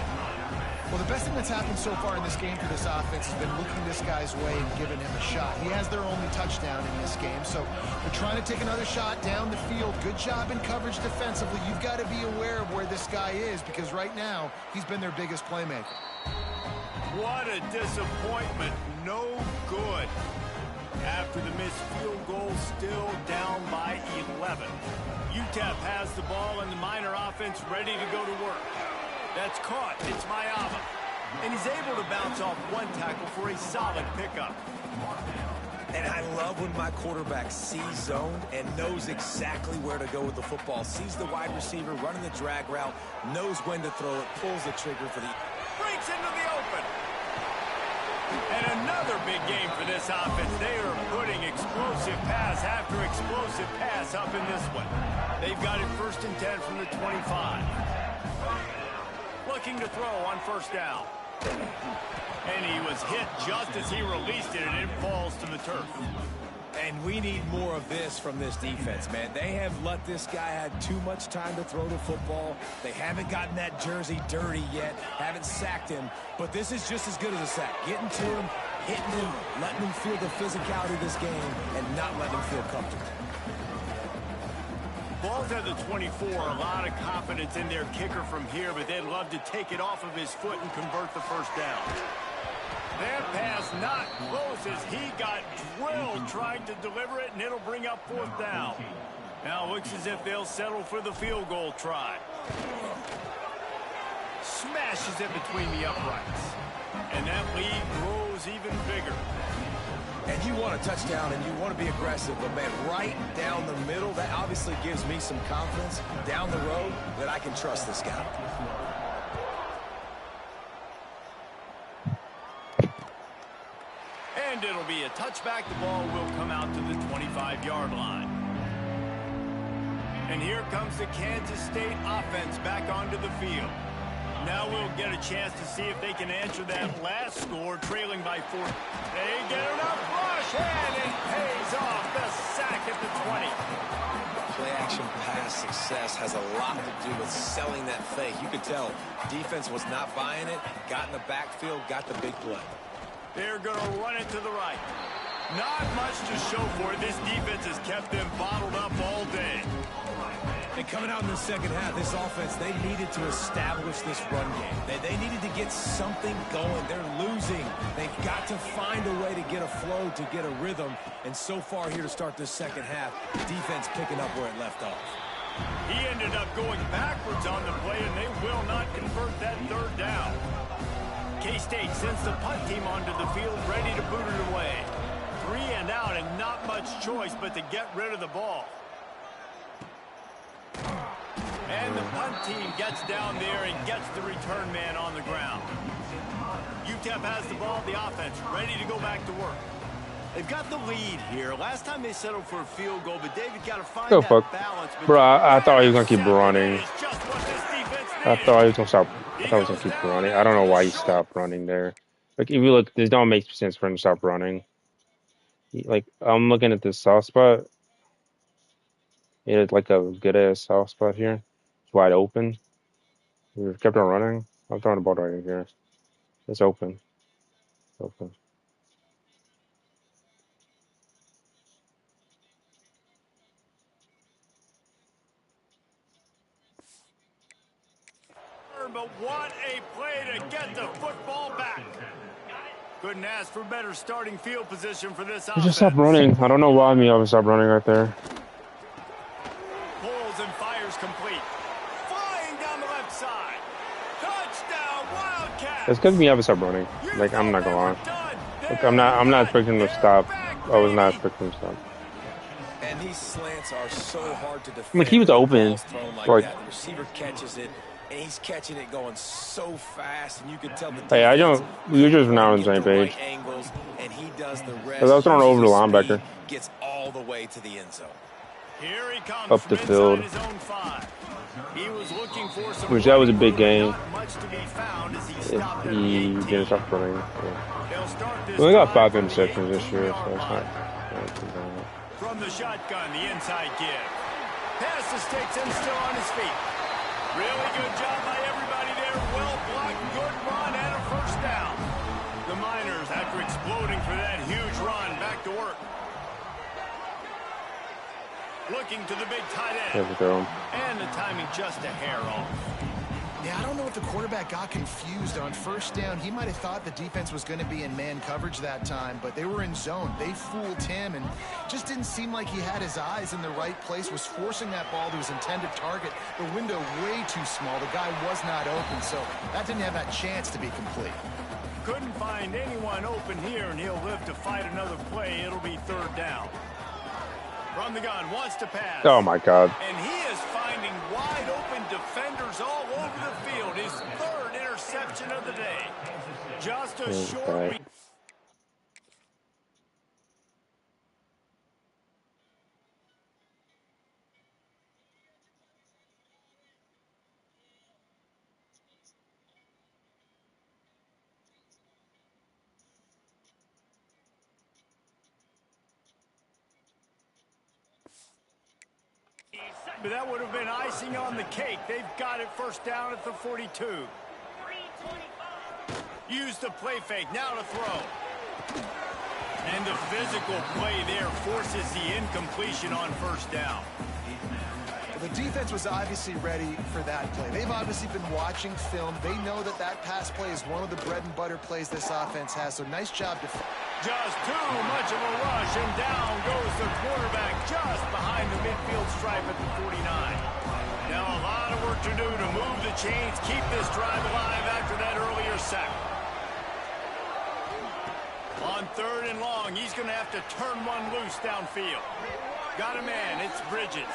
Well, the best thing that's happened so far in this game for this offense has been looking this guy's way and giving him a shot. He has their only touchdown in this game, so they're trying to take another shot down the field. Good job in coverage defensively. You've got to be aware of where this guy is because right now he's been their biggest playmaker. What a disappointment. No good. After the missed field goal, still down by 11. UTEP has the ball and the Miner offense ready to go to work. That's caught. It's Mayama. And he's able to bounce off one tackle for a solid pickup. And I love when my quarterback sees zone and knows exactly where to go with the football. Sees the wide receiver running the drag route, knows when to throw it, pulls the trigger for the... Breaks into the open. And another big game for this offense. They are putting explosive pass after explosive pass up in this one. They've got it 1st and 10 from the 25. Looking to throw on first down. And he was hit just as he released it, and it falls to the turf. And we need more of this from this defense, man. They have let this guy have too much time to throw the football. They haven't gotten that jersey dirty yet, haven't sacked him. But this is just as good as a sack. Getting to him, hitting him, letting him feel the physicality of this game, and not letting him feel comfortable. Ball's at the 24, a lot of confidence in their kicker from here, but they'd love to take it off of his foot and convert the first down. That pass not close as he got drilled trying to deliver it, and it'll bring up fourth down. Now it looks as if they'll settle for the field goal try. Smashes it between the uprights. And that lead grows even bigger. And you want a touchdown and you want to be aggressive, but man, right down the middle, that obviously gives me some confidence down the road that I can trust this guy. And it'll be a touchback. The ball will come out to the 25-yard line. And here comes the Kansas State offense back onto the field. Now we'll get a chance to see if they can answer that last score, trailing by 4. They get enough rush, and it pays off. The sack at the 20. Play-action pass success has a lot to do with selling that fake. You could tell defense was not buying it, got in the backfield, got the big play. They're going to run it to the right. Not much to show for it. This defense has kept them bottled up all day. And coming out in the second half, this offense, they needed to establish this run game. They needed to get something going. They're losing. They've got to find a way to get a flow, to get a rhythm. And so far here to start this second half, defense picking up where it left off. He ended up going backwards on the play, and they will not convert that third down. K-State sends the punt team onto the field, ready to boot it away. 3 and out, and not much choice but to get rid of the ball. And the punt team gets down there and gets the return man on the ground. UTEP has the ball, the offense, ready to go back to work. They've got the lead here. Last time they settled for a field goal, but David got to find that balance. Bro, I thought he was going to keep running. I thought he was going to stop. I thought he was going to keep running. I don't know why he stopped running there. Like, if you look, this don't make sense for him to stop running. Like, I'm looking at this soft spot. It's like a good-ass soft spot here. It's wide open. We kept on running. I'm throwing the ball right here. It's open. It's open. But what a play to get the football back. Couldn't ask for better starting field position for this offense. He just stopped running. I don't know why me. I was stopped running right there. Pulls and fires complete. Flying down the left side. Touchdown, Wildcats. It's because me haven't stopped running. Like, I'm not gonna lie. Like, I'm not expecting him to stop. I was not expecting him to stop. And these slants are so hard to defend. Like, he was open. Like that. The receiver catches it, and he's catching it going so fast, and you can tell the Hey, I don't. We were just now on the same page. Angles, and he does the rest. I was throwing over the linebacker. Gets all the way to the end zone. Here he comes up the field. his own 5. He was looking for some which that was a big game. not much to be found as he If stopped at he the didn't 18. stop running. They'll start this We only got 5 drive from the interceptions this year, so 18-yard it's line. not too bad. From the shotgun, the inside give. Passes takes him still on his feet. Really good job by everybody there. Well blocked, good run, and a first down. The Miners, after exploding for that huge run, back to work. Looking to the big tight end. And the timing just a hair off. Yeah, I don't know if the quarterback got confused on first down. He might have thought the defense was going to be in man coverage that time, but they were in zone. They fooled him and just didn't seem like he had his eyes in the right place, was forcing that ball to his intended target. The window way too small. The guy was not open, so that didn't have that chance to be complete. Couldn't find anyone open here, and he'll live to fight another play. It'll be third down. From the gun, wants to pass. Oh my God. And he is finding wide open defenders all over the field. His third interception of the day. Just a short... But that would have been icing on the cake. They've got it first down at the 42. Use the play fake. Now to throw. And the physical play there forces the incompletion on first down. The defense was obviously ready for that play. They've obviously been watching film. They know that that pass play is one of the bread and butter plays this offense has. So nice job. Just too much of a rush, and down goes the quarterback just behind the midfield stripe at the 49. Now a lot of work to do to move the chains, keep this drive alive after that earlier sack. On third and long, he's going to have to turn one loose downfield. Got a man, it's Bridges.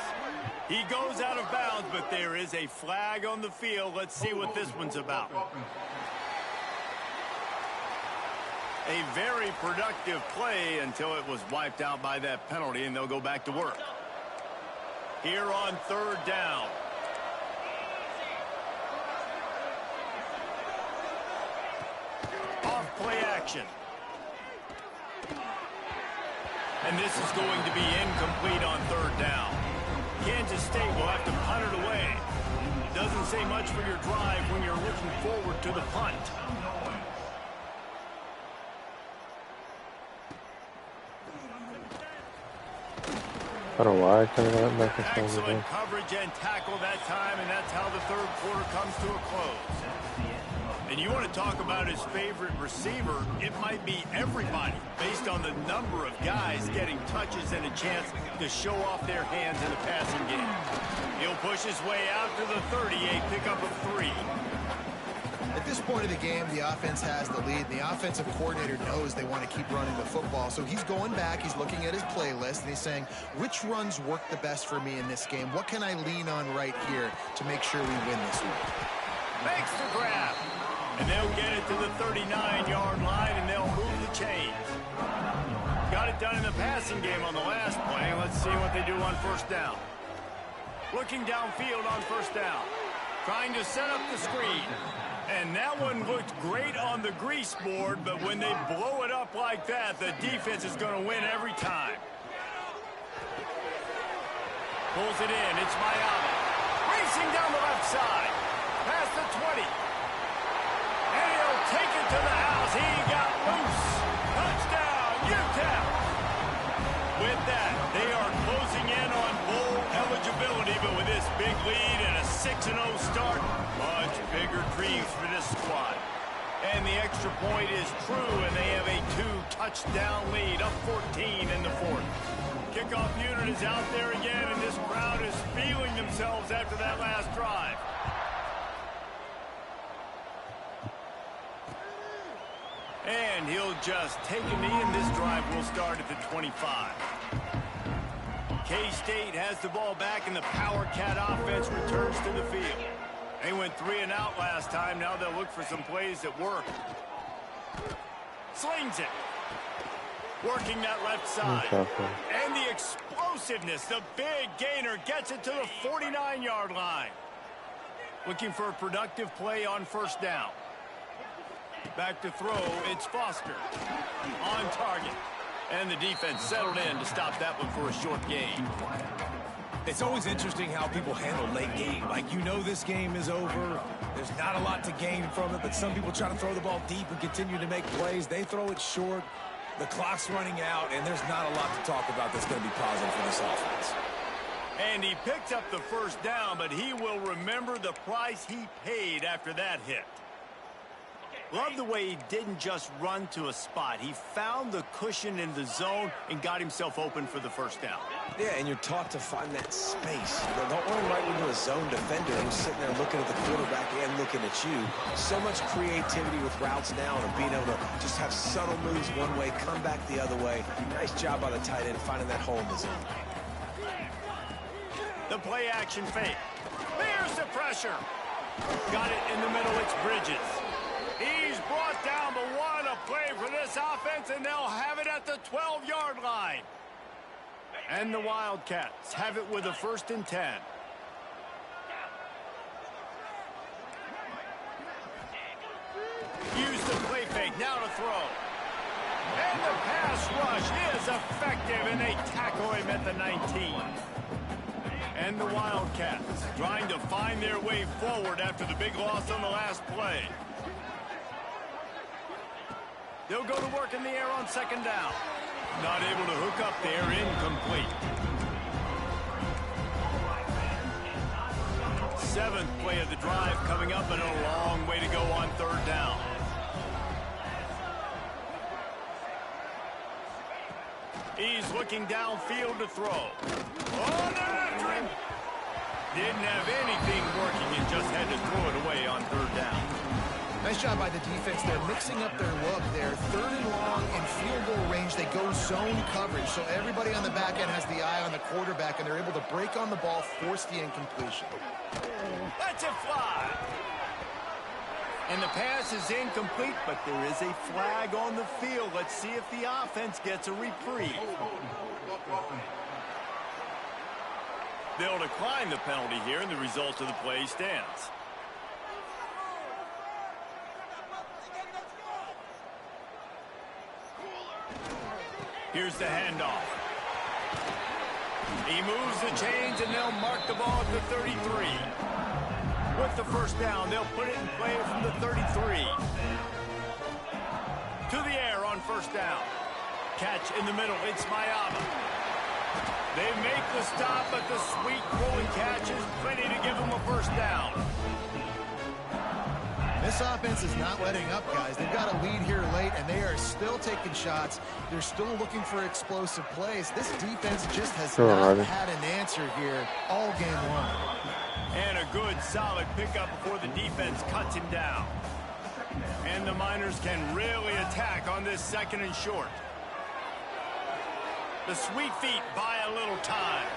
He goes out of bounds, but there is a flag on the field. Let's see what this one's about. A very productive play until it was wiped out by that penalty, and they'll go back to work. Here on third down. Off play action. And this is going to be incomplete on third down. Kansas State will have to punt it away. Doesn't say much for your drive when you're looking forward to the punt. I don't know why I kind of got Excellent coverage and tackle that time, and that's how the third quarter comes to a close. And you want to talk about his favorite receiver, it might be everybody, based on the number of guys getting touches and a chance to show off their hands in the passing game. He'll push his way out to the 38, pick up a 3. At this point of the game, the offense has the lead. The offensive coordinator knows they want to keep running the football. So he's going back, he's looking at his playlist, and he's saying, which runs work the best for me in this game? What can I lean on right here to make sure we win this one? Makes the grab. And they'll get it to the 39-yard line, and they'll move the chains. Got it done in the passing game on the last play. Let's see what they do on first down. Looking downfield on first down. Trying to set up the screen. And that one looked great on the grease board, but when they blow it up like that, the defense is going to win every time. Pulls it in. It's Miami. Racing down the left side. Past the 20. And he'll take it to the house. He got loose. Touchdown, UTEP. With that, they are closing in on bowl eligibility, but with this big lead and a 6-0 start, much bigger dreams for this squad. And the extra point is true, and they have a 2-touchdown lead, up 14 in the fourth. Kickoff unit is out there again, and this crowd is feeling themselves after that last drive. And he'll just take a knee, and this drive will start at the 25. K-State has the ball back, and the Power Cat offense returns to the field. They went 3 and out last time. Now they'll look for some plays that work. Slings it. Working that left side. And the explosiveness, the big gainer, gets it to the 49-yard line. Looking for a productive play on first down. Back to throw, it's Foster. On target. And the defense settled in to stop that one for a short gain. It's always interesting how people handle late game. Like, you know this game is over. There's not a lot to gain from it, but some people try to throw the ball deep and continue to make plays. They throw it short. The clock's running out, and there's not a lot to talk about that's going to be positive for this offense. And he picked up the first down, but he will remember the price he paid after that hit. Love the way he didn't just run to a spot. He found the cushion in the zone and got himself open for the first down. Yeah, and you're taught to find that space. Don't run right into a zone defender who's sitting there looking at the quarterback and looking at you. So much creativity with routes now and being able to just have subtle moves one way, come back the other way. Nice job by the tight end finding that hole in the zone. The play action fake. There's the pressure. Got it in the middle. It's Bridges. He's brought down, but what a play for this offense, and they'll have it at the 12-yard line. And the Wildcats have it with a 1st and 10. Use the play fake, now to throw. And the pass rush is effective, and they tackle him at the 19. And the Wildcats trying to find their way forward after the big loss on the last play. They'll go to work in the air on 2nd down. Not able to hook up there, incomplete. 7th play of the drive coming up, and a long way to go on 3rd down. He's looking downfield to throw. Oh, they're after him! Didn't have anything working and just had to throw it away on 3rd down. Nice job by the defense. They're mixing up their look there. 3rd and long in field goal range. They go zone coverage. So everybody on the back end has the eye on the quarterback, and they're able to break on the ball, force the incompletion. Let's it fly. And the pass is incomplete, but there is a flag on the field. Let's see if the offense gets a reprieve. They'll decline the penalty here, and the result of the play stands. Here's the handoff. He moves the chains, and they'll mark the ball at the 33. With the 1st down, they'll put it in play from the 33. To the air on 1st down. Catch in the middle, it's Mayama. They make the stop, but the sweet rolling catch is plenty to give them a 1st down. This offense is not letting up, guys. They've got a lead here late, and they are still taking shots. They're still looking for explosive plays. This defense just has not had an answer here all game long. And a good, solid pickup before the defense cuts him down. And the Miners can really attack on this 2nd and short. The sweet feet buy a little time.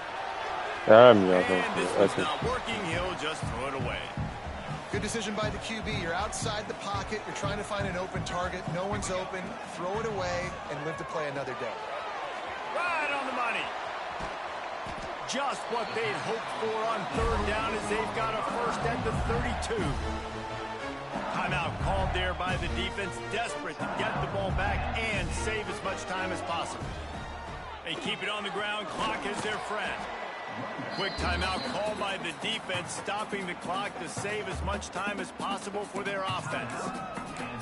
And this one's not working. He'll just throw it away. Good decision by the QB. You're outside the pocket. You're trying to find an open target. No one's open. Throw it away and live to play another day. Right on the money. Just what they'd hoped for on 3rd down as they've got a 1st at the 32. Timeout called there by the defense, desperate to get the ball back and save as much time as possible. They keep it on the ground. Clock is their friend. Quick timeout called by the defense, stopping the clock to save as much time as possible for their offense.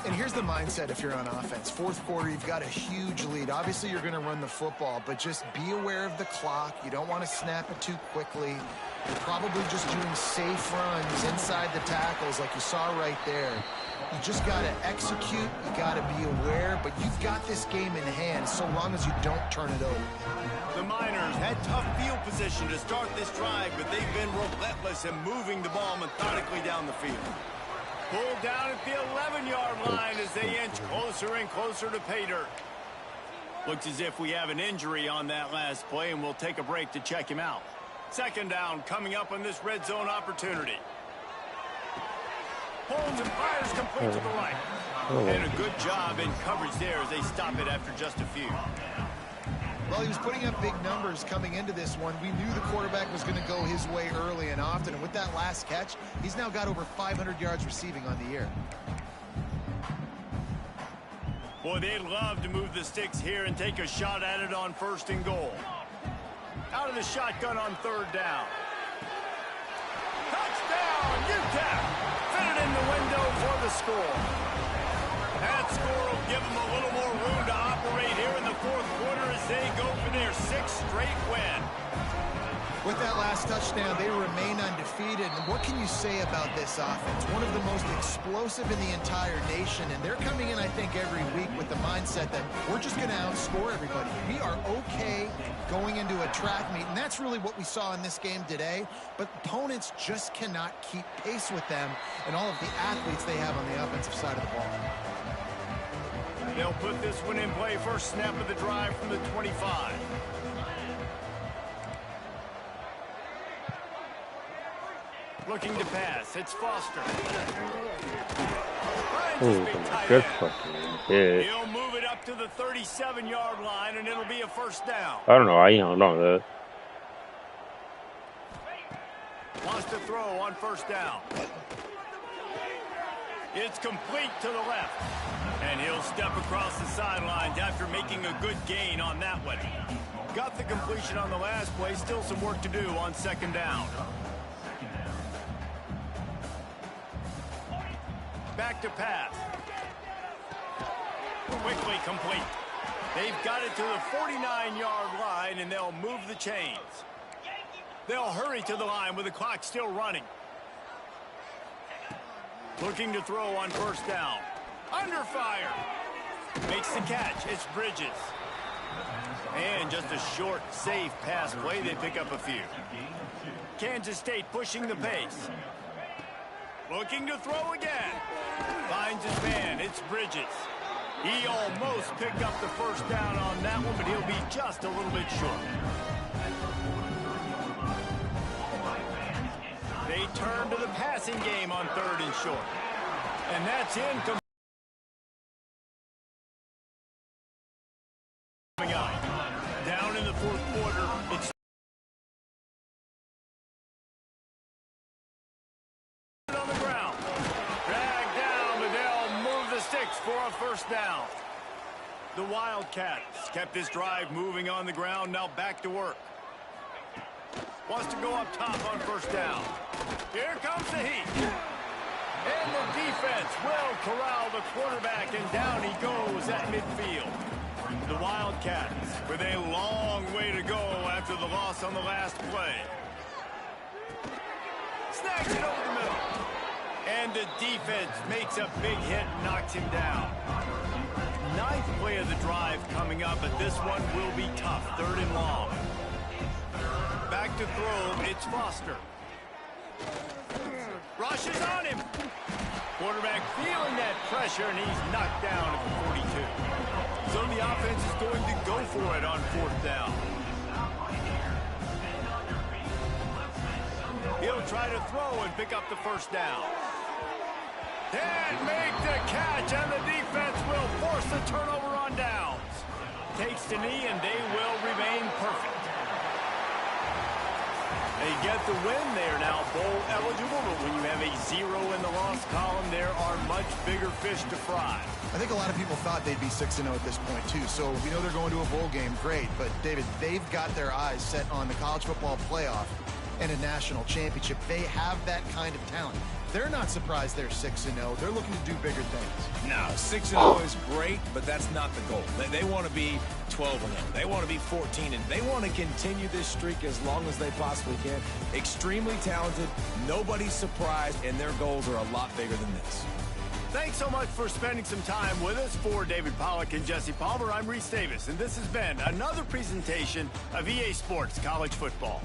And here's the mindset if you're on offense. 4th quarter, you've got a huge lead. Obviously, you're going to run the football, but just be aware of the clock. You don't want to snap it too quickly. You're probably just doing safe runs inside the tackles like you saw right there. You just got to execute. You got to be aware, but you've got this game in hand so long as you don't turn it over. The Miners had tough field position to start this drive, but they've been relentless in moving the ball methodically down the field. Pulled down at the 11-yard line as they inch closer and closer to pay dirt. Looks as if we have an injury on that last play, and we'll take a break to check him out. 2nd down coming up on this red zone opportunity. Holds and fires complete to the right. And a good job in coverage there as they stop it after just a few. Well, he was putting up big numbers coming into this one. We knew the quarterback was going to go his way early and often, and with that last catch, he's now got over 500 yards receiving on the year. Boy, they'd love to move the sticks here and take a shot at it on 1st and goal. Out of the shotgun on 3rd down. Touchdown, UTEP! Fit it in the window for the score. That score will give them a little more room to operate here in the 4th quarter as they go for their 6th straight win. With that last touchdown, they remain undefeated. And what can you say about this offense? One of the most explosive in the entire nation. And they're coming in, I think, every week with the mindset that we're just going to outscore everybody. We are okay going into a track meet. And that's really what we saw in this game today. But opponents just cannot keep pace with them and all of the athletes they have on the offensive side of the ball. They'll put this one in play. First snap of the drive from the 25. Looking to pass. It's Foster. Good fucking hit. He'll move it up to the 37-yard line, and it'll be a 1st down. I don't know. I don't know that. Wants to throw on 1st down. It's complete to the left. And he'll step across the sidelines after making a good gain on that one. Got the completion on the last play. Still some work to do on 2nd down. Back to pass. Quickly complete. They've got it to the 49-yard line, and they'll move the chains. They'll hurry to the line with the clock still running. Looking to throw on 1st down. Under fire. Makes the catch. It's Bridges. And just a short, safe pass play. They pick up a few. Kansas State pushing the pace. Looking to throw again. Finds his man. It's Bridges. He almost picked up the 1st down on that one, but he'll be just a little bit short. They turn to the passing game on 3rd and short. And that's incomplete. Down in the 4th quarter, it's on the ground. Dragged down, but they'll move the sticks for a 1st down. The Wildcats kept this drive moving on the ground, now back to work. Wants to go up top on 1st down. Here comes the heat. And the defense will corral the quarterback, and down he goes at midfield. The Wildcats with a long way to go after the loss on the last play. Snags it over the middle. And the defense makes a big hit and knocks him down. 9th play of the drive coming up, but this one will be tough. 3rd and long. Back to throw, it's Foster. Rushes on him. Quarterback feeling that pressure, and he's knocked down at the 42. So the offense is going to go for it on 4th down. He'll try to throw and pick up the 1st down. And make the catch, and the defense will force the turnover on downs. Takes the knee, and they will remain perfect. They get the win. They are now bowl eligible, but when you have a 0 in the loss column, there are much bigger fish to fry. I think a lot of people thought they'd be 6-0 at this point, too. So we know they're going to a bowl game. Great. But, David, they've got their eyes set on the college football playoff and a national championship. They have that kind of talent. They're not surprised they're 6-0. They're looking to do bigger things. No, 6-0 is great, but that's not the goal. They want to be 12-0. They want to be 14, and they want to continue this streak as long as they possibly can. Extremely talented, nobody's surprised, and their goals are a lot bigger than this. Thanks so much for spending some time with us. For David Pollack and Jesse Palmer, I'm Reese Davis, and this has been another presentation of EA Sports College Football.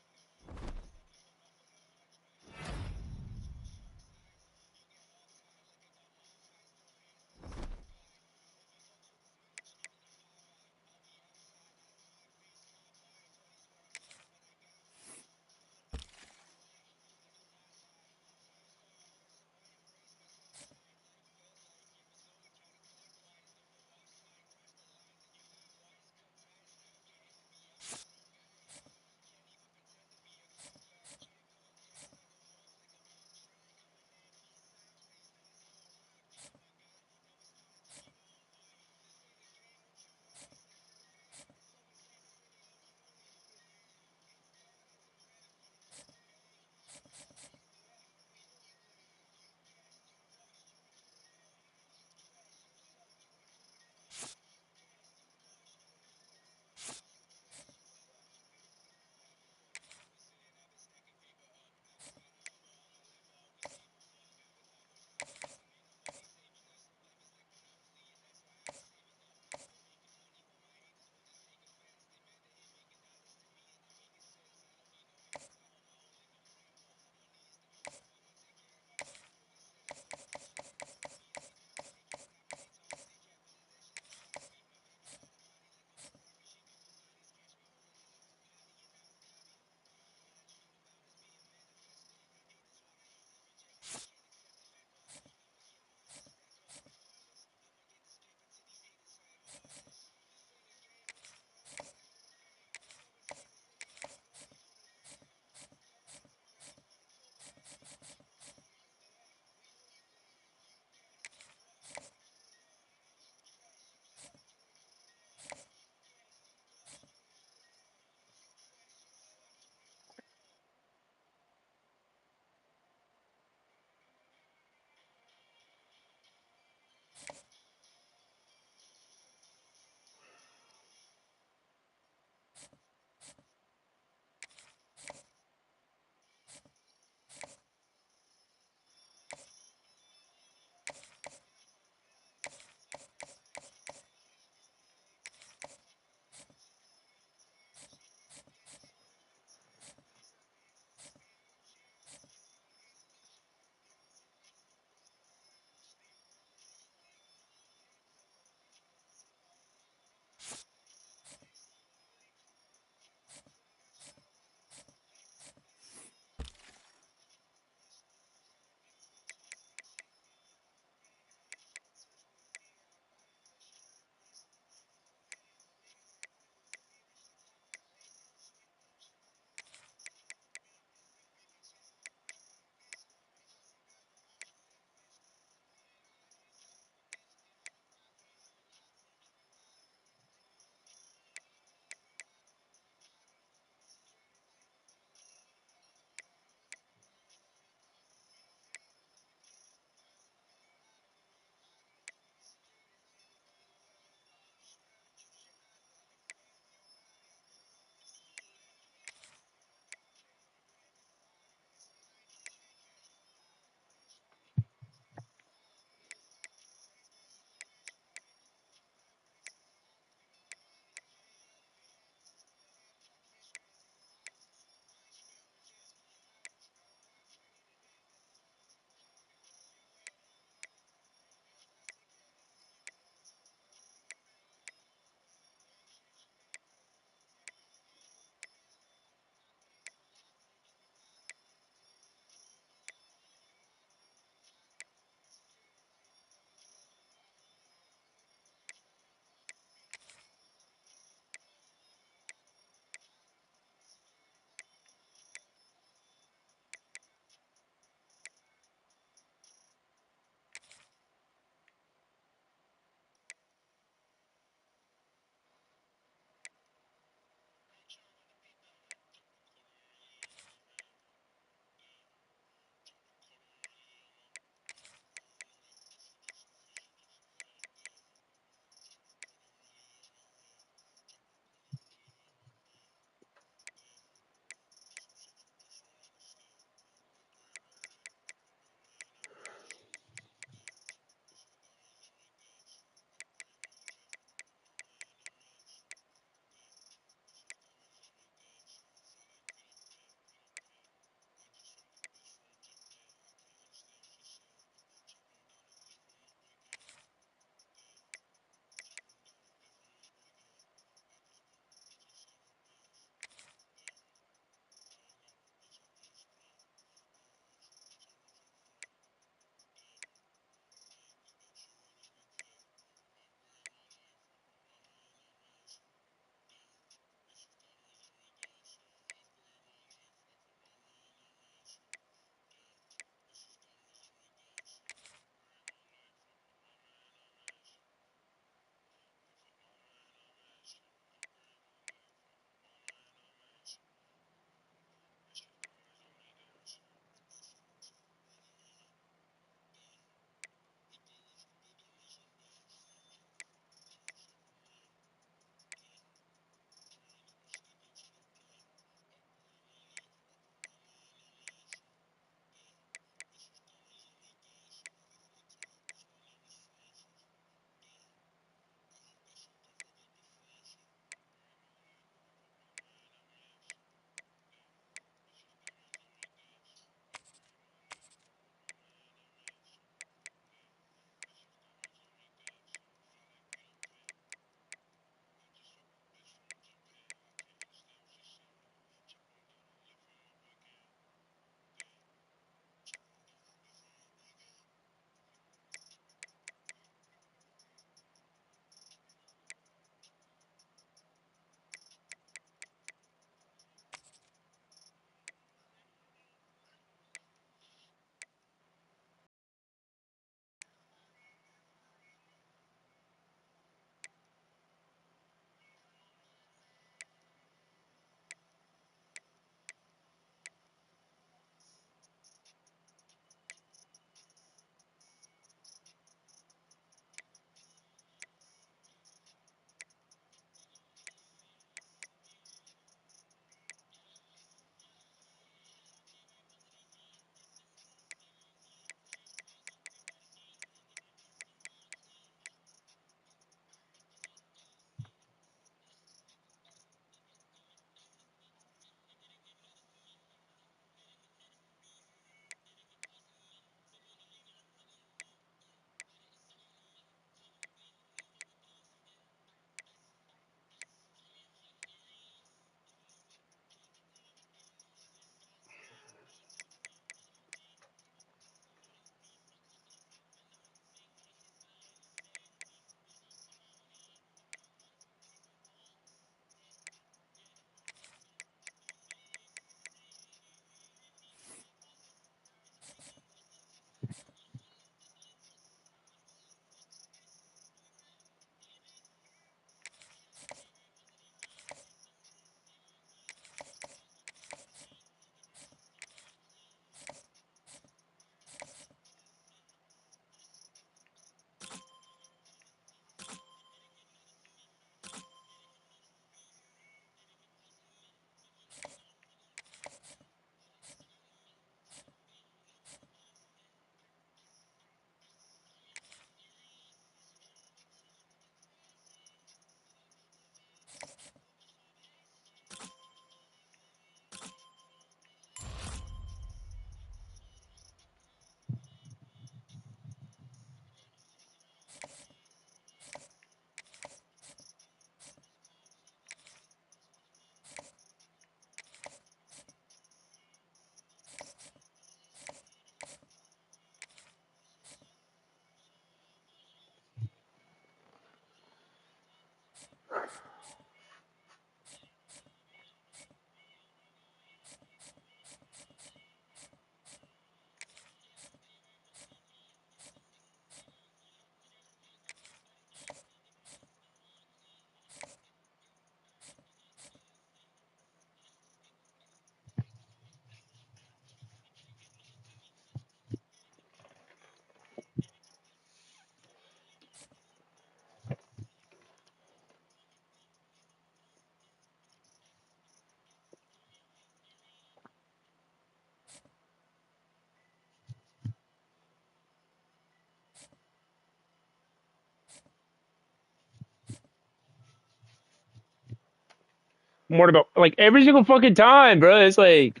more about like every single fucking time, bro. It's like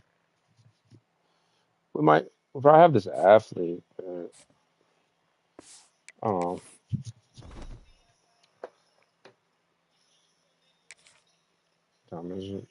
we might if I have this athlete, I don't know. Time is it?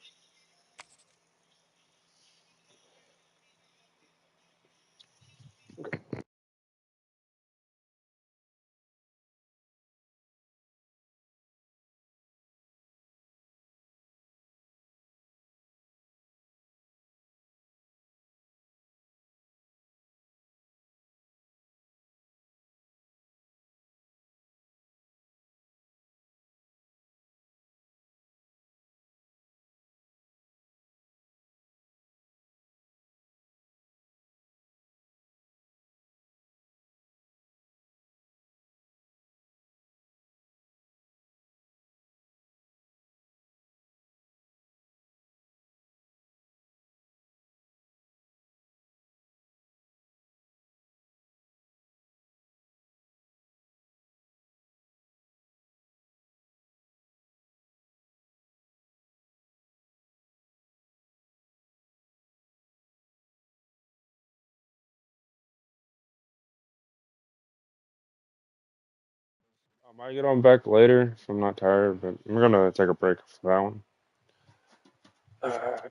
I might get on back later if I'm not tired, but we're gonna take a break for that one.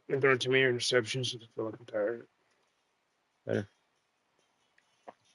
I'm throwing too many interceptions. I feel like I'm tired. Later.